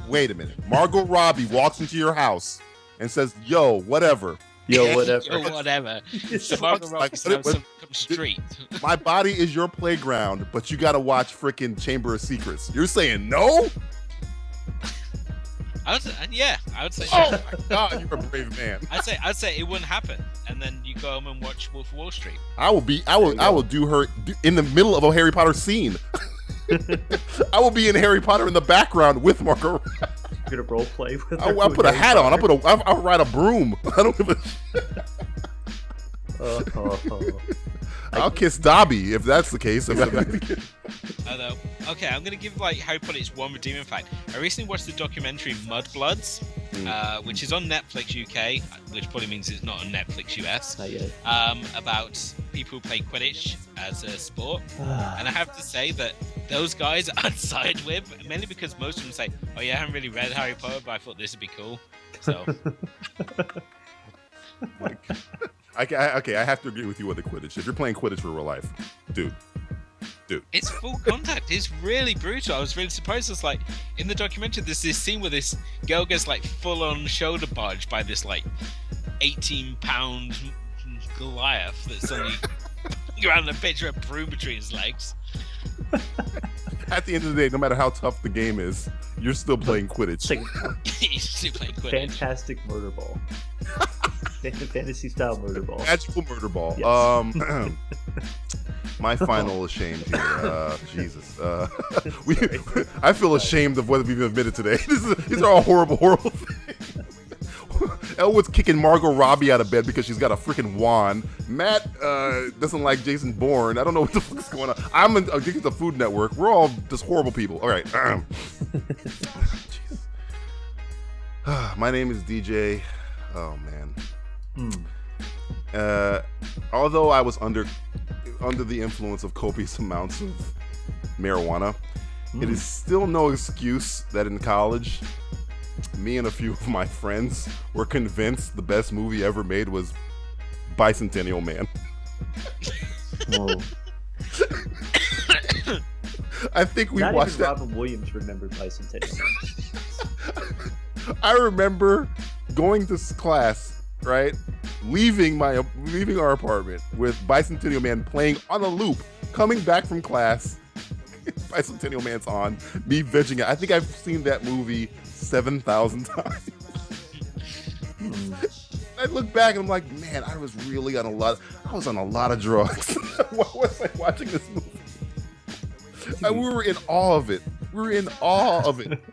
Wait a minute. Margot Robbie walks into your house and says, yo, whatever. Yo, whatever. Or whatever. So Margot Robbie sounds some street. My body is your playground, but you got to watch frickin' Chamber of Secrets. You're saying no? I would say. Oh my God, you're a brave man. I'd say it wouldn't happen, and then you go home and watch Wolf of Wall Street. I will do her in the middle of a Harry Potter scene. I will be in Harry Potter in the background with Margot Robbie. You're gonna role play with her. I'll put a hat on. I'll ride a broom. I don't give a. I'll kiss Dobby if that's the case. Okay, I'm gonna give like Harry Potter its one redeeming fact. I recently watched the documentary Mudbloods, which is on Netflix UK, which probably means it's not on Netflix US. Not yet. About people who play Quidditch as a sport. And I have to say that those guys I'd side with, mainly because most of them say, oh yeah, I haven't really read Harry Potter, but I thought this would be cool. So... Okay, I have to agree with you with the Quidditch. If you're playing Quidditch for real life, dude. It's full contact. It's really brutal. I was really surprised. It's like, in the documentary, there's this scene where this girl gets like full-on shoulder barged by this like 18-pound Goliath that's only around a picture of broom between his legs. At the end of the day, no matter how tough the game is, you're still playing Quidditch. He's still playing Quidditch. Fantastic murder ball. Fantasy style murder ball. Magical murder ball. Yes. My final ashamed here. Jesus. I feel ashamed of what we've admitted today. These are all horrible things. Elwood's kicking Margot Robbie out of bed because she's got a freaking wand. Matt doesn't like Jason Bourne. I don't know what the fuck is going on. I'm addicted to Food Network. We're all just horrible people. All right. My name is DJ. Oh, man. Although I was under the influence of copious amounts of marijuana, it is still no excuse that in college, me and a few of my friends were convinced the best movie ever made was Bicentennial Man. Whoa. I think we Not watched even that. Robin Williams remembered Bicentennial Man. I remember going to class, right? Leaving our apartment with Bicentennial Man playing on a loop, coming back from class, Bicentennial Man's on, me vegging out. I think I've seen that movie 7,000 times. I look back and I'm like, man, I was really on a lot of drugs. Why was I watching this movie? And we were in awe of it.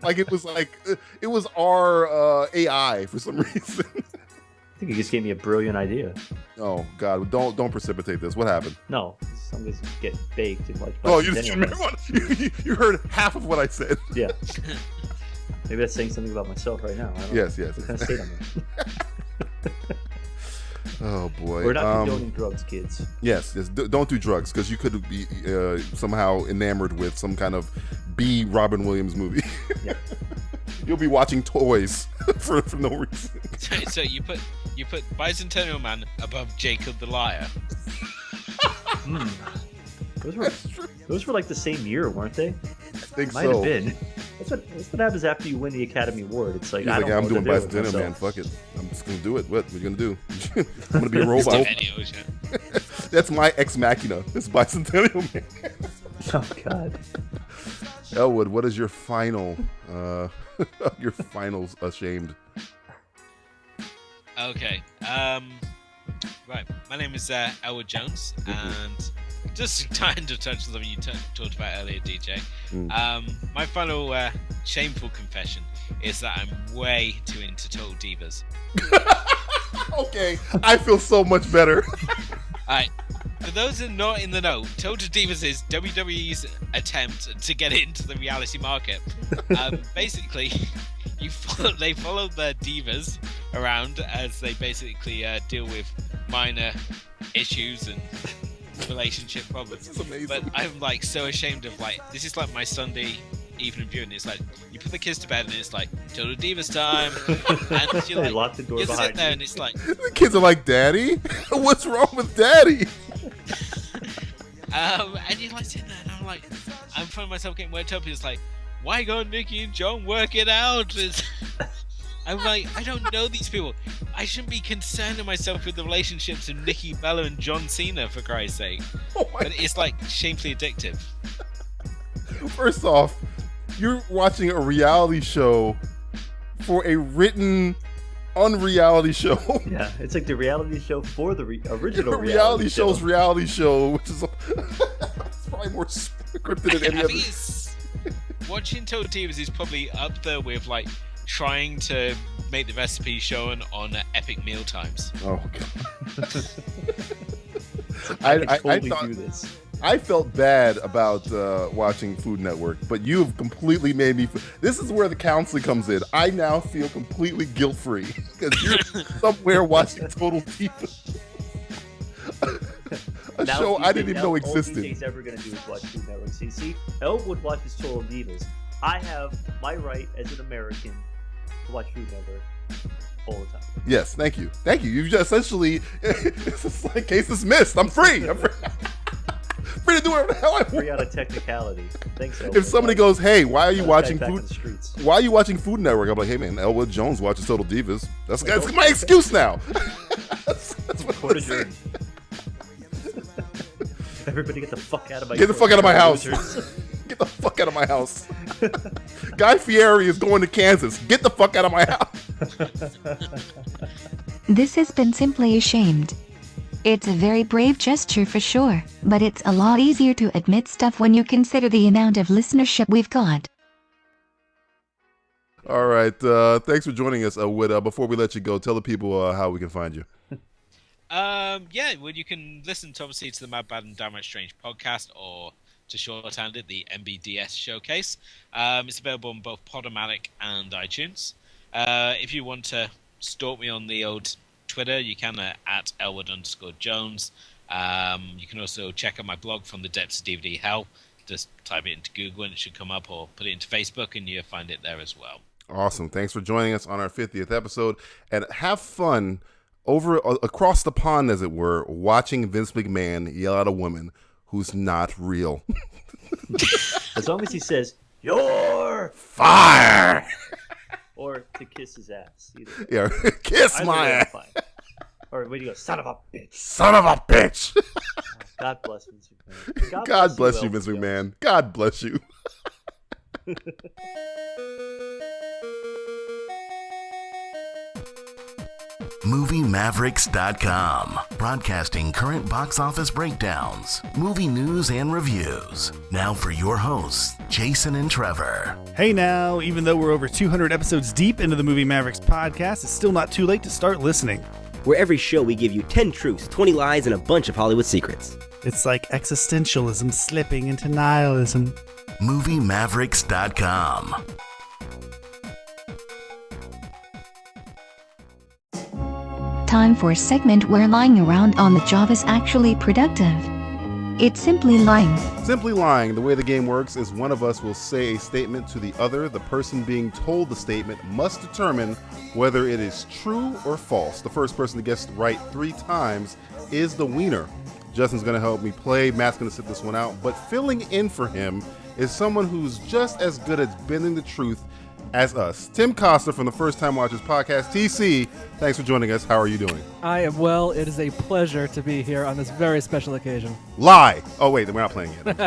Like it was our AI for some reason. I think you just gave me a brilliant idea. Oh God! Don't precipitate this. What happened? No, some guys get baked and like. Oh, you remember you heard half of what I said. Yeah. Maybe that's saying something about myself right now. I don't know. Yes. What kind of state I'm in. Oh boy. We're not condoning drugs, kids. Yes. Don't do drugs because you could be somehow enamored with some kind of B. Robin Williams movie. Yeah. You'll be watching toys for no reason. So you put Bicentennial Man above Jacob the Liar. Those were like the same year, weren't they? I think Might so. have been. That's what happens after you win the Academy Award. It's like, I'm doing Bicentennial Man. Fuck it. I'm just gonna do it. What are you gonna do? I'm gonna be a robot. That's my ex machina. It's Bicentennial Man. Oh God. Elwood, what is your final ashamed? Okay. Right. My name is Elwood Jones, and just kind of touch on something you talked about earlier, DJ. My final shameful confession is that I'm way too into Total Divas. Okay, I feel so much better. Alright. For those who are not in the know, Total Divas is WWE's attempt to get into the reality market. Basically, they follow the divas around as they basically deal with minor issues and relationship problems. This is amazing. But I'm like so ashamed of this is like my Sunday evening viewing. It's like you put the kids to bed and it's like Total Divas time, and you They lock the door you behind sit there you. and it's like The kids are like, Daddy, what's wrong with Daddy? and you're like sitting there and I'm finding myself getting worked up. It's like, why go Nikki and John work it out? I'm like, I don't know these people. I shouldn't be concerning myself with the relationships of Nikki Bella and John Cena, for Christ's sake. Oh my But it's like shamefully addictive. First off, you're watching a reality show for a written unreality show. Yeah, it's like the reality show for the original reality show's reality show, which is it's probably more scripted than any I other. think it's watching Total Divas is probably up there with trying to make the recipe shown on Epic Meal Times. Oh God. I could totally thought, do this. I felt bad about watching Food Network, but you have completely made me. This is where the counseling comes in. I now feel completely guilt-free because you're somewhere watching Total Divas. A show I didn't even know existed. All he's ever going to do is watch Food Network. See, Elwood watches Total Divas. I have my right as an American to watch Food Network all the time. Yes, thank you. You've just essentially, it's like case dismissed. I'm free. Free to do whatever the hell I want. Free out of technicality. Thanks, Elwood. If somebody goes, "Hey, why are you watching Food? Why are you watching Food Network?" I'm like, "Hey, man, Elwood Jones watches Total Divas. That's my excuse now." that's what I'm saying. Everybody get the fuck out of my house. Get the fuck out of my house. Guy Fieri is going to Kansas. Get the fuck out of my house. This has been Simply Ashamed. It's a very brave gesture for sure, but it's a lot easier to admit stuff when you consider the amount of listenership we've got. All right. Thanks for joining us, Elwood. Before we let you go, tell the people how we can find you. Well, you can listen to the Mad, Bad, and Downright Strange podcast, or to shorthand it, the MBDS Showcase. It's available on both Podomatic and iTunes. If you want to stalk me on the old Twitter, you can at Elwood_Jones. You can also check out my blog, From the Depths of DVD Hell. Just type it into Google and it should come up, or put it into Facebook and you'll find it there as well. Awesome. Thanks for joining us on our 50th episode, and have fun across the pond, as it were, watching Vince McMahon yell at a woman who's not real. As long as he says, "You're fire," or to kiss his ass. Either. Yeah, kiss my ass. Or when you go, "Son of a bitch." Son of a bitch. God bless Vince McMahon. God bless you, Vince McMahon. God bless you. MovieMavericks.com, broadcasting current box office breakdowns, movie news, and reviews. Now for your hosts, Jason and Trevor. Hey now, even though we're over 200 episodes deep into the Movie Mavericks podcast, it's still not too late to start listening. Where every show we give you 10 truths, 20 lies, and a bunch of Hollywood secrets. It's like existentialism slipping into nihilism. MovieMavericks.com. Time for a segment where lying around on the job is actually productive. It's Simply Lying. Simply Lying, the way the game works is one of us will say a statement to the other. The person being told the statement must determine whether it is true or false. The first person to guess right 3 times is the wiener. Justin's going to help me play. Matt's going to sit this one out. But filling in for him is someone who's just as good at bending the truth as us. Tim Costa from the First Time Watchers Podcast. TC, thanks for joining us. How are you doing? I am well. It is a pleasure to be here on this very special occasion. Lie. Oh, wait, we're not playing yet.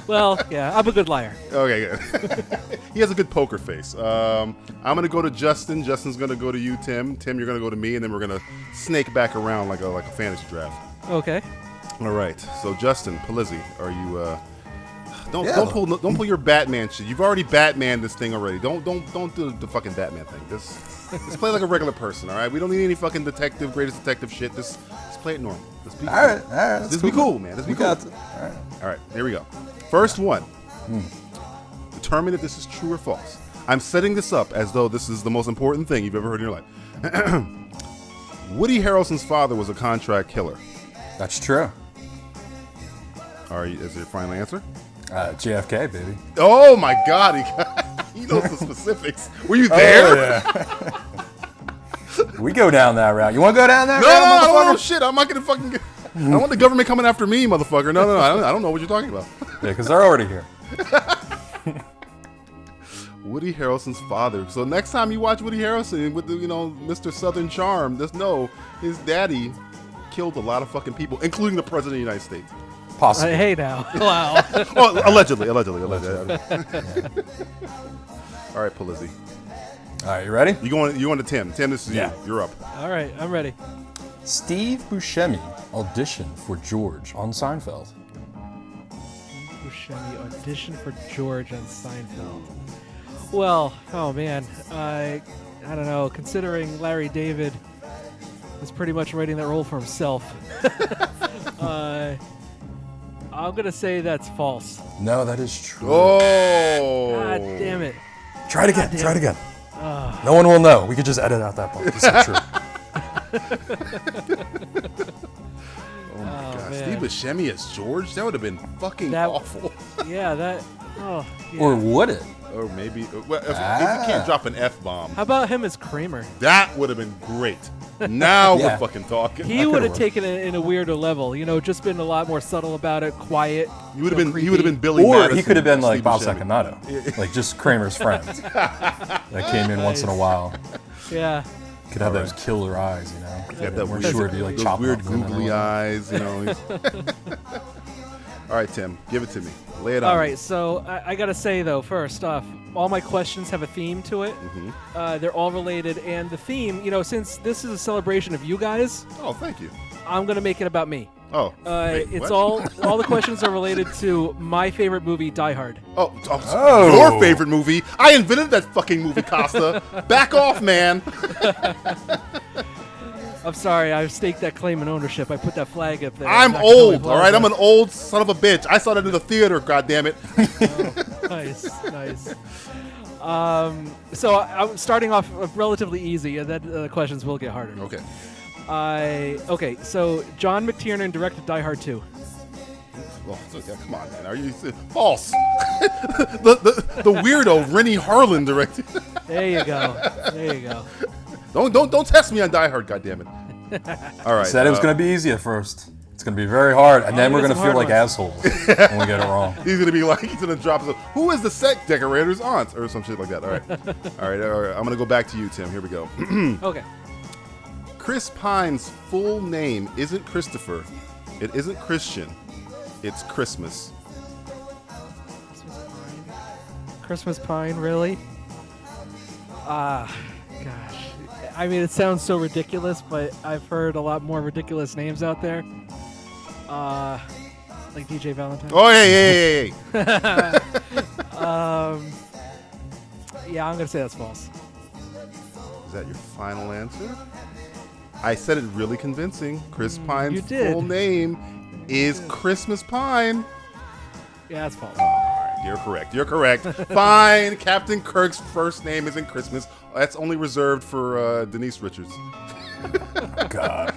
Well, yeah, I'm a good liar. Okay, good. He has a good poker face. I'm going to go to Justin. Justin's going to go to you, Tim. Tim, you're going to go to me, and then we're going to snake back around like a fantasy draft. Okay. All right. So, Justin, Palizzi, are you... Don't pull your Batman shit. You've already Batman this thing already. Don't do the fucking Batman thing. Just play like a regular person, all right? We don't need any fucking greatest detective shit. Just play it normal. Just be cool. All right. Just be cool, man. Just be cool. All right. Here we go. First one. Determine if this is true or false. I'm setting this up as though this is the most important thing you've ever heard in your life. Woody Harrelson's father was a contract killer. That's true. Is your final answer? JFK, baby. Oh my God, he knows the specifics. Were you there? Oh, yeah. We go down that route. You want to go down that route? No, I don't want no shit. I'm not gonna fucking. I don't want the government coming after me, motherfucker. No. I don't know what you're talking about. Yeah, because they're already here. Woody Harrelson's father. So next time you watch Woody Harrelson with the, Mr. Southern Charm, just know his daddy killed a lot of fucking people, including the president of the United States. Possibly. Hey now. Wow. Oh, allegedly. All right, Palizzi. All right, you ready? You going to Tim. Tim, this is you. You're up. All right, I'm ready. Steve Buscemi auditioned for George on Seinfeld. Buscemi auditioned for George on Seinfeld. Well, oh man, I don't know. Considering Larry David was pretty much writing that role for himself, I'm gonna say that's false. No, that is true. Oh. God damn it. Try it again. Try it again. No one will know. We could just edit out that part. It's not true. Oh my God. Steve Buscemi as George? That would have been fucking awful. Yeah, that. Oh. Yeah. Or would it? Or maybe. Well, if you can't drop an F-bomb. How about him as Kramer? That would have been great. Now we're fucking talking. He would have taken it in a weirder level. You know, just been a lot more subtle about it, quiet. He would have been Billy Or Madison, he could have been like Steve Bob Buscemi. Sacconato. Like just Kramer's friend. That came in once in a while. Yeah. Could have those killer eyes, you know. Got that We're weird, sure if you like those chop weird up and googly all. eyes, you know. All right, Tim, give it to me. Lay it on. All right, so I gotta say though, first off, all my questions have a theme to it. They're all related, and the theme, you know, since this is a celebration of you guys. Oh, thank you. I'm gonna make it about me. Oh. Wait, it's what? all the questions are related to my favorite movie, Die Hard. Oh, your favorite movie? I invented that fucking movie, Costa. Back off, man. I'm sorry, I staked that claim in ownership. I put that flag up there. I'm old, all right? I'm an old son of a bitch. I saw that in the theater, goddammit. Nice. So I'm starting off relatively easy, and then the questions will get harder. Okay. Okay, so John McTiernan directed Die Hard 2. Oh, come on, man. Are you false? the weirdo Rennie Harlan directed. There you go. Don't test me on Die Hard, goddammit. All right. Said it was going to be easy at first. It's going to be very hard, and then we're going to feel like assholes when we get it wrong. He's going to be like, he's going to drop some, who is the set decorator's aunt? Or some shit like that. All right. All right. I'm going to go back to you, Tim. Here we go. Okay. Chris Pine's full name isn't Christopher. It isn't Christian. It's Christmas. Christmas Pine, really? Gosh. I mean, it sounds so ridiculous, but I've heard a lot more ridiculous names out there. Like DJ Valentine. Oh, hey. Yeah, I'm going to say that's false. Is that your final answer? I said it really convincing. Chris Pine's full name is Christmas Pine. Yeah, that's false. All right, you're correct. Fine. Captain Kirk's first name isn't Christmas. That's only reserved for Denise Richards. God.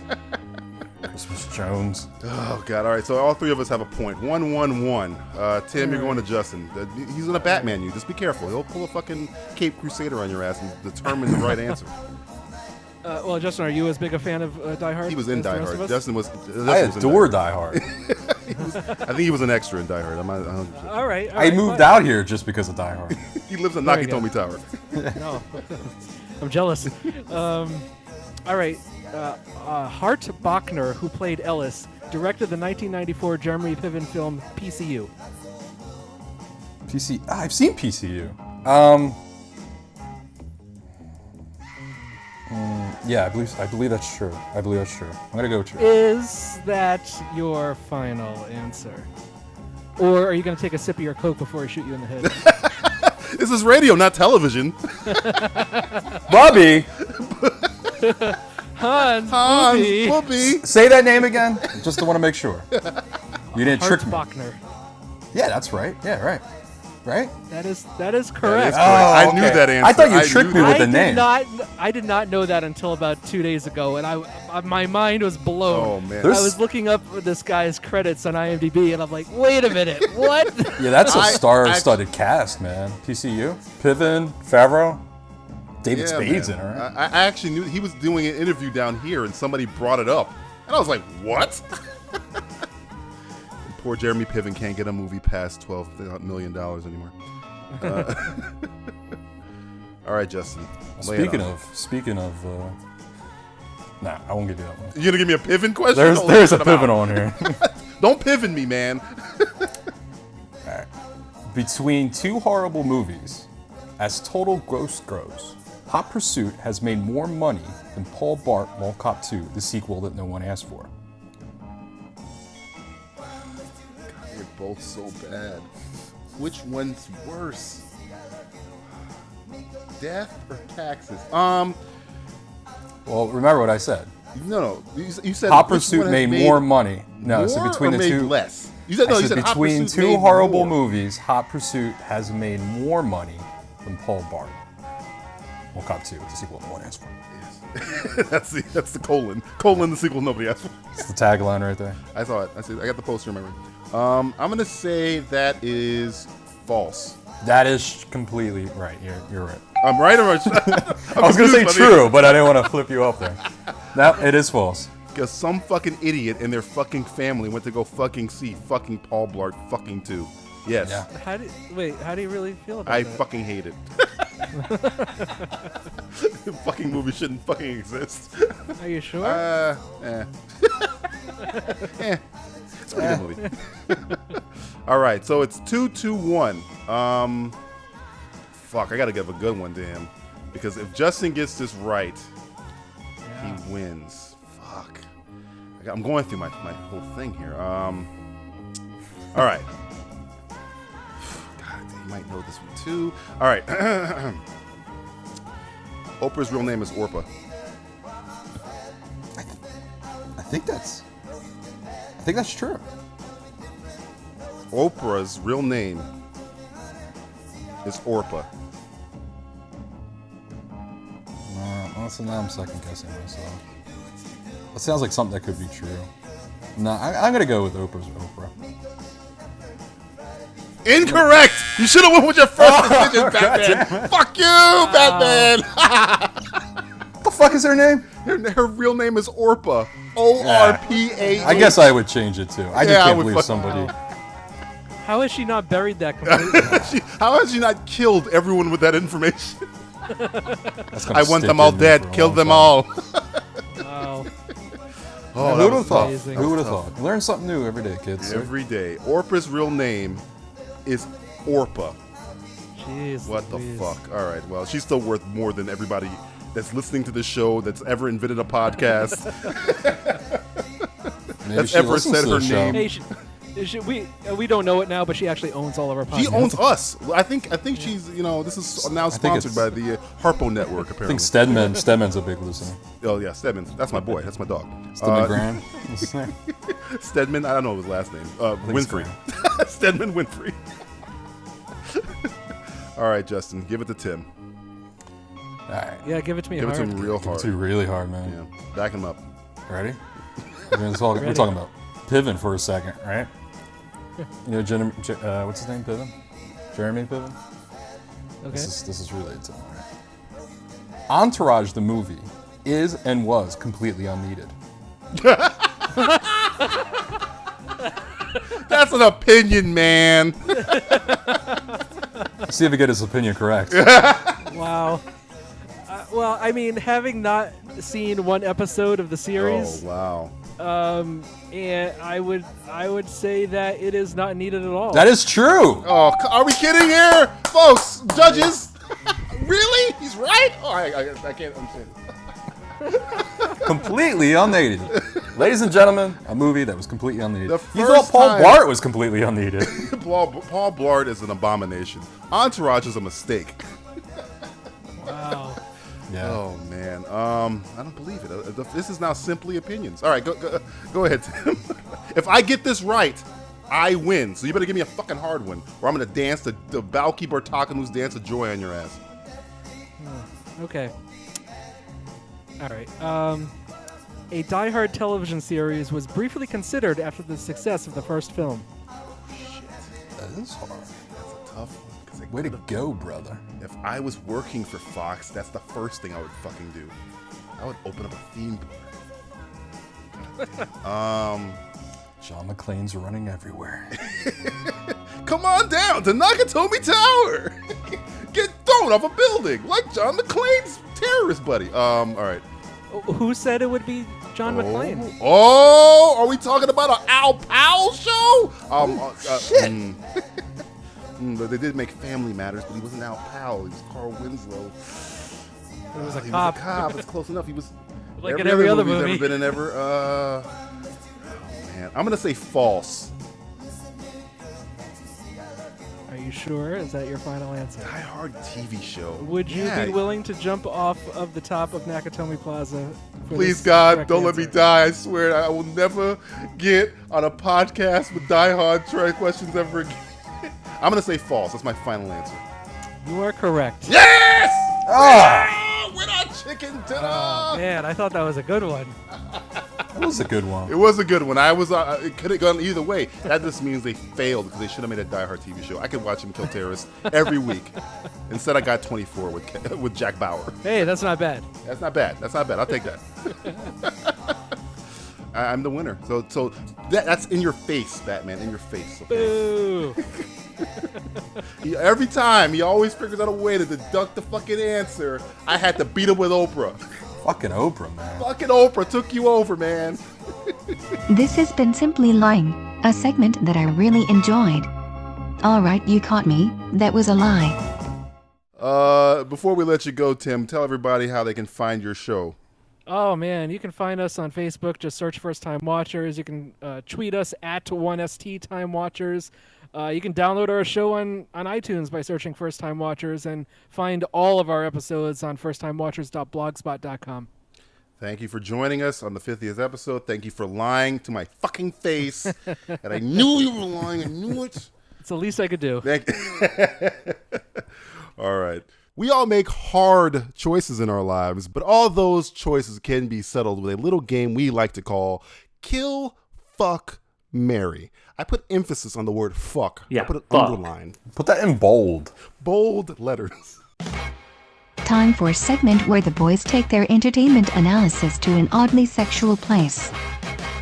Christmas Jones. Oh, God. All right, so all three of us have a point. 1-1-1. Tim, you're going to Justin. He's in a Batman you. Just be careful. He'll pull a fucking Cape Crusader on your ass and determine the right answer. Well, Justin, are you as big a fan of Die Hard? He was in Die Hard. Justin was. I adore Die Hard. I think he was an extra in Die Hard. I'm not 100%. All right. I moved out here just because of Die Hard. He lives in There you Nakatomi Tower. No, I'm jealous. All right. Hart Bachner, who played Ellis, directed the 1994 Jeremy Piven film PCU. I've seen PCU. Yeah, I believe that's true. I'm gonna go true. Is that your final answer, or are you gonna take a sip of your Coke before I shoot you in the head? This is radio, not television. Bobby. Hans Whoopi. Say that name again, just to want to make sure. You didn't Hart trick me. Bachner. Yeah, that's right. Yeah, right. Right? That is correct. That is correct. I knew that answer. I thought you tricked me with the name. I did not know that until about 2 days ago, and my mind was blown. Oh, man. I was looking up this guy's credits on IMDb, and I'm like, wait a minute, what? Yeah, that's a star-studded cast, man. PCU, Piven, Favreau, David Spade's in it, right? I actually knew he was doing an interview down here, and somebody brought it up, and I was like, what? Poor Jeremy Piven can't get a movie past $12 million anymore. All right, Justin. Speaking of, nah, I won't give you that one. You're gonna give me a Piven question? There's a Piven on here. Don't Piven me, man. All right. Between two horrible movies, as total gross grows, Hot Pursuit has made more money than Paul Blart Mall Cop 2, the sequel that no one asked for. They're both so bad. Which one's worse? Death or taxes? Well, remember what I said. No. You said Hot Pursuit made more money. No, more so between or the made two, less. You said, no, you said Hot between Pursuit two made horrible more. movies, Hot Pursuit has made more money than Paul Blart. Well, Cop 2, the sequel no one asked for. That's the colon. Colon, the sequel nobody asked for. It's the tagline right there. I saw it. I got the poster in my room. I'm going to say that is false. That is completely right. You're right. I'm right or right? I was going to say true, but I didn't want to flip you up there. No, it is false. Because some fucking idiot and their fucking family went to go fucking see fucking Paul Blart fucking 2. Yes. Yeah. How do you really feel about that? I fucking hate it. Fucking movie shouldn't fucking exist. Are you sure? It's a pretty good movie. All right, so it's 2-1. Fuck, I gotta give a good one to him because if Justin gets this right, he wins. Fuck, I'm going through my whole thing here. All right. God, you might know this one too. All right. Oprah's real name is Orpah. I think that's true. Oprah's real name is Orpah. So now I'm second guessing myself. That sounds like something that could be true. No, I'm gonna go with Oprah. Incorrect! You should have went with your first decision, Batman. Fuck you, Batman! What the fuck is her name? Her real name is Orpah. O-R-P-A-H. I guess I would change it too. I just can't believe somebody. How has she not buried that completely? How has she not killed everyone with that information? I want stick them all in me dead. for a Kill long them time. all. Wow. Oh, who would have thought? amazing. Who would have thought? Learn something new every day, kids. Every day. Orpah's real name is Orpah. Jeez. What the Louise. fuck? All right. Well, she's still worth more than everybody that's listening to this show that's ever invented a podcast. That's ever said her name. Hey, we don't know it now, but she actually owns all of our podcasts. She owns us. I think she's, this is now sponsored by the Harpo Network, apparently. I think Stedman's a big listener. Oh, yeah, Stedman. That's my boy. That's my dog. Stedman Graham. What's his name? Stedman, I don't know his last name. Winfrey. Stedman Winfrey. All right, Justin, give it to Tim. All right. Yeah, give it to me Give hard. it to him real hard. Give it to you really hard, man. Yeah, back him up. Ready? We're talking about Piven for a second, right? You know, what's his name? Piven? Jeremy Piven? Okay. This is related to him, right? Entourage, the movie, is and was completely unneeded. That's an opinion, man. See if we get his opinion correct. Wow. Well, I mean, having not seen one episode of the series. Oh, wow. And I would say that it is not needed at all. That is true. Oh, are we kidding here, folks? Judges, really? He's right? Oh, I can't understand. Completely unneeded. Ladies and gentlemen, a movie that was completely unneeded. The You thought first Paul time- Blart was completely unneeded. Paul Blart is an abomination. Entourage is a mistake. Wow. Yeah. Oh man, I don't believe it. This is now simply opinions. All right, go ahead, Tim. If I get this right, I win. So you better give me a fucking hard one, or I'm gonna dance the Balki Bartakanu's Dance of Joy on your ass. Okay. All right. A Die Hard television series was briefly considered after the success of the first film. That is hard. That's a tough one. Way to go, brother. If I was working for Fox, that's the first thing I would fucking do. I would open up a theme park. John McClane's running everywhere. Come on down to Nakatomi Tower. Get thrown off a building like John McClane's terrorist buddy. All right. Who said it would be John McClane? Oh, are we talking about an Al Powell show? Shit. But they did make Family Matters, but he wasn't Al Powell. He was Carl Winslow. He was a He cop. was a cop. It's close enough. He was Like in every other movie movie. he's ever been in ever. Oh man, I'm gonna say false. Are you sure? Is that your final answer? Die Hard TV show. Would you Yeah. be willing to jump off of the top of Nakatomi Plaza Please, God, don't let me die. I swear I will never get on a podcast with die-hard questions ever again. I'm going to say false. That's my final answer. You are correct. Yes! Oh! We're not chicken dinner! Oh, man, I thought that was a good one. It was a good one. It was a good one. It could have gone either way. That just means they failed because they should have made a Die Hard TV show. I could watch him kill terrorists every week. Instead, I got 24 with Jack Bauer. Hey, that's not bad. That's not bad. I'll take that. I'm the winner. So that's in your face, Batman. In your face. Okay? Boo! Every time, he always figures out a way to deduct the fucking answer. I had to beat him with Oprah. Fucking Oprah, man. Fucking Oprah took you over, man. This has been Simply Lying, a segment that I really enjoyed. Alright, you caught me. That was a lie. Before we let you go, Tim, tell everybody how they can find your show. Oh, man, you can find us on Facebook. Just search First Time Watchers. You can tweet us at 1ST Time Watchers. You can download our show on iTunes by searching First Time Watchers and find all of our episodes on firsttimewatchers.blogspot.com. Thank you for joining us on the 50th episode. Thank you for lying to my fucking face. And I knew you were lying. I knew it. It's the least I could do. All right. We all make hard choices in our lives, but all those choices can be settled with a little game we like to call Kill, Fuck, Marry. I put emphasis on the word fuck. Yeah, I put an fuck. underline. Put that in bold. Bold letters. Time for a segment where the boys take their entertainment analysis to an oddly sexual place.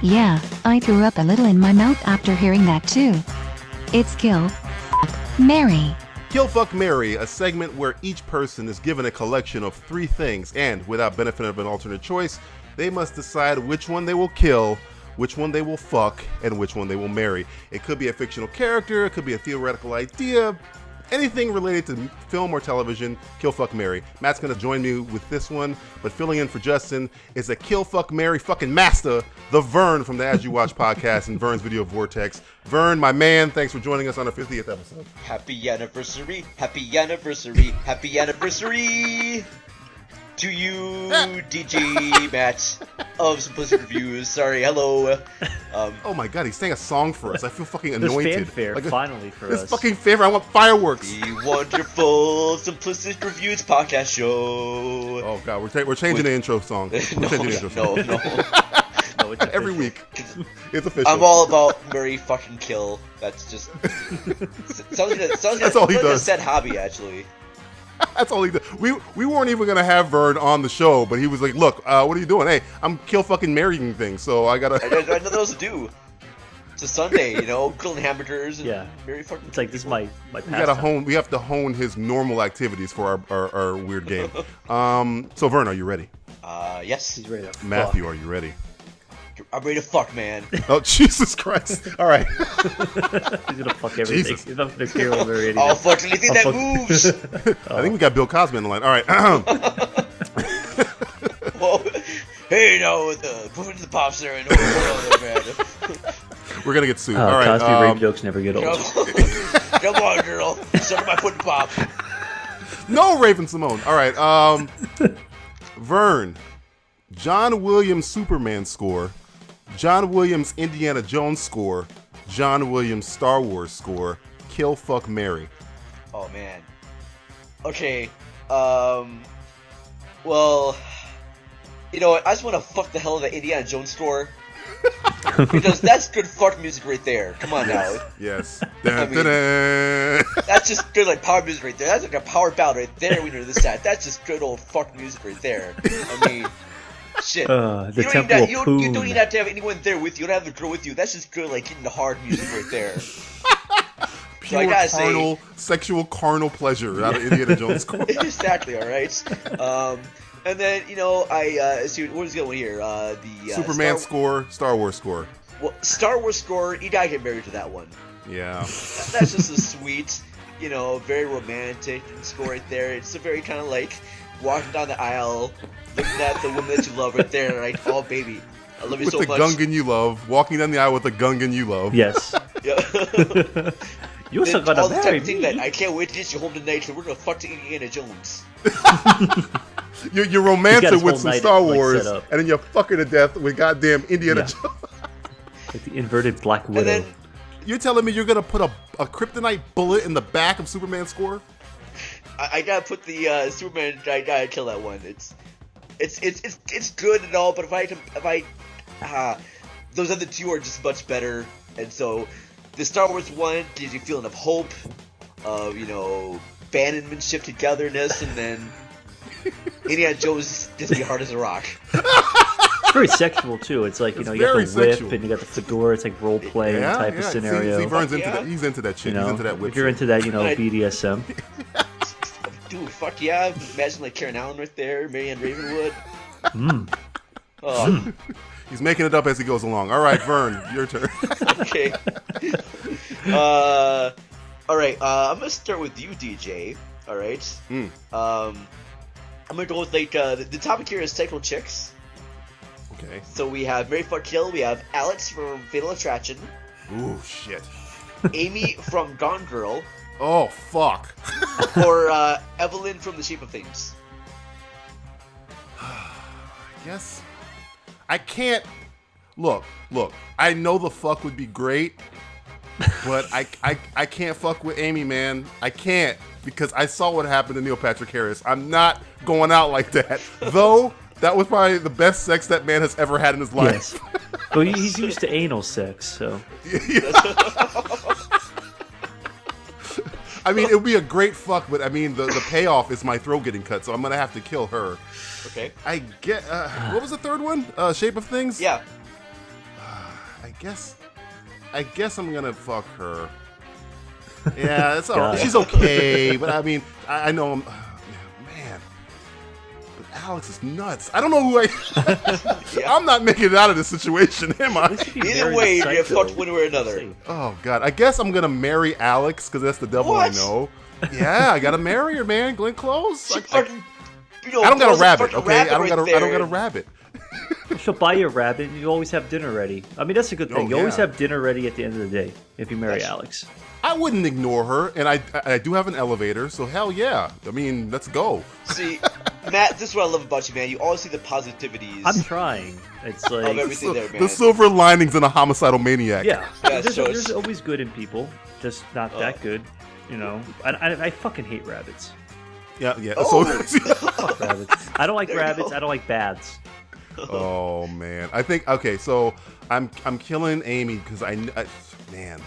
Yeah, I threw up a little in my mouth after hearing that too. It's Kill, Fuck, Marry. Kill, Fuck, Marry, a segment where each person is given a collection of 3 things, and without benefit of an alternate choice, they must decide which one they will kill, which one they will fuck, and which one they will marry. It could be a fictional character, it could be a theoretical idea, anything related to film or television. Kill, Fuck, Marry. Matt's gonna join me with this one, but filling in for Justin is a Kill, Fuck, Marry fucking master, the Vern from the As You Watch podcast and Vern's Video Vortex. Vern, my man, thanks for joining us on our 50th episode. Happy anniversary, happy anniversary, happy anniversary to you, DJ Matt of Simplistic Reviews. Sorry, hello. Oh my god, he's sang a song for us. I feel fucking There's anointed. fanfare, finally, for this us. fucking fanfare. I want fireworks. The wonderful Simplistic Reviews Podcast show. Oh god, we're changing the intro song. No, every week. It's official. I'm all about marry, fucking kill. That's just That's all he does. A sad hobby, actually. That's all he does. We weren't even gonna have Vern on the show, but he was like, "Look, what are you doing? Hey, I'm kill fucking marrying things, so I gotta." I know what else to do. It's a Sunday, grilling hamburgers. And marry, fucking. It's like this is my We have to hone his normal activities for our weird game. So Vern, are you ready? Yes. He's ready. Matthew, are you ready? I'm ready to fuck, man. Oh, Jesus Christ. All right. He's gonna fuck everything. Jesus. He's not gonna care over anything. I'll fuck anything that moves. I think we got Bill Cosby on the line. All right. Well, hey, put the pops there and over there, man. We're gonna get sued. All right. Cosby rape jokes never get old. Come on, girl. Suck my pudding pop. No, Raven Simone. All right. Vern, John Williams Superman score, John Williams Indiana Jones score, John Williams Star Wars score, Kill, Fuck, Marry. Oh man. Okay. Well, you know what? I just want to fuck the hell out of the Indiana Jones score. Because that's good fuck music right there. Come on now. Yes. That's just good power music right there. That's like a power ballad right there when you're this at. That's just good old fuck music right there. I mean, shit. The you don't even have to have anyone there with you. You don't have a girl with you. That's just good, getting the hard music right there. Pure so I gotta carnal, sexual carnal pleasure out of Indiana Jones score. Exactly, alright. And then, I see what was going here. The Superman score, Star Wars score. Well, Star Wars score, you gotta get married to that one. Yeah. That's just a sweet, very romantic score right there. It's a very kind of walking down the aisle, looking at the woman that you love right there, like, oh baby, I love you so much. With the Gungan you love, walking down the aisle with the Gungan you love. Yes. Yeah. You also got to marry me. That I can't wait to get you home tonight, so we're gonna fuck to Indiana Jones. You're romancing with whole some night, Star like, Wars, set up. and then you're fucking to death with goddamn Indiana Yeah. Jones. Like the inverted Black Widow. then- You're telling me you're gonna put a kryptonite bullet in the back of Superman's score? I gotta put the Superman. I gotta kill that one. It's good and all, but those other two are just much better. And so, the Star Wars one gives you a feeling of hope, of bandmanship, togetherness, and then Indiana Jones just be hard as a rock. It's very sexual too. It's like you got the very whip sexual. and you got the fedora. It's like role play type of scenario. See, Vern's into that. He's into that shit. He's into that whip. If you're into that, BDSM. Dude, fuck yeah! Imagine like Karen Allen right there, Marianne Ravenwood. He's making it up as he goes along. All right, Vern, your turn. Okay. All right. I'm gonna start with you, DJ. All right. I'm gonna go with like the topic here is sexual chicks. Okay. So we have Mary Fuck Kill. We have Alex from Fatal Attraction. Ooh, shit. Amy from Gone Girl. Oh, fuck. Or Evelyn from The Shape of Things. Yes. I can't. Look. I know the fuck would be great, but I can't fuck with Amy, man. I can't, because I saw what happened to Neil Patrick Harris. I'm not going out like that. Though, that was probably the best sex that man has ever had in his life. Yes. Well, he's used to anal sex, so. I mean, it would be a great fuck, but I mean, the payoff is my throat getting cut, so I'm gonna have to kill her. Okay. I get. What was the third one? Shape of Things? Yeah. I guess I'm gonna fuck her. Yeah, it's all right. She's okay, but I mean, I know I'm. Man, but Alex is nuts. I don't know who I'm not making it out of this situation, am I? Either way, you're gonna fuck one way or another. Oh God, I guess I'm gonna marry Alex because that's the devil I know. Yeah, I gotta marry her, man. Glenn Close. I don't got a rabbit, okay? I don't got a rabbit. She'll buy you a rabbit, and you always have dinner ready. I mean, that's a good thing. You always yeah. have dinner ready at the end of the day if you marry Alex. I wouldn't ignore her, and I do have an elevator, so hell yeah. I mean, let's go. See, Matt, this is what I love about you, man. You always see the positivities. I'm trying. It's like of everything there, man. The silver linings in a homicidal maniac. Yeah, there's so always good in people, just not that good. I fucking hate rabbits. Yeah. Oh. Fuck rabbits. I don't like rabbits. I don't like baths. Oh man, I think okay. So I'm killing Amy because man.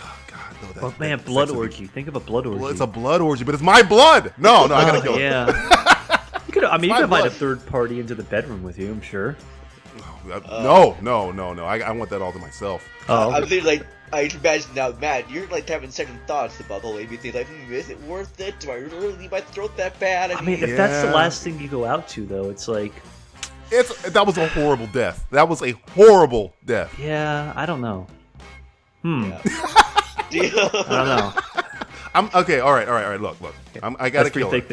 Oh, God, no, Man, blood orgy. Think of a blood orgy. Well, it's a blood orgy, but it's my blood. No, I gotta kill it. Yeah. You could invite a third party into the bedroom with you. I'm sure. No. I want that all to myself. Oh. I'm thinking like. I can imagine now, Matt, you're like having second thoughts about the whole Amy thing. Like, is it worth it? Do I really leave my throat that bad? I mean, if that's the last thing you go out to, though, it's like. That was a horrible death. That was a horrible death. Yeah, I don't know. Yeah. I don't know. I'm okay. All right. Look. I gotta kill her.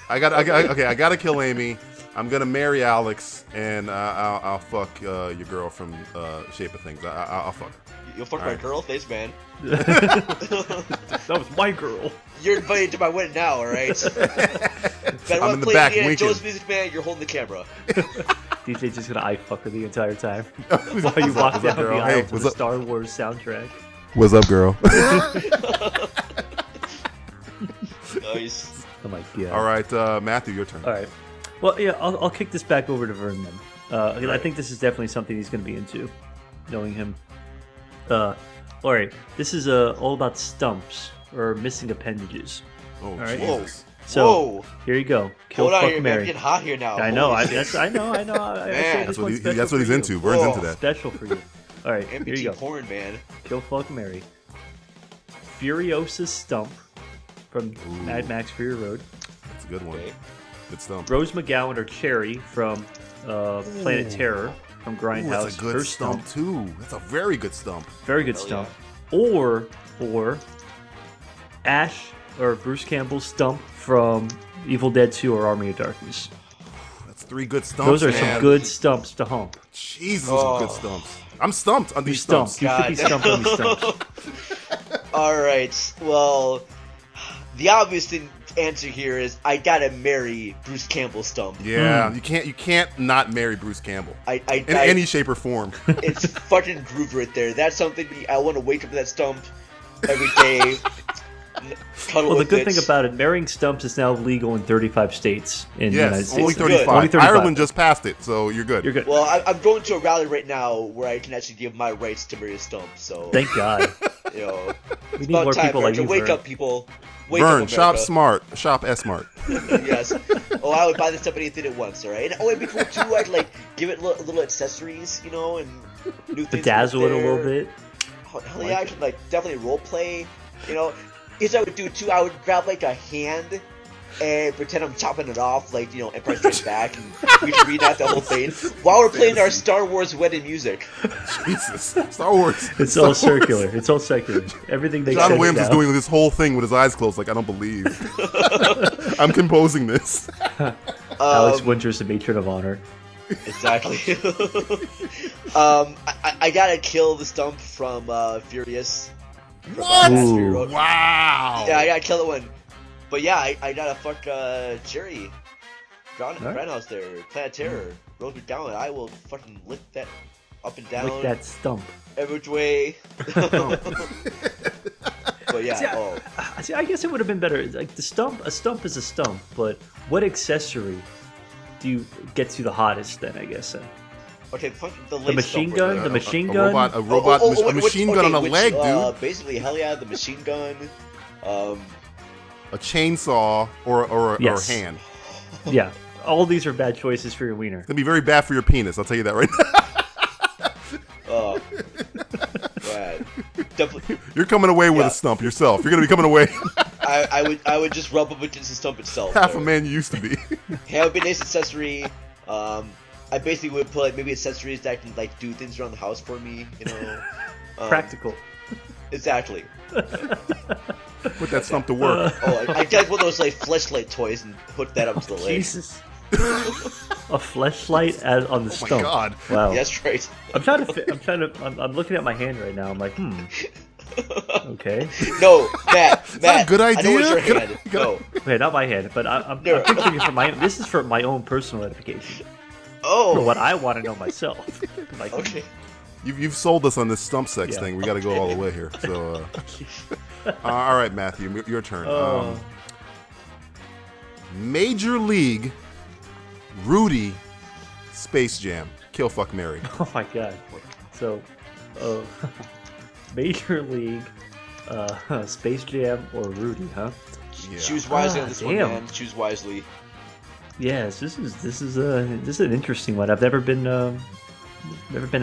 I gotta kill Amy. I'm gonna marry Alex, and I'll fuck your girl from Shape of Things. I'll fuck her. You'll fuck my girl? Thanks, man. That was my girl. You're invited to my wedding now, alright? I'm in the back winking. Joe's music, man, you're holding the camera. DJ's just gonna eye fuck her the entire time while you walk down the aisle to the Star Wars soundtrack. What's up, girl? Nice. Oh my God. All right, Matthew, your turn. All right. Well, yeah, I'll kick this back over to Vern then. I think this is definitely something he's going to be into, knowing him. All right, this is all about stumps or missing appendages. Oh, all right. Jesus. So here you go. Kill, Hold fuck, on, you're marry. getting hot here now. I know. Holy I know. Man, that's what he's into. Vern's into that. Special for you. All right, here you go. porn, man. Kill, fuck, marry. Furiosa's stump from Mad Max Fury Road. That's a good one. Okay. Good stump. Rose McGowan or Cherry from Planet Terror from Grindhouse. That's a good stump too. That's a very good stump. Very good stump. Yeah. Or Ash or Bruce Campbell's stump from Evil Dead 2 or Army of Darkness. That's three good stumps. Those are some good stumps to hump. Jesus, those are good stumps. I'm stumped on these stumps. stumps. You should be stumped on these stumps. All right. Well, the obvious thing answer here is I gotta marry Bruce Campbell Stump. Yeah, you can't not marry Bruce Campble. In any shape or form. It's fucking groove right there. That's something I want to wake up to that Stump every day. Well, the good thing about it, marrying stumps is now legal in 35 states in the United States. Only 35. Only 35. Ireland just passed it, so you're good. You're good. Well, I'm going to a rally right now where I can actually give my rights to marry a Stump. So thank God. You know, we need more people like you. Wake up, people. Wake Vern, up, shop smart. Shop S-Smart. Yes. Oh, I would buy the stuff anything at once, all right? And, it'd be cool, too. I'd, like, give it little accessories, you know, and new things. Bedazzle it a little bit. Oh, hell yeah, I should, like, definitely role play, you know. Here's what I would do, too. I would grab, like, a hand and pretend I'm chopping it off, like, you know, Empire Strikes Back, and we can read out the whole thing while we're playing our Star Wars wedding music. Jesus. Star Wars. It's all circular. It's all secular. Everything they John Williams is doing this whole thing with his eyes closed, like, I don't believe. I'm composing this. Alex Winter's the matron of honor. Exactly. I gotta kill the Stump from Furious. What? Ooh. Wow. Yeah, I gotta kill the one. But yeah, I gotta fuck Jerry. Groundhouse there. Planet Terror. Roll me down and I will fucking lick that up and down. Lick that stump. Every which way. But yeah, see, I guess it would have been better. Like a stump is a stump, but what accessory gets you the hottest then, I guess? Okay, fuck the machine stump gun, right the machine a gun. a machine gun on a leg, dude. Basically, hell yeah, the machine gun. A chainsaw or a hand. Yeah, all these are bad choices for your wiener. It's gonna be very bad for your penis. I'll tell you that right now. Right. Definitely. You're coming away with a stump yourself. You're gonna be coming away. I would just rub up against the stump itself. Half a man you used to be. Have a nice accessory. I basically would put maybe accessories that can like do things around the house for me. You know. Practical. Exactly. Put that stump to work. I get one of those like fleshlight toys and hook that up to the leg. Jesus. A fleshlight on the stump. Oh my God! Wow. That's right. I'm looking at my hand right now. I'm like, Okay. No, Matt. That a good idea? I know it's your hand. No. Okay, not my hand, but I'm picturing it for my. This is for my own personal edification. Oh. For what I want to know myself. Like, okay. You've sold us on this stump sex thing. We got to go all the way here. So, all right, Matthew, your turn. Major League, Rudy, Space Jam, Kill Fuck Marry. Oh my God! So, Major League, Space Jam, or Rudy, huh? Yeah. Choose wisely on this one, man. Choose wisely. Yes, this is an interesting one. I've never been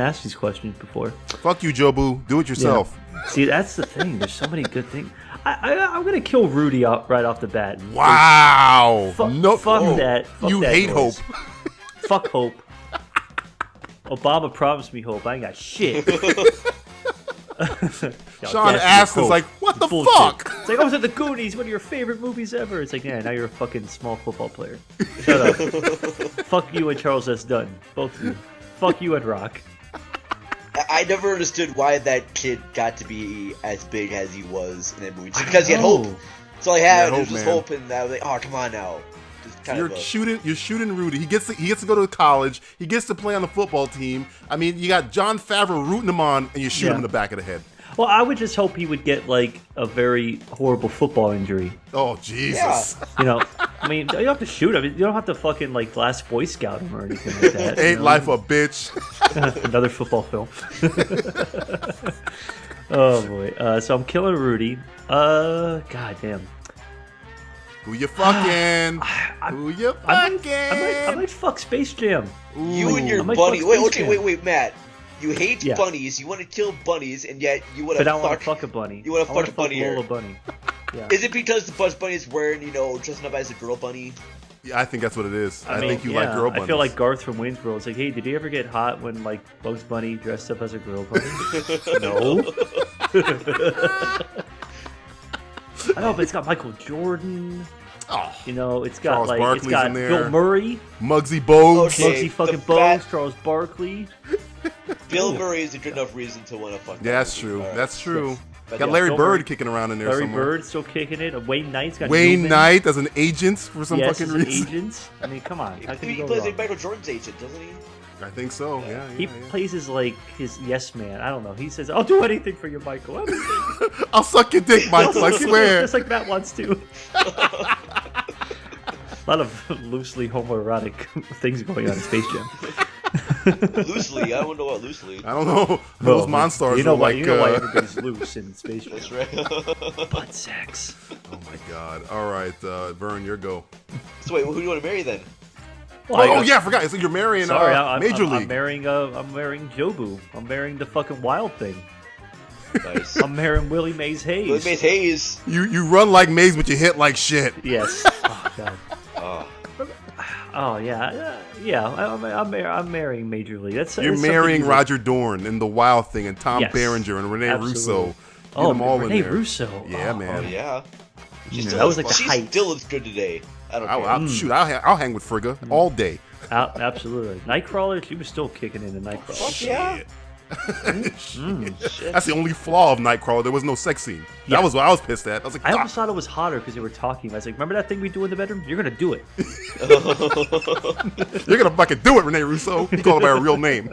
asked these questions before. Fuck you, Jobu. Do it yourself. Yeah. See, that's the thing. There's so many good things. I'm gonna kill Rudy right off the bat. Wow. Fuck that. Fuck you that hate noise. hope. Fuck hope. Obama promised me hope. I ain't got shit. Sean Astin's like, what the fuck? It's like, I was at the Goonies, one of your favorite movies ever. It's like, yeah, now you're a fucking small football player. Shut up. Fuck you and Charles S. Dunn. Both of you. Fuck you and Rock. I never understood why that kid got to be as big as he was in that movie. Just because he had hope. That's all he had. It was just hope, and I was like, oh, come on now. You're shooting Rudy. He gets to go to college. He gets to play on the football team. I mean, you got Jon Favreau rooting him on, and you shoot him in the back of the head. Well, I would just hope he would get like a very horrible football injury. Oh Jesus! Yeah. You know, I mean, you don't have to shoot him. You don't have to fucking like last Boy Scout him or anything like that. Ain't life a bitch? Another football film. Oh boy! So I'm killing Rudy. God damn. Who you fucking? Who you fucking? I might fuck Space Jam. Ooh. You and your bunny. Wait, Matt. You hate bunnies. You want to kill bunnies, and yet you want to fuck. But I want to fuck a bunny. You want to fuck a bunny. Lola bunny. Yeah. Is it because the Buzz Bunny is wearing, dressing up as a girl bunny? Yeah, I think that's what it is. I mean, think you like girl bunnies. I feel like Garth from Wayne's World. It's like, hey, did you ever get hot when like Bugs Bunny dressed up as a girl bunny? No. I know, but it's got Michael Jordan. Oh, it's got Charles it's got in there. Bill Murray, Muggsy Bogues, Okay, Muggsy fucking Bogues, Charles Barkley. Bill Murray is a good enough reason to want to fuck. Yeah, that's true. That's true. Got Larry Bird kicking around in there Larry somewhere. Bird still kicking it. Wayne Knight's got Wayne Newman. Knight as an agent for some fucking as reason. agent. I mean, come on. How can He you go plays wrong? like Michael Jordan's agent, doesn't he? I think so. Yeah. He plays his yes man. I don't know. He says, "I'll do anything for you, Michael. Anything." I'll suck your dick, Michael. I swear. Just like Matt wants to. A lot of loosely homoerotic things going on in Space Jam. Loosely, I don't know what loosely. I don't know. Those monsters. You know why? Like, You know why everybody's loose in Space Jam. That's right. Butt sex. Oh my God! All right, Vern, your go. So wait, who do you want to marry then? Well, yeah, I forgot. So you're marrying Major League. I'm marrying Jobu. I'm marrying the fucking wild thing. Nice. I'm marrying Willie Mays Hayes. Willie Mays Hayes. You run like Mays, but you hit like shit. Yes. Oh God. Oh yeah. I'm marrying Major League. You're marrying Roger Dorn and the Wild Thing and Tom Yes. Berenger and Renee Absolutely. Russo. Get them all Renee in there. Russo. Yeah, Oh, man. Oh yeah. She Yeah. still That was like the she height. still looks good today. I don't care. Shoot, I'll hang with Frigga all day. Absolutely. Nightcrawler. She was still kicking in the Nightcrawler. Fuck yeah. That's the only flaw of Nightcrawler. There was no sex scene. That was what I was pissed at. I was like, I almost thought it was hotter because they were talking. I was like, remember that thing we do in the bedroom? You're gonna do it. You're gonna fucking do it, Renee Russo. You call her by her real name.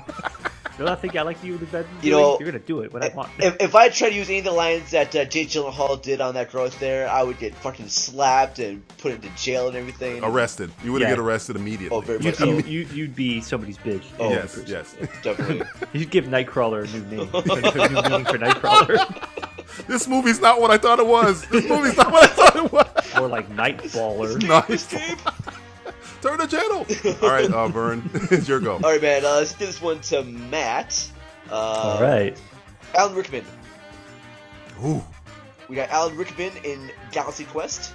You know that thing I like you in the bedroom? You know, you're gonna do it when I want. If I tried to use any of the lines that Jake Gyllenhaal did on that growth there, I would get fucking slapped and put into jail and everything. Arrested. You would get arrested immediately. Oh, very much so. You'd be somebody's bitch. Oh, yes. Definitely. You'd give Nightcrawler a new name. A new meaning for Nightcrawler. This movie's not what I thought it was. This movie's not what I thought it was. Or like Nightballer. Nice. Turn the channel. All right, Vern, it's your go. All right, man. Let's give this one to Matt. All right. Alan Rickman. Ooh. We got Alan Rickman in Galaxy Quest.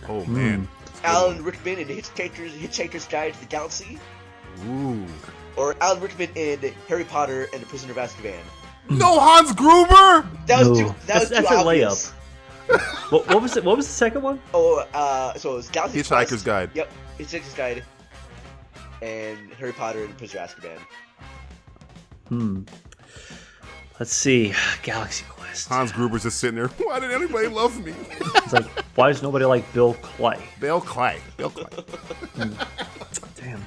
Oh man. Alan Rickman in Hitchhiker's Guide to the Galaxy. Ooh. Or Alan Rickman in Harry Potter and the Prisoner of Azkaban. No Hans Gruber. That was too. That's too a obvious. layup. what was it? What was the second one? Oh, so it was Galaxy Hitchhiker's Quest. Guide. Yep, Hitchhiker's Guide. And Harry Potter and the Prisoner of Azkaban. Let's see. Galaxy Quest. Hans Gruber's just sitting there. Why did anybody love me? It's like, why does nobody like Bill Clay? Bill Clay. Damn.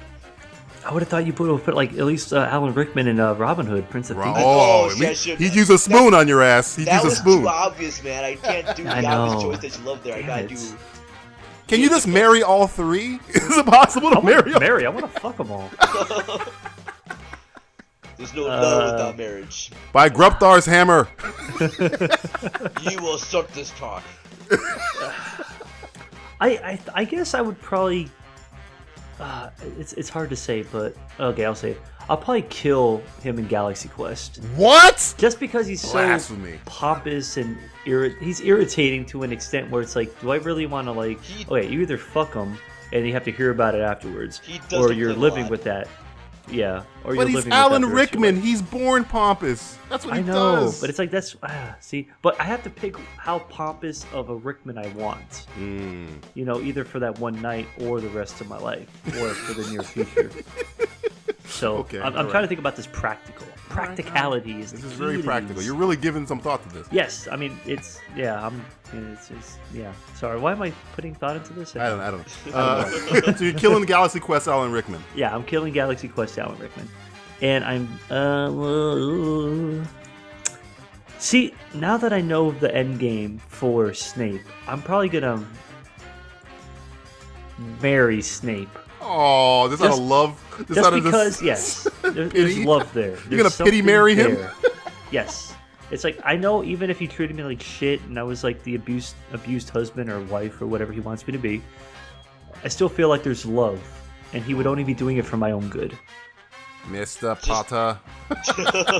I would have thought you would have put like at least Alan Rickman in Robin Hood, Prince of Thieves. Oh, he'd use a spoon on your ass. He'd That use a was spoon. too obvious, man. I can't do the I obvious know. choice that you love there. I gotta do. Can you just marry all three? Is it possible to marry all? I want to fuck them all. There's no love without marriage. By Grubthar's hammer. You will start this talk. I guess I would probably. It's hard to say, but okay, I'll say it. I'll probably kill him in Galaxy Quest. What? Just because he's so Blasphemy. pompous and he's irritating to an extent where it's like, do I really want to like? Okay, you either fuck him and you have to hear about it afterwards, or you're living with that. Yeah, or But you're he's living Alan with that for the rest of your Rickman. life. He's born pompous. That's what I he know, does. but it's like that's see, but I have to pick how pompous of a Rickman I want. You know, either for that one night or the rest of my life, or for the near future. So Okay, I'm all trying to think about this practical. Practicality is This the is key very to practical. these. You're really giving some thought to this. Yes, I mean it's yeah. Sorry, why am I putting thought into this? I don't know. So you're killing Galaxy Quest Alan Rickman. Yeah, I'm killing Galaxy Quest Alan Rickman. And I'm see, now that I know the end game for Snape, I'm probably gonna marry Snape. Oh, this out of love. This Just out of because, this yes, there's pity? love there. You're gonna There's pity marry something him? there. Yes. It's like, I know even if he treated me like shit and I was like the abused husband or wife or whatever he wants me to be, I still feel like there's love, and he would only be doing it for my own good. Mr. Potter.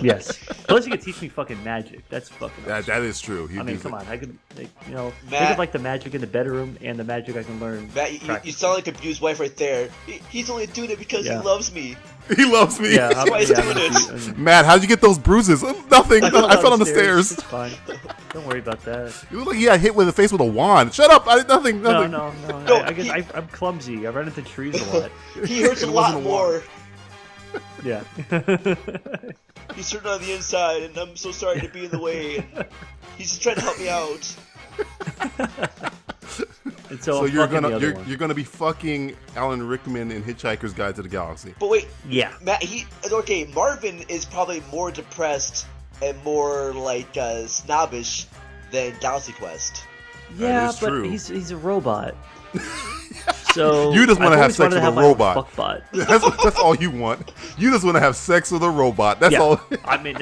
Yes. Plus, he could teach me fucking magic. That's fucking awesome. That is true. I mean, come on. I could, like, you know, think Matt- of like the magic in the bedroom and the magic I can learn. Matt, you sound like the abused wife right there. He's only doing it because Yeah. he loves me. He loves me. Yeah, That's why he's doing it. Matt, how'd you get those bruises? Nothing. I fell on the stairs. It's fine. Don't worry about that. You look like you got hit with the face with a wand. Shut up. I did nothing. No, Nothing. no. I guess I'm clumsy. I run into trees a lot. He hurts a lot more. Yeah. He's hurt on the inside, and I'm so sorry to be in the way. And he's just trying to help me out. And So you're gonna be fucking Alan Rickman in Hitchhiker's Guide to the Galaxy. But wait, yeah, Matt. Marvin is probably more depressed and more like snobbish than Galaxy Quest. Yeah, but true. he's a robot. So you just want to have sex with a robot. Fuckbot. That's all you want. You just want to have sex with a robot. That's all. I mean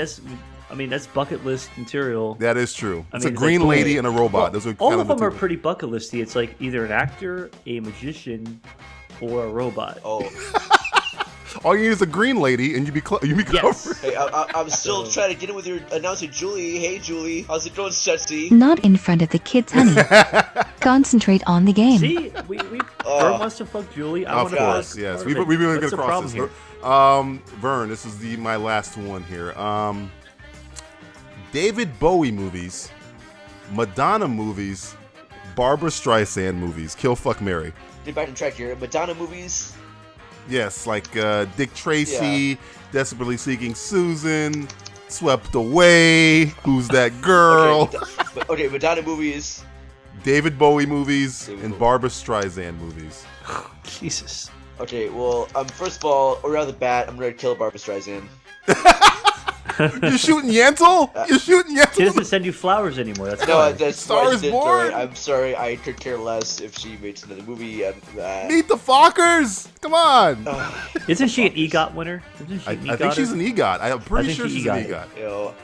that's bucket list material. That is true. It's a like, green lady and a robot. Those are all kind of them the are two. pretty bucket listy. It's like either an actor, a magician, or a robot. Oh. All you need is a green lady, and you be covered. Hey, I'm still trying to get in with your announcer, Julie. Hey, Julie. How's it going, Setsy? Not in front of the kids, honey. Concentrate on the game. See, Vern wants to fuck Julie. I want to fuck. Yes, Marvin. we've been What's going the to cross problem this. here? Vern, this is my last one here. David Bowie movies, Madonna movies, Barbara Streisand movies. Kill, fuck, marry. Get back on track here. Madonna movies. Yes, like Dick Tracy, Desperately Seeking Susan, Swept Away, Who's That Girl? Okay, Madonna movies. David Bowie movies and Barbara Streisand movies. Jesus. Okay, well, first of all, around the bat, I'm gonna kill Barbara Streisand. You're shooting Yentl? You're shooting Yentl? She doesn't send you flowers anymore. That's No, fine. that's Star is Born? I'm sorry, I could care less if she makes another movie. Meet the Fockers! Come on! Isn't she an EGOT winner? I think she's an EGOT. I'm pretty sure she's an EGOT. You know,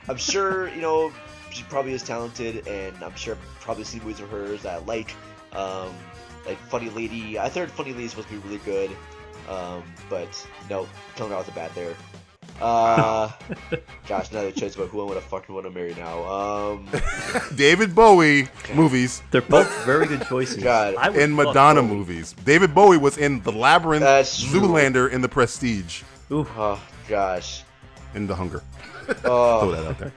I'm sure, she probably is talented, and I'm sure I've probably seen movies of hers that I like Funny Lady. I thought Funny Lady is supposed to be really good, but no, killing out the bat there. Gosh, now the choice about who I want to fucking want to marry now. David Bowie movies. They're both very good choices. God. And Madonna movies. David Bowie was in The Labyrinth, Zoolander, and The Prestige. Ooh. Oh, gosh. And The Hunger. Oh. Throw that out there.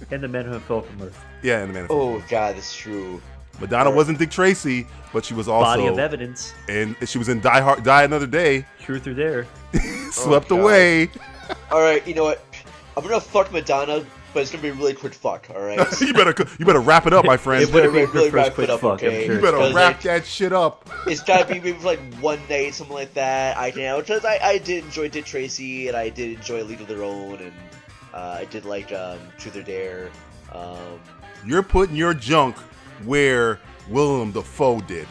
And The Man Who Fell from Earth. Yeah, and The Man Who Fell from Earth. Oh, God, that's true. Madonna wasn't Dick Tracy, but she was also Body of Evidence. And she was in Die Another Day. Truth or Dare. Swept Away. All right, you know what? I'm gonna fuck Madonna, but it's gonna be a really quick fuck. All right. you better wrap it up, my friend. It better be really her first wrap quick it up, fuck. okay? I'm sure. You better wrap that shit up. It's gotta be maybe for like one night, something like that. Because I did enjoy Dick Tracy, and I did enjoy League of Their Own, and I did like Truth or Dare. You're putting your junk where Willem Dafoe did.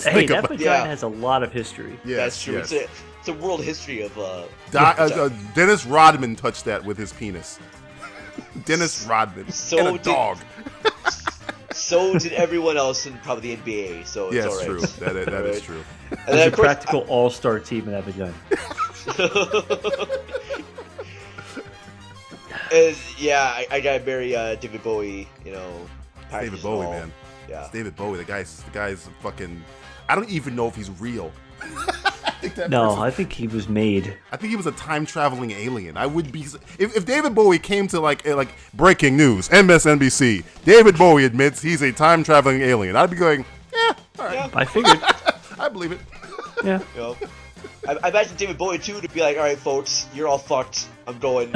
Hey, that vagina has a lot lot history. Yeah, that's true. Yes. It's a world history of. Dennis Rodman touched that with his penis. Dennis Rodman and a dog. So did everyone else in probably the NBA. So it's all right. True. That is true. And There's then, a practical all-star team in that vagina. I gotta marry David Bowie. David Bowie, man. Yeah, it's David Bowie. The guy's fucking. I don't even know if he's real. I think he was made. I think he was a time traveling alien. I would be if David Bowie came to like breaking news, MSNBC. David Bowie admits he's a time traveling alien. I'd be going, all right. Yeah. I figured. I believe it. Yeah. I imagine David Bowie too to be like, all right, folks, you're all fucked. I'm going.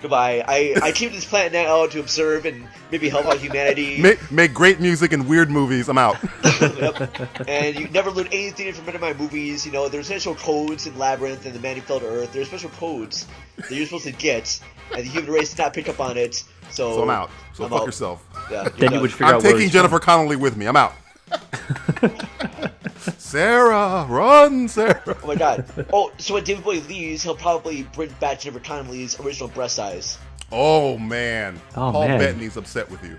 Goodbye. I came to this planet now to observe and maybe help out humanity. Make great music and weird movies. I'm out. Yep. And you never learn anything from any of my movies. There's special codes in Labyrinth and The Man Who Fell to Earth. There's special codes that you're supposed to get, and the human race did not pick up on it. So I'm out. So I'm fuck out. yourself. Yeah, then you would figure I'm out where taking he's Jennifer Connelly with me. I'm out. Sarah, run, Sarah. Oh my god. Oh, so when David Bowie leaves, he'll probably bring back Jennifer Connelly's original breast size. Oh man. Oh, Paul man. Bettany's upset with you.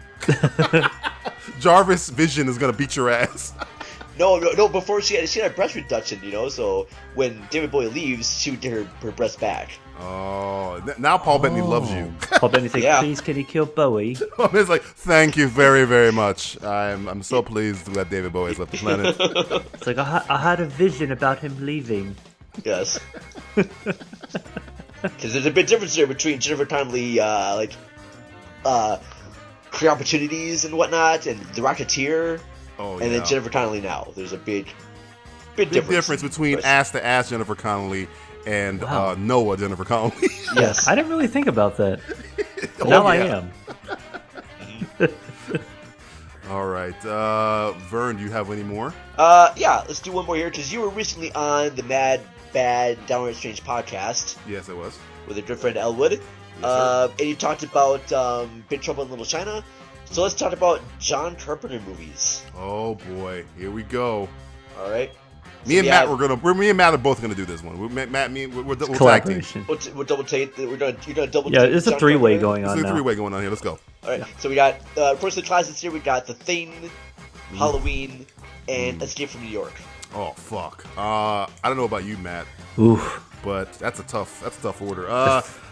Jarvis Vision is gonna beat your ass. No. Before she had a breast reduction, so when David Bowie leaves, she would get her breast back. Oh, now Paul Bettany loves you. Paul Bettany's like, please, can he kill Bowie? It's like, thank you very, very much. I'm so pleased that David Bowie has left the planet. It's like I had a vision about him leaving. Yes. Because there's a big difference there between Jennifer Connelly, career opportunities and whatnot, and The Rocketeer, and then Jennifer Connelly now. There's a big big difference between ass to ass Jennifer Connelly and Noah Jennifer Connelly. Yes, I didn't really think about that. Now I am. All right, Vern, do you have any more? Yeah, let's do one more here because you were recently on the Mad Bad Downright Strange podcast. Yes, I was. With your good friend Elwood. And you talked about Big Trouble in Little China. So let's talk about John Carpenter movies. Oh boy, here we go. All right. Me and Matt are both gonna do this one. We're tag team. We're double take. You're gonna double. Yeah, it's a three-way going on. It's a three-way going on here. Let's go. All right. So we got first of the classes here. We got The Thing, Halloween, and Escape from New York. Oh fuck. I don't know about you, Matt. Oof. But that's a tough order.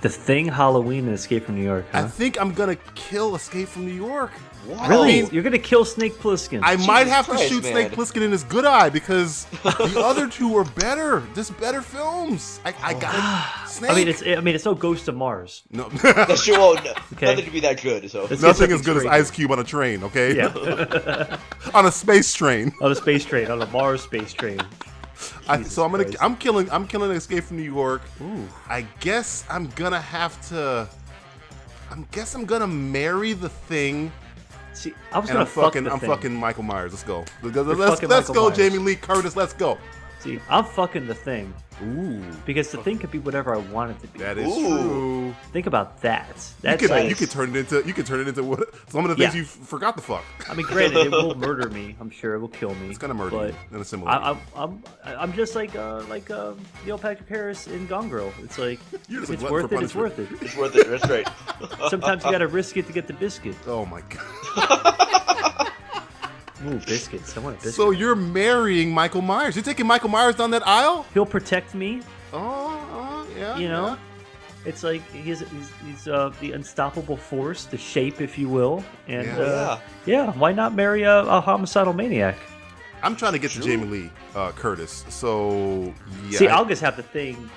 The Thing, Halloween, and Escape from New York. Huh? I think I'm gonna kill Escape from New York. Wow. Really? You're gonna kill Snake Plissken? I might have to shoot Snake Plissken in his good eye because the other two are better. Just better films. I got Snake. I mean, it's no Ghost of Mars. No, that's true. Well, nothing can be that good. So nothing as good as Ice Cube on a train. Okay. Yeah. On a space train. On a space train. On a Mars space train. I'm killing Escape from New York. Ooh. I guess I'm gonna marry The Thing. See, I was gonna fucking Michael Myers. Let's go. Let's go, Jamie Lee Curtis. Let's go. See, I'm fucking The Thing. Ooh. Because The Thing could be whatever I want it to be. That is true. Think about that. You could turn it into what some of the things you forgot to fuck. I mean, granted, it will murder me. I'm sure it will kill me. It's gonna murder you in a similar way. I'm just like Neil Patrick Harris in Gone Girl. It's like it's worth it. It's worth it. That's right. Sometimes you gotta risk it to get the biscuit. Oh my god. Ooh, biscuits. I want a biscuit. So you're marrying Michael Myers. You're taking Michael Myers down that aisle? He'll protect me. Yeah. You know? It's like he's the unstoppable force, the shape, if you will. And why not marry a homicidal maniac? I'm trying to get to Jamie Lee Curtis. So, yeah. See, I'll just have the Thing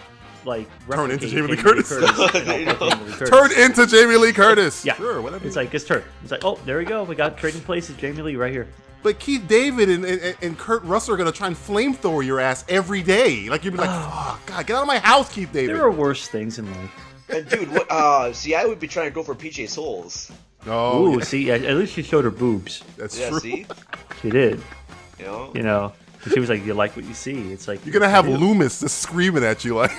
turn into Jamie Lee Curtis. Turn into Jamie Lee Curtis. Yeah. Sure, whatever. It's like, just turn. It's like, oh, there we go. We got Trading Places, Jamie Lee right here. But Keith David and Kurt Russell are going to try and flamethrower your ass every day. Like, you'd be like, fuck, God, get out of my house, Keith David. There are worse things in life. And dude, what? See, I would be trying to go for PJ Souls. Oh, ooh, see, at least she showed her boobs. That's true. See? She did. You know, she was like, you like what you see. It's like, you're going to have Loomis just screaming at you like,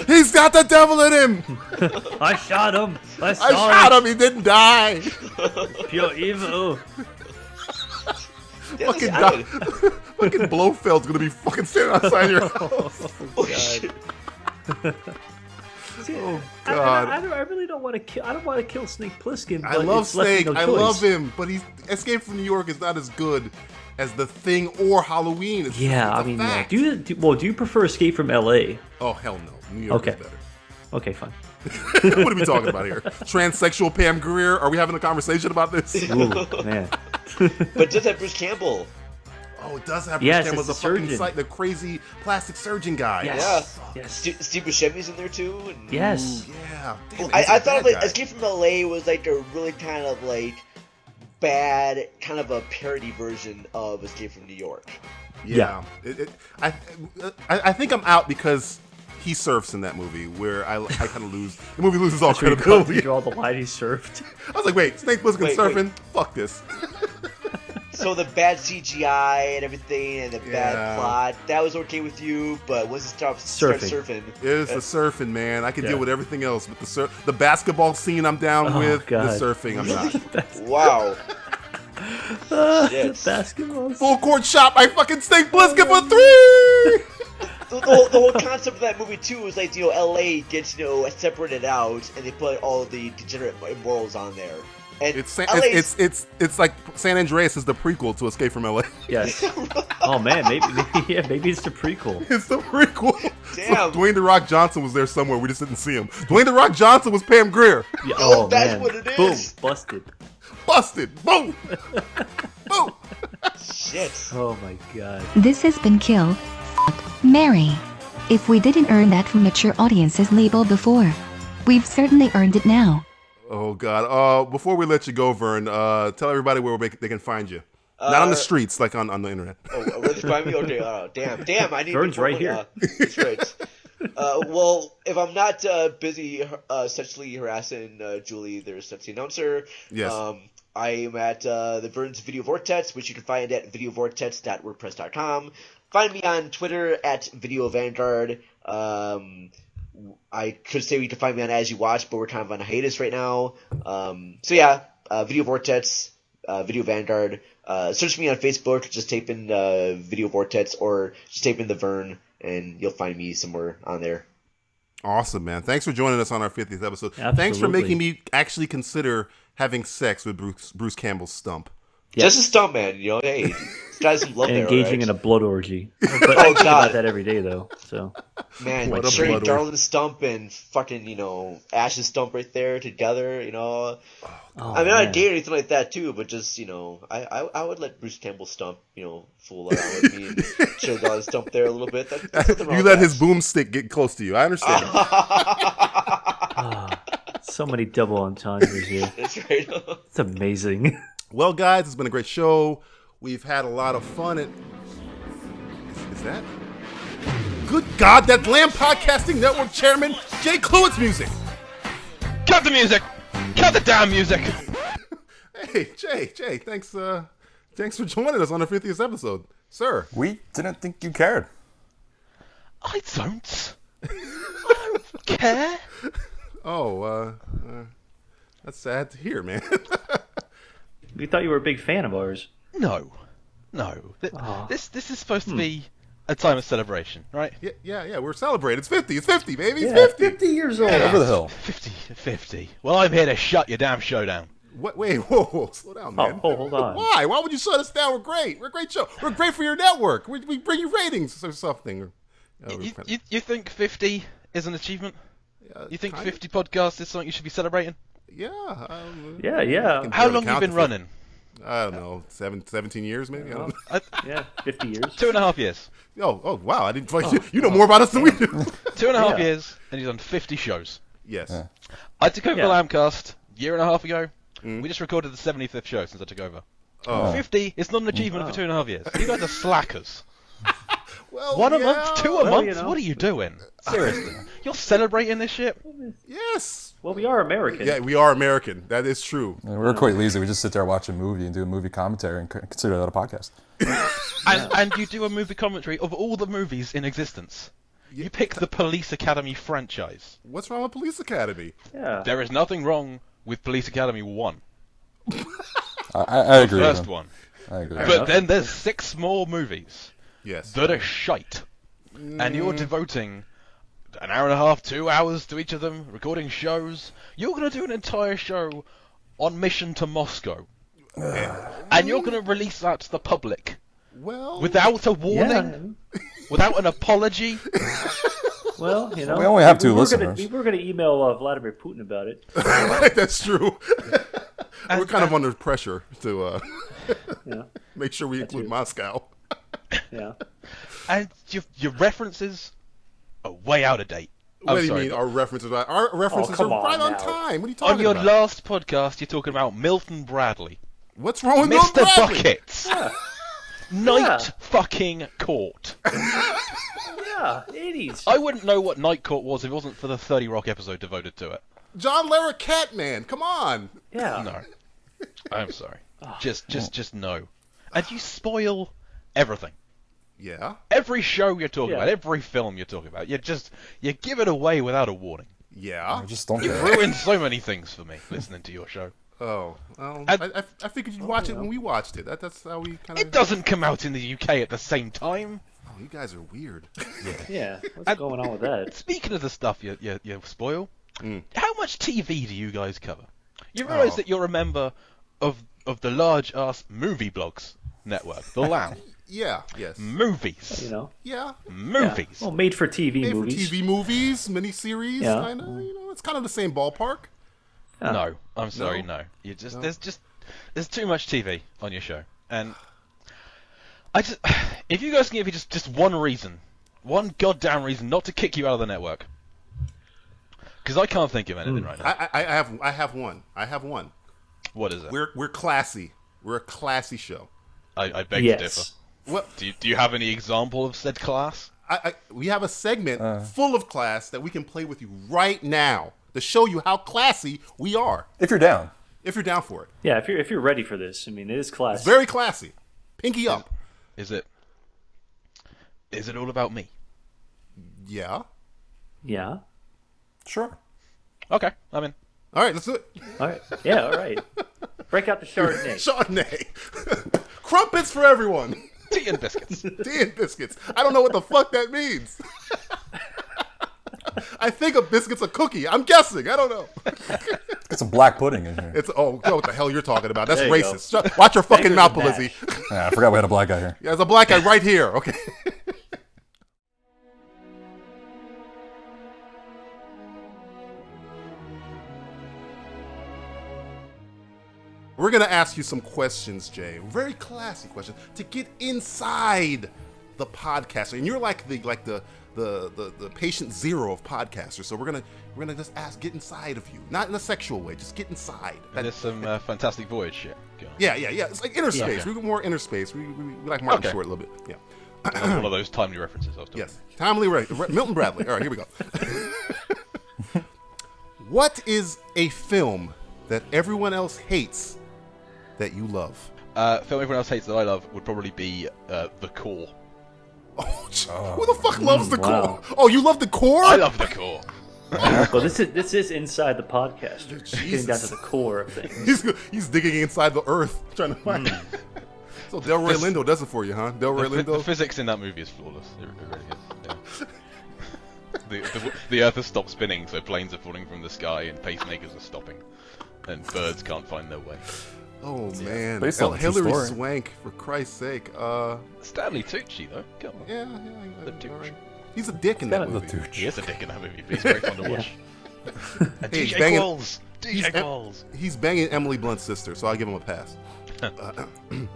he's got the devil in him. I shot him. I shot him. He didn't die. Pure evil. Fucking Blofeld's gonna be fucking standing outside your house. Oh God! I really don't want to kill. I don't want to kill Snake Plissken. I love Snake. I love him, but Escape from New York is not as good as The Thing or Halloween. It's fact. Do you prefer Escape from L.A.? Oh hell no, New York is better. Okay, fine. What are we talking about here? Transsexual Pam Grier? Are we having a conversation about this? Ooh, man. But it does have Bruce Campbell. Oh, it does have Bruce Campbell. The crazy plastic surgeon guy. Yes. Yeah. Steve Buscemi's in there too. And... Yes. Yeah. Damn, I thought Escape from LA was like a really kind of like bad, kind of a parody version of Escape from New York. Yeah. I think I'm out because he surfs in that movie, where I kind of lose. The movie loses all credibility. You draw the line he surfed. I was like, wait, Snake Plissken surfing? Fuck this. So the bad CGI and everything, and the bad plot, that was okay with you, but once it starts surfing, it's the surfing, man. I can deal with everything else, but the basketball scene I'm down with. God. The surfing I'm not. Wow. Basketball. Full court shot by fucking Snake Plissken for 3. The whole concept of that movie too is like, LA gets separated out, and they put all the degenerate morals on there. And it's like San Andreas is the prequel to Escape from LA. Yes. Oh man, maybe it's the prequel. It's the prequel. Damn. So Dwayne "The Rock" Johnson was there somewhere. We just didn't see him. Dwayne "The Rock" Johnson was Pam Grier. Yeah, that's man. what it is. Boom, busted. Boom. Boom. Shit. Oh my God. This has been Kill, Marry. If we didn't earn that from mature audiences label before, we've certainly earned it now. Oh God! Before we let you go, Vern, tell everybody where they can find you. Not on the streets, like on the internet. Oh, where Find me? Okay, damn, I need Vern's to right here. That's right. Well, if I'm not busy sexually harassing Julie, their sexy announcer, Yes. I am at the Vern's Video Vortex, which you can find at videovortex.wordpress.com. Find me on Twitter at Video Vanguard. I could say you can find me on As You Watch, but we're kind of on a hiatus right now. Video Vortex, Video Vanguard. Search me on Facebook, just type in Video Vortex, or just type in the Vern, and you'll find me somewhere on there. Awesome, man. Thanks for joining us on our 50th episode. Absolutely. Thanks for making me actually consider having sex with Bruce Campbell's stump. Just a stump, man. You know, hey, this guy's some love and there, engaging right? in a blood orgy. But I think about that every day, though. So, man, What a Sherry blood Darlin's stump and fucking, Ash's stump right there together, Oh, I mean, I don't date or anything like that, too, but just, I would let Bruce Campbell's stump, fool around with me and Sherry Darlin's stump there a little bit. That's nothing wrong You with let that. his boomstick get close to you. I understand. so many double entendres here. That's right. It's amazing. Well, guys, it's been a great show. We've had a lot of fun. Is that? Good God, that Lamb Podcasting Network Chairman Jay Cluett's music. Cut the music! Cut the damn music! Hey, Jay, thanks for joining us on the 50th episode, sir. We didn't think you cared. I don't care. Oh, that's sad to hear, man. We thought you were a big fan of ours. No. This is supposed to be a time of celebration, right? Yeah, we're celebrating. It's 50. It's 50, baby. It's Yeah, 50. 50 years old. Over the hill. 50. Well, I'm here to shut your damn show down. What? Wait, whoa, slow down, man. Oh, hold on. Why? Why would you shut us down? We're great. We're a great show. We're great for your network. We bring you ratings or something. You think 50 is an achievement? You think kind 50 podcasts is something you should be celebrating? Yeah. Yeah. How long have you been running? I don't know, 17 years maybe? I don't know. Yeah, 50 years. 2.5 years. Oh, wow. I didn't. You know more about us than we do. 2.5 years, and you've done 50 shows. Yes. Yeah. I took over the Lambcast a year and a half ago. We just recorded the 75th show since I took over. 50 is not an achievement for 2.5 years. You guys are slackers. Well, One a month? Two a month? you know. What are you doing? Seriously. You're celebrating this shit? Yes. Well, we are American. Yeah, we are American. That is true. Yeah, we're quite lazy. We just sit there, watch a movie, and do a movie commentary, and consider that a podcast. And you do a movie commentary of all the movies in existence. You pick the Police Academy franchise. What's wrong with Police Academy? Yeah. There is nothing wrong with Police Academy 1. I agree. The with first him. one. I agree. But then there's 6 more movies. Yes. That are shite. And you're devoting an hour and a half, 2 hours to each of them, recording shows. You're going to do an entire show on Mission to Moscow. And you're going to release that to the public. Well, without a warning? Without an apology? Well, we only have 2 listeners. We were going to email Vladimir Putin about it. That's true. We're kind of under pressure to make sure we include Moscow. Yeah. And your references are way out of date. What do you mean our references? Our references are right on time. What are you talking about? On your about? last podcast, you're talking about Milton Bradley. What's wrong with Mr. Milton Bradley? Buckets. Yeah. Night fucking Court. Yeah, 80s. I wouldn't know what Night Court was if it wasn't for the 30 Rock episode devoted to it. John Larroquette, man. Come on. Yeah. No. I'm sorry. Just no. And you spoil everything. Yeah. Every show you're talking about, every film you're talking about, you give it away without a warning. Yeah. Just don't. You've ruined so many things for me listening to your show. Oh, well, I figured you'd watch it when we watched it. That's how we kind of. It doesn't come out in the UK at the same time. Oh, you guys are weird. Yeah. What's going on with that? Speaking of the stuff you spoil, how much TV do you guys cover? You realise that you're a member of the large ass movie blogs network, the LAM. Yeah. Yes. Movies. You know. Yeah. Movies. Yeah. Well, made for TV Made movies. for TV movies, miniseries. Yeah. Kind of. It's kind of the same ballpark. No, I'm sorry, no. You just there's too much TV on your show, and if you guys can give me just one goddamn reason not to kick you out of the network, because I can't think of anything right now. I have one. What is it? We're classy. We're a classy show. I beg to differ. What? Do you have any example of said class? We have a segment full of class that we can play with you right now to show you how classy we are. If you're down. If you're down for it. Yeah, if you're ready for this, I mean, it is classy. It's very classy. Pinky up. Is it all about me? Yeah. Yeah. Sure. Okay, I'm in. All right, let's do it. All right. Yeah, all right. Break out the Chardonnay. Chardonnay. Crumpets for everyone. Tea and biscuits. Tea and biscuits. I don't know what the fuck that means. I think a biscuit's a cookie. I'm guessing. I don't know. Get some black pudding in here. It's what the hell you're talking about? That's racist. Watch your fucking mouth, Lizzie. Yeah, I forgot we had a black guy here. Yeah, there's a black guy right here. Okay. We're gonna ask you some questions, Jay. Very classy questions to get inside the podcaster, and you're like the patient zero of podcasters. So we're gonna just get inside of you, not in a sexual way, just get inside. There's some Fantastic Voyage shit. Yeah. It's like inner space. We go more inner space. We like Martin Short a little bit. Yeah. One of those timely references I was talking Yes, timely Milton Bradley. All right, here we go. What is a film that everyone else hates that you love? Film everyone else hates that I love would probably be The Core. Who the fuck loves The Core? Oh, you love The Core? I love The Core. Well, this is inside the podcaster. Getting down to the core of things. He's digging inside the earth, trying to find. So Delroy Lindo does it for you, huh? Delroy Lindo. The physics in that movie is flawless. It really is. Yeah. The Earth has stopped spinning, so planes are falling from the sky, and pacemakers are stopping, and birds can't find their way. Oh man, Based on a true Hilary story. Swank, for Christ's sake. Stanley Tucci though, come on. Yeah, The Tucci. right. He's a dick in that movie. He is a dick in that movie, but he's very fun to watch. And Hey, DJ Qualls! DJ Qualls! He's banging Emily Blunt's sister, so I give him a pass.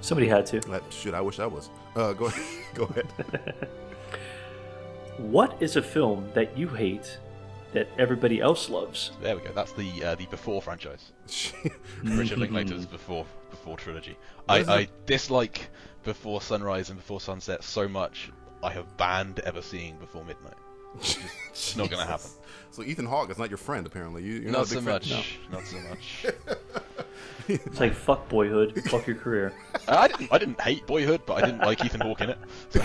Somebody had to. Shit, I wish I was. Go ahead. What is a film that you hate that everybody else loves? There we go. That's the Before franchise. Richard Linklater's Before trilogy. I dislike Before Sunrise and Before Sunset so much. I have banned ever seeing Before Midnight. It's not gonna happen. So Ethan Hawke is not your friend, apparently. You're not not a big so fan. much. No. Not so much. It's like fuck Boyhood, fuck your career. I didn't hate Boyhood, but I didn't like Ethan Hawke in it. So.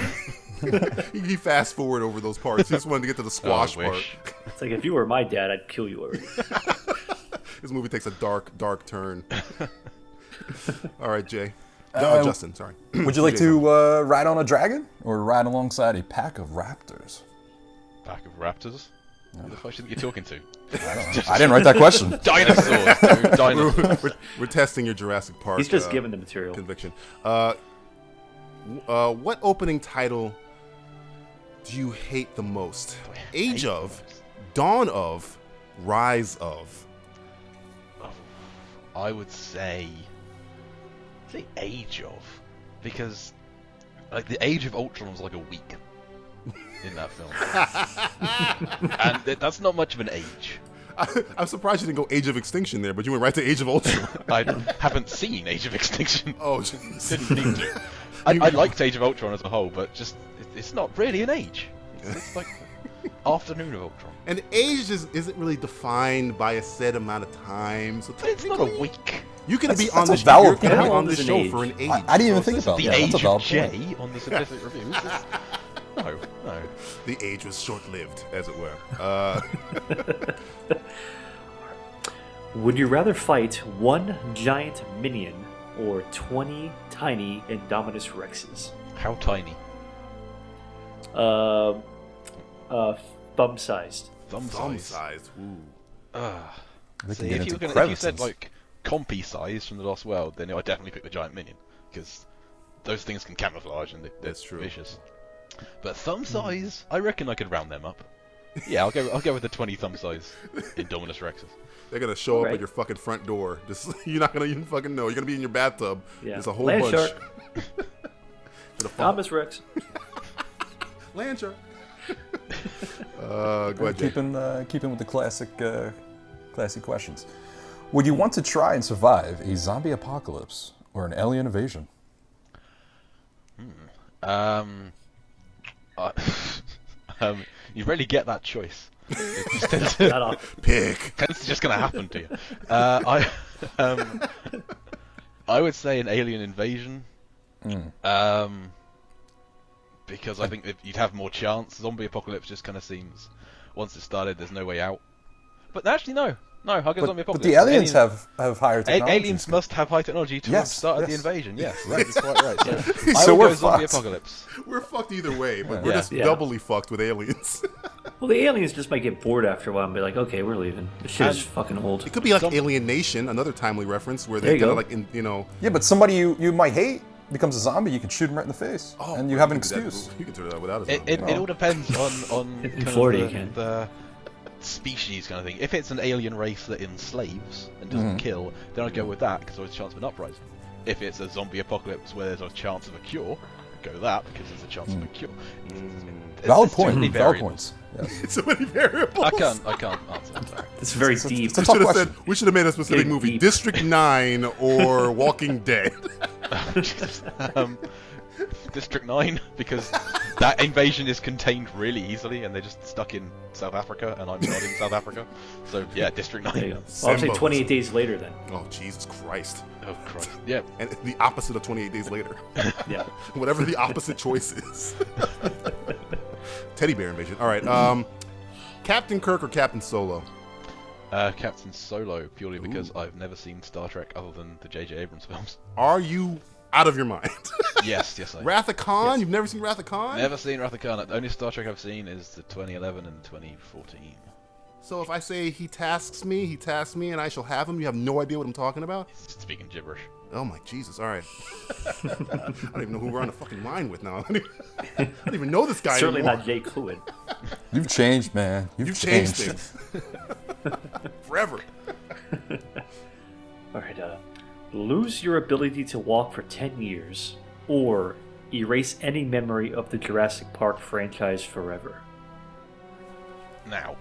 He fast forward over those parts. He just wanted to get to the squash part. It's like if you were my dad, I'd kill you already. This movie takes a dark turn. All right, Jay. Justin, sorry. Would you like to ride on a dragon or ride alongside a pack of raptors? Pack of raptors? Who the fuck do you think you're talking to? I didn't write that question. Dinosaurs, dude. Dinosaurs. We're testing your Jurassic Park. He's just giving the material. Conviction. What opening title do you hate the most? Age of, Dawn of, Rise of. I would say the Age of, because like the Age of Ultron was like a week in that film, and that's not much of an age. I'm surprised you didn't go Age of Extinction there, but you went right to Age of Ultron. I haven't seen Age of Extinction. Oh, didn't need to. I liked Age of Ultron as a whole, but just it's not really an age. It's like Afternoon of Ultron. And age isn't really defined by a set amount of time. So it's not a week. You can That's be on a the valid show. point. On the show for an age. I didn't even think about the that. age That's a valid of J point. on the Simplistic Reviews. No. The age was short-lived, as it were. Would you rather fight one giant minion or 20 tiny Indominus Rexes? How tiny? Thumb-sized. Thumb-sized. Ooh. See, if you said like compy size from the Lost World, then I'd definitely pick the giant minion because those things can camouflage and they're vicious. But thumb size, I reckon I could round them up. Yeah, I'll go with the 20 thumb size Indominus Rexes. They're gonna show up at your fucking front door. Just you're not gonna even fucking know. You're gonna be in your bathtub. Yeah. There's a whole Land bunch. shark. Thomas Rex. Land shark. Go ahead, Jay. Keeping with the classic questions. Would you want to try and survive a zombie apocalypse or an alien invasion? You rarely get that choice. It just tends Pick. Tends to just going to happen to you. I would say an alien invasion. Because I think that you'd have more chance. Zombie apocalypse just kind of seems, once it started, there's no way out. But actually, no, I'll go zombie apocalypse. But the aliens have higher technology. Aliens must have high technology to have started the invasion. Yes, that's quite right. So we're fucked. zombie apocalypse. We're fucked either way, but we're just doubly fucked with aliens. Well, the aliens just might get bored after a while and be like, okay, we're leaving. This shit is fucking old. It could be like Alien Nation, another timely reference where they kind of like, Yeah, but somebody you might hate becomes a zombie, you can shoot him right in the face, and you have an excuse. You can turn it out without a zombie. It all depends on in Florida you can. The species kind of thing. If it's an alien race that enslaves and doesn't kill, then I'd go with that because there's a chance of an uprising. If it's a zombie apocalypse where there's a chance of a cure, I'd go with that because there's a chance of a cure. Valid point. Valid points. Yes. So many variables. I can't answer that. It's very deep. We should have made a specific movie, deep. District 9 or Walking Dead. District 9, because that invasion is contained really easily and they're just stuck in South Africa and I'm not in South Africa. So yeah, District 9. Well, I'll say 28 days later then. Oh, Jesus Christ. Oh, Christ. Yeah. And the opposite of 28 days later. Yeah. Whatever the opposite choice is. Teddy bear invasion. All right. Captain Kirk or Captain Solo? Captain Solo, purely because I've never seen Star Trek other than the J.J. Abrams films. Are you out of your mind? Yes, I am. Wrath of Khan? Yes. You've never seen Wrath of Khan? Never seen Wrath of Khan. The only Star Trek I've seen is the 2011 and 2014. So if I say he tasks me, and I shall have him, you have no idea what I'm talking about? He's speaking gibberish. Oh my Jesus, all right. I don't even know who we're on a fucking line with now. I don't even know this guy Certainly anymore. not Jay Cluin. You've changed, man. You've changed things. Forever. All right, lose your ability to walk for 10 years or erase any memory of the Jurassic Park franchise forever. Now,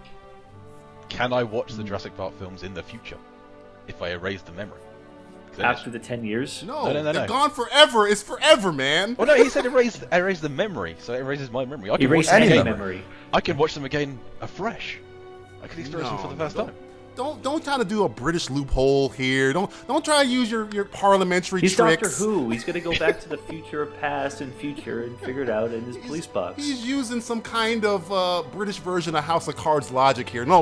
can I watch the Jurassic Park films in the future if I erase the memory? After the 10 years? No, they're gone forever. It's forever, man. Oh no, he said erase the memory, so it erases my memory. I can erase watch them any again. memory. I can watch them again afresh. I can experience them for the first time. Don't try to do a British loophole here. Don't try to use your parliamentary He's tricks. Doctor Who. He's gonna go back to the future, past, and future, and figure it out in his police box. He's using some kind of British version of House of Cards logic here. No.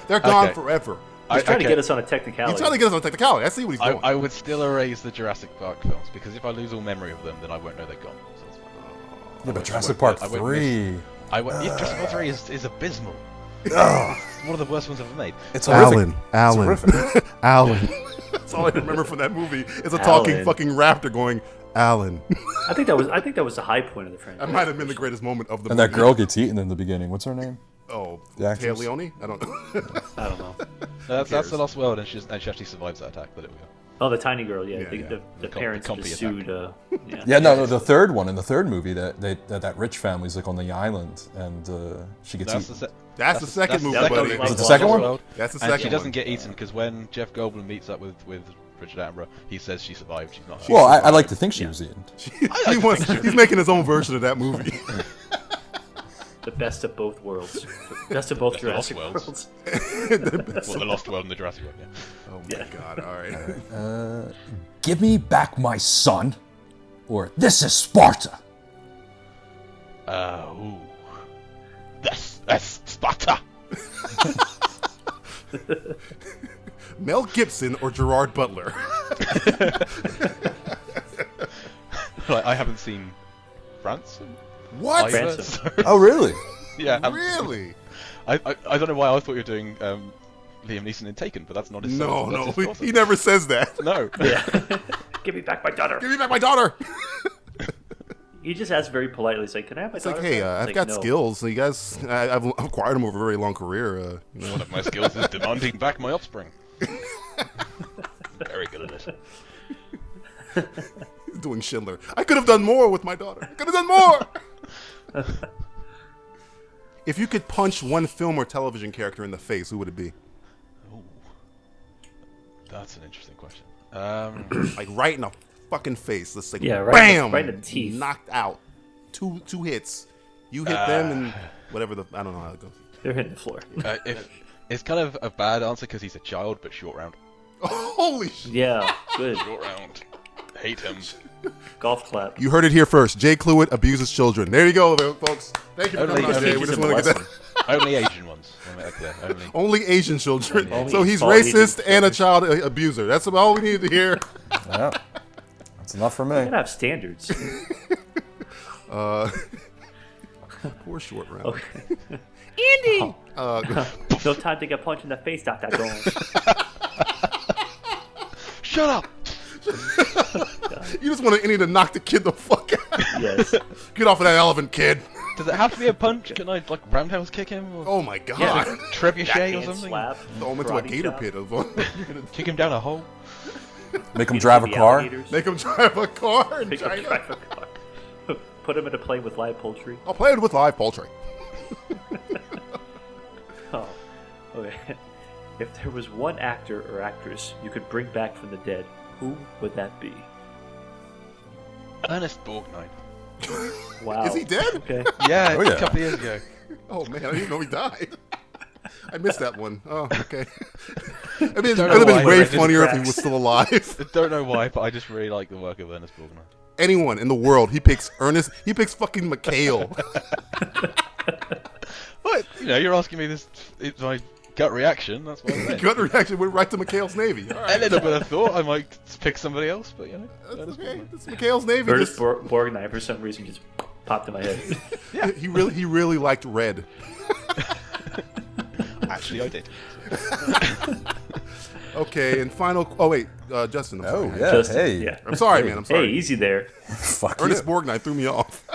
They're gone forever. He's trying to get us on a technicality. He's trying to get us on a technicality. I see what he's doing. I would still erase the Jurassic Park films because if I lose all memory of them, then I won't know they're gone. So yeah, but Jurassic Park 3. Jurassic Park 3 is abysmal. It's one of the worst ones ever made. It's horrific. Alan. That's all I remember from that movie is a talking fucking raptor going, Alan. I think that was the high point of the franchise. That might have been the greatest moment of the and movie. And that girl gets eaten in the beginning. What's her name? Oh, Taya Leone? I don't know. I don't know. That's the Lost World, and she actually survives that attack. But there we go. Oh, the tiny girl, yeah. The parents just sued. No, the third one in the third movie that rich family's like on the island, and she gets eaten. That's the second movie, buddy. Is it the second one? That's the second one. And she doesn't get eaten because when Jeff Goldblum meets up with Richard Attenborough, he says she survived. She's not. Well, I like to think she was eaten. He's making his own version of that movie. The best of both worlds. Best of both Jurassic Worlds. The Lost World and the Jurassic World, yeah. Oh my God, all right. Give me back my son, or this is Sparta. That's Sparta. Mel Gibson or Gerard Butler? I haven't seen France. What? Oh, really? Yeah. Really? I don't know why I thought you were doing Liam Neeson in Taken, but that's not his son. No, he never says that. No. Yeah. Give me back my daughter. Give me back my daughter. He just asked very politely, "Say, can I have my daughter?" It's like, hey, I've got skills. So you guys, I've acquired them over a very long career. One of my skills is demanding back my offspring. Very good at it. He's doing Schindler. I could have done more with my daughter. I could have done more. If you could punch one film or television character in the face, who would it be? Ooh. That's an interesting question. Like right in the fucking face. Let's say, right bam, right in the teeth, knocked out. Two hits. You hit them and whatever I don't know how it goes. They're hitting the floor. It's kind of a bad answer because he's a child, but short round. Holy shit. Yeah, good. Short round. Hate him. Golf clap. You heard it here first. Jay Cluett abuses children. There you go, folks. Thank you for coming on, Jay. We just want to get that. Only Asian ones. Only Asian children. Only so he's all racist Asian and a child abuser. That's all we needed to hear. Yeah. That's enough for me. You gotta have standards. Poor short round. Okay. Andy! No time to get punched in the face, Dr. Dong. Shut up! You just want Andy to knock the kid the fuck out. Yes. Get off of that elephant, kid. Does it have to be a punch? Can I roundhouse kick him? Or... Oh my god. Yeah, trebuchet or something? Slap, throw him into a gator pit. Kick him down a hole? Make him drive a car? Make him drive a car in Make him China. drive a car. Put him in a plane with live poultry. I'll play it with live poultry. Oh, okay. If there was one actor or actress you could bring back from the dead, who would that be? Ernest Borgnine. Wow. Is he dead? Okay. Yeah, Oh, yeah. a couple of years ago. Oh man, I didn't even know he died. I missed that one. Oh, okay. I mean, it Don't would have know been why, way but it just funnier if he cracks. was still alive. I don't know why, but I just really like the work of Ernest Borgnine. Anyone in the world, he picks Ernest. He picks fucking McHale. What? You're asking me this. It's my gut reaction. That's what I meant. Gut reaction went right to McHale's Navy. All right. A little bit of thought. I might pick somebody else, but That's okay. It's McHale's Navy. Ernest Borgnine, for some reason, just popped in my head. Yeah, he really liked red. Actually, I did. Okay, and final. Oh wait, Justin. I'm sorry. Yeah. Justin, Hey. yeah. I'm sorry, man. I'm sorry. Hey, easy there. Fuck Ernest you. Borgnine threw me off.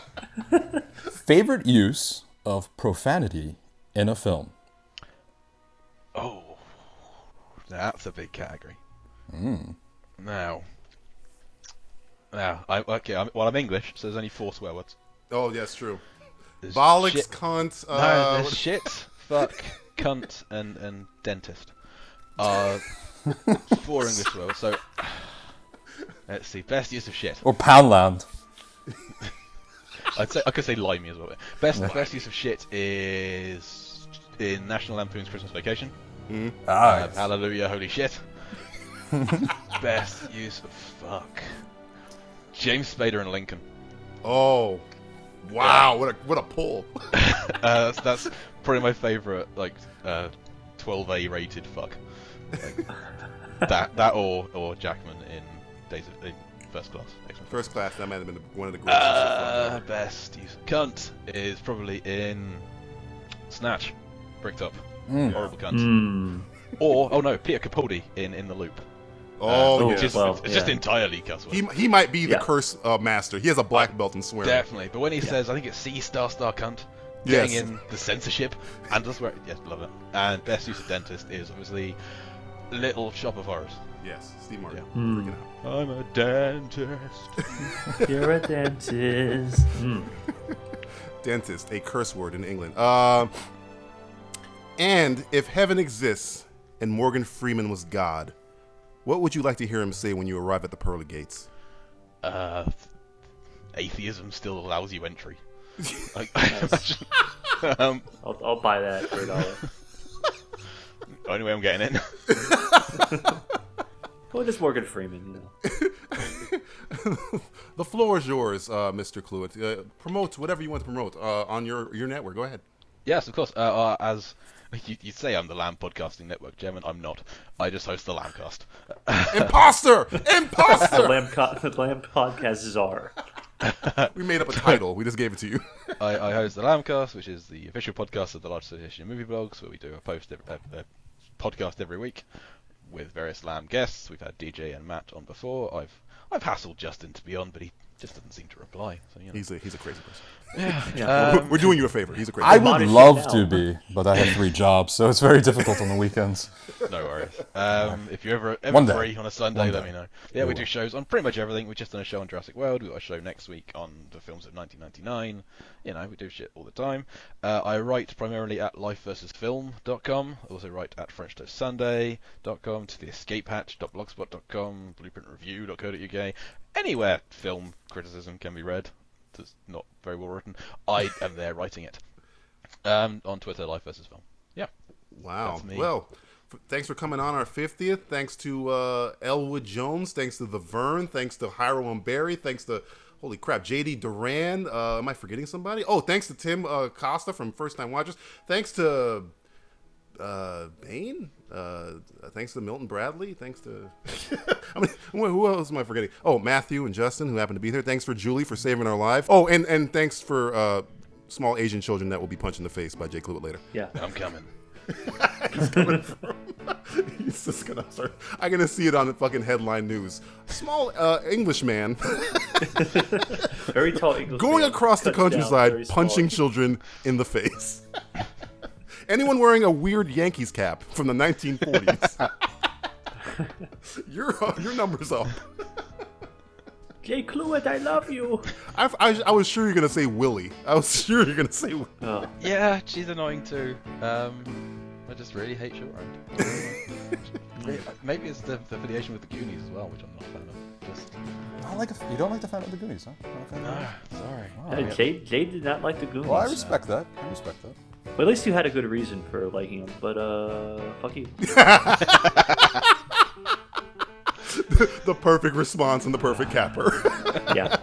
Favorite use of profanity in a film? Oh, that's a big category. Now, I'm English, so there's only 4 swear words. Oh, yes, true. There's Bollocks, shit- cunt. No, there's shit, fuck, cunt, and dentist. 4 English words. So let's see. Best use of shit. Or Poundland? I could say limey as well. Best use of shit is in National Lampoon's Christmas Vacation. Hallelujah, holy shit. Best use of fuck. James Spader and Lincoln. Oh, wow! What a pull. That's probably my favorite, 12A rated fuck. That or Jackman in First Class. First Class. That might have been one of the greatest. Best use of cunt is probably in Snatch. Bricked up. Horrible cunt. Or Peter Capaldi in The Loop. Oh, it's just entirely cuss words. He might be the curse master. He has a black belt in swearing. Definitely, but when he says, I think it's C star cunt, getting in the censorship and the swear, yes, love it. And best use of dentist is obviously Little Shop of Horrors. Yes, Steve Martin. Yeah. Freaking out. I'm a dentist. You're a dentist. Dentist, a curse word in England. And if heaven exists and Morgan Freeman was God, what would you like to hear him say when you arrive at the pearly gates? Atheism still allows you entry. I'll buy that for $1. Only way I'm getting in. Well, it is Morgan Freeman, The floor is yours, Mr. Cluett. Promote whatever you want to promote on your network. Go ahead. Yes, of course. As you say, I'm the Lamb Podcasting Network, Chairman. I'm not. I just host the Lambcast. Imposter! The Lamb Podcast czar. We made up a title. We just gave it to you. I host the Lambcast, which is the official podcast of the Large Association of Movie Blogs, where we do a podcast every week with various Lamb guests. We've had DJ and Matt on before. I've hassled Justin to be on, but he just doesn't seem to reply. So he's a crazy person. Yeah. We're doing you a favor. He's a crazy I person. would love to be, but I have 3 jobs, so it's very difficult on the weekends. No worries. If you're ever One day. free on a Sunday, let day. me know. Yeah, we do shows on pretty much everything. We've just done a show on Jurassic World. We've got a show next week on the films of 1999. We do shit all the time. I write primarily at lifeversusfilm.com. I also write at FrenchToastSunday.com, to theescapehatch.blogspot.com, blueprintreview.co.uk. anywhere film criticism can be read, that's not very well written, I am there writing it. On Twitter, Life vs. Film. Yeah. Wow. That's me. Well, thanks for coming on our 50th. Thanks to Elwood Jones. Thanks to the Vern. Thanks to Jairo and Barry. Thanks to, holy crap, JD Duran. Am I forgetting somebody? Oh, thanks to Tim Costa from First Time Watchers. Thanks to Bane. Thanks to Milton Bradley. Thanks to I mean, who else am I forgetting? Oh, Matthew and Justin, who happened to be here. Thanks for Julie for saving our lives. Oh, and thanks for Small Asian Children That Will Be Punched in the Face by Jake Lewitt later. Yeah, I'm coming. He's coming from. He's just gonna start. I'm gonna see it on the fucking headline news. Small Englishman. Very tall English going man across the cuts down countryside, very small. punching children in the face. Anyone wearing a weird Yankees cap from the 1940s? your number's up. Jake Lewitt, I love you. I was sure you're gonna say Willie. I was sure you're gonna say. Yeah, she's annoying too. I just really hate short round. Maybe it's the affiliation with the Goonies as well, which I'm not a fan of. Just you don't like the fan of the Goonies, huh? Sorry. No, Jay did not like the Goonies. Well, I respect that. But at least you had a good reason for liking them. But fuck you. The perfect response and the perfect capper. Yeah.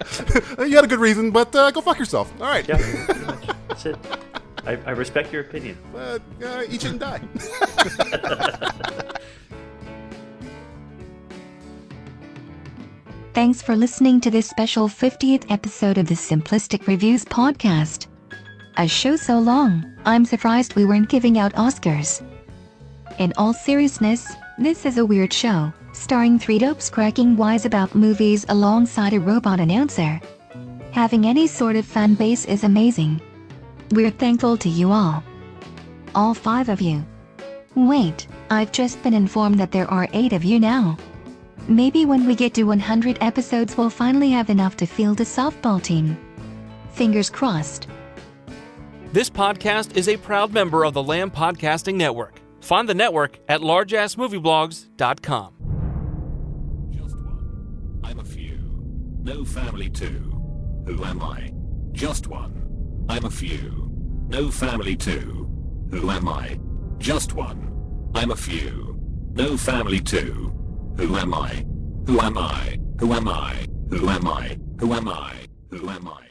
You had a good reason, but go fuck yourself. All right. Yeah, pretty much. That's it. I respect your opinion. But eat it and die. Thanks for listening to this special 50th episode of the Simplistic Reviews Podcast. A show so long, I'm surprised we weren't giving out Oscars. In all seriousness, this is a weird show, starring three dopes cracking wise about movies alongside a robot announcer. Having any sort of fan base is amazing. We're thankful to you all. All 5 of you. Wait, I've just been informed that there are 8 of you now. Maybe when we get to 100 episodes we'll finally have enough to field a softball team. Fingers crossed. This podcast is a proud member of the Lamb Podcasting Network. Find the network at largeassmovieblogs.com. Just one. I'm a few. No family too. Who am I? Just one. I'm a few. No family too. Who am I? Just one. I'm a few. No family too. Who am I? Who am I? Who am I? Who am I? Who am I? Who am I?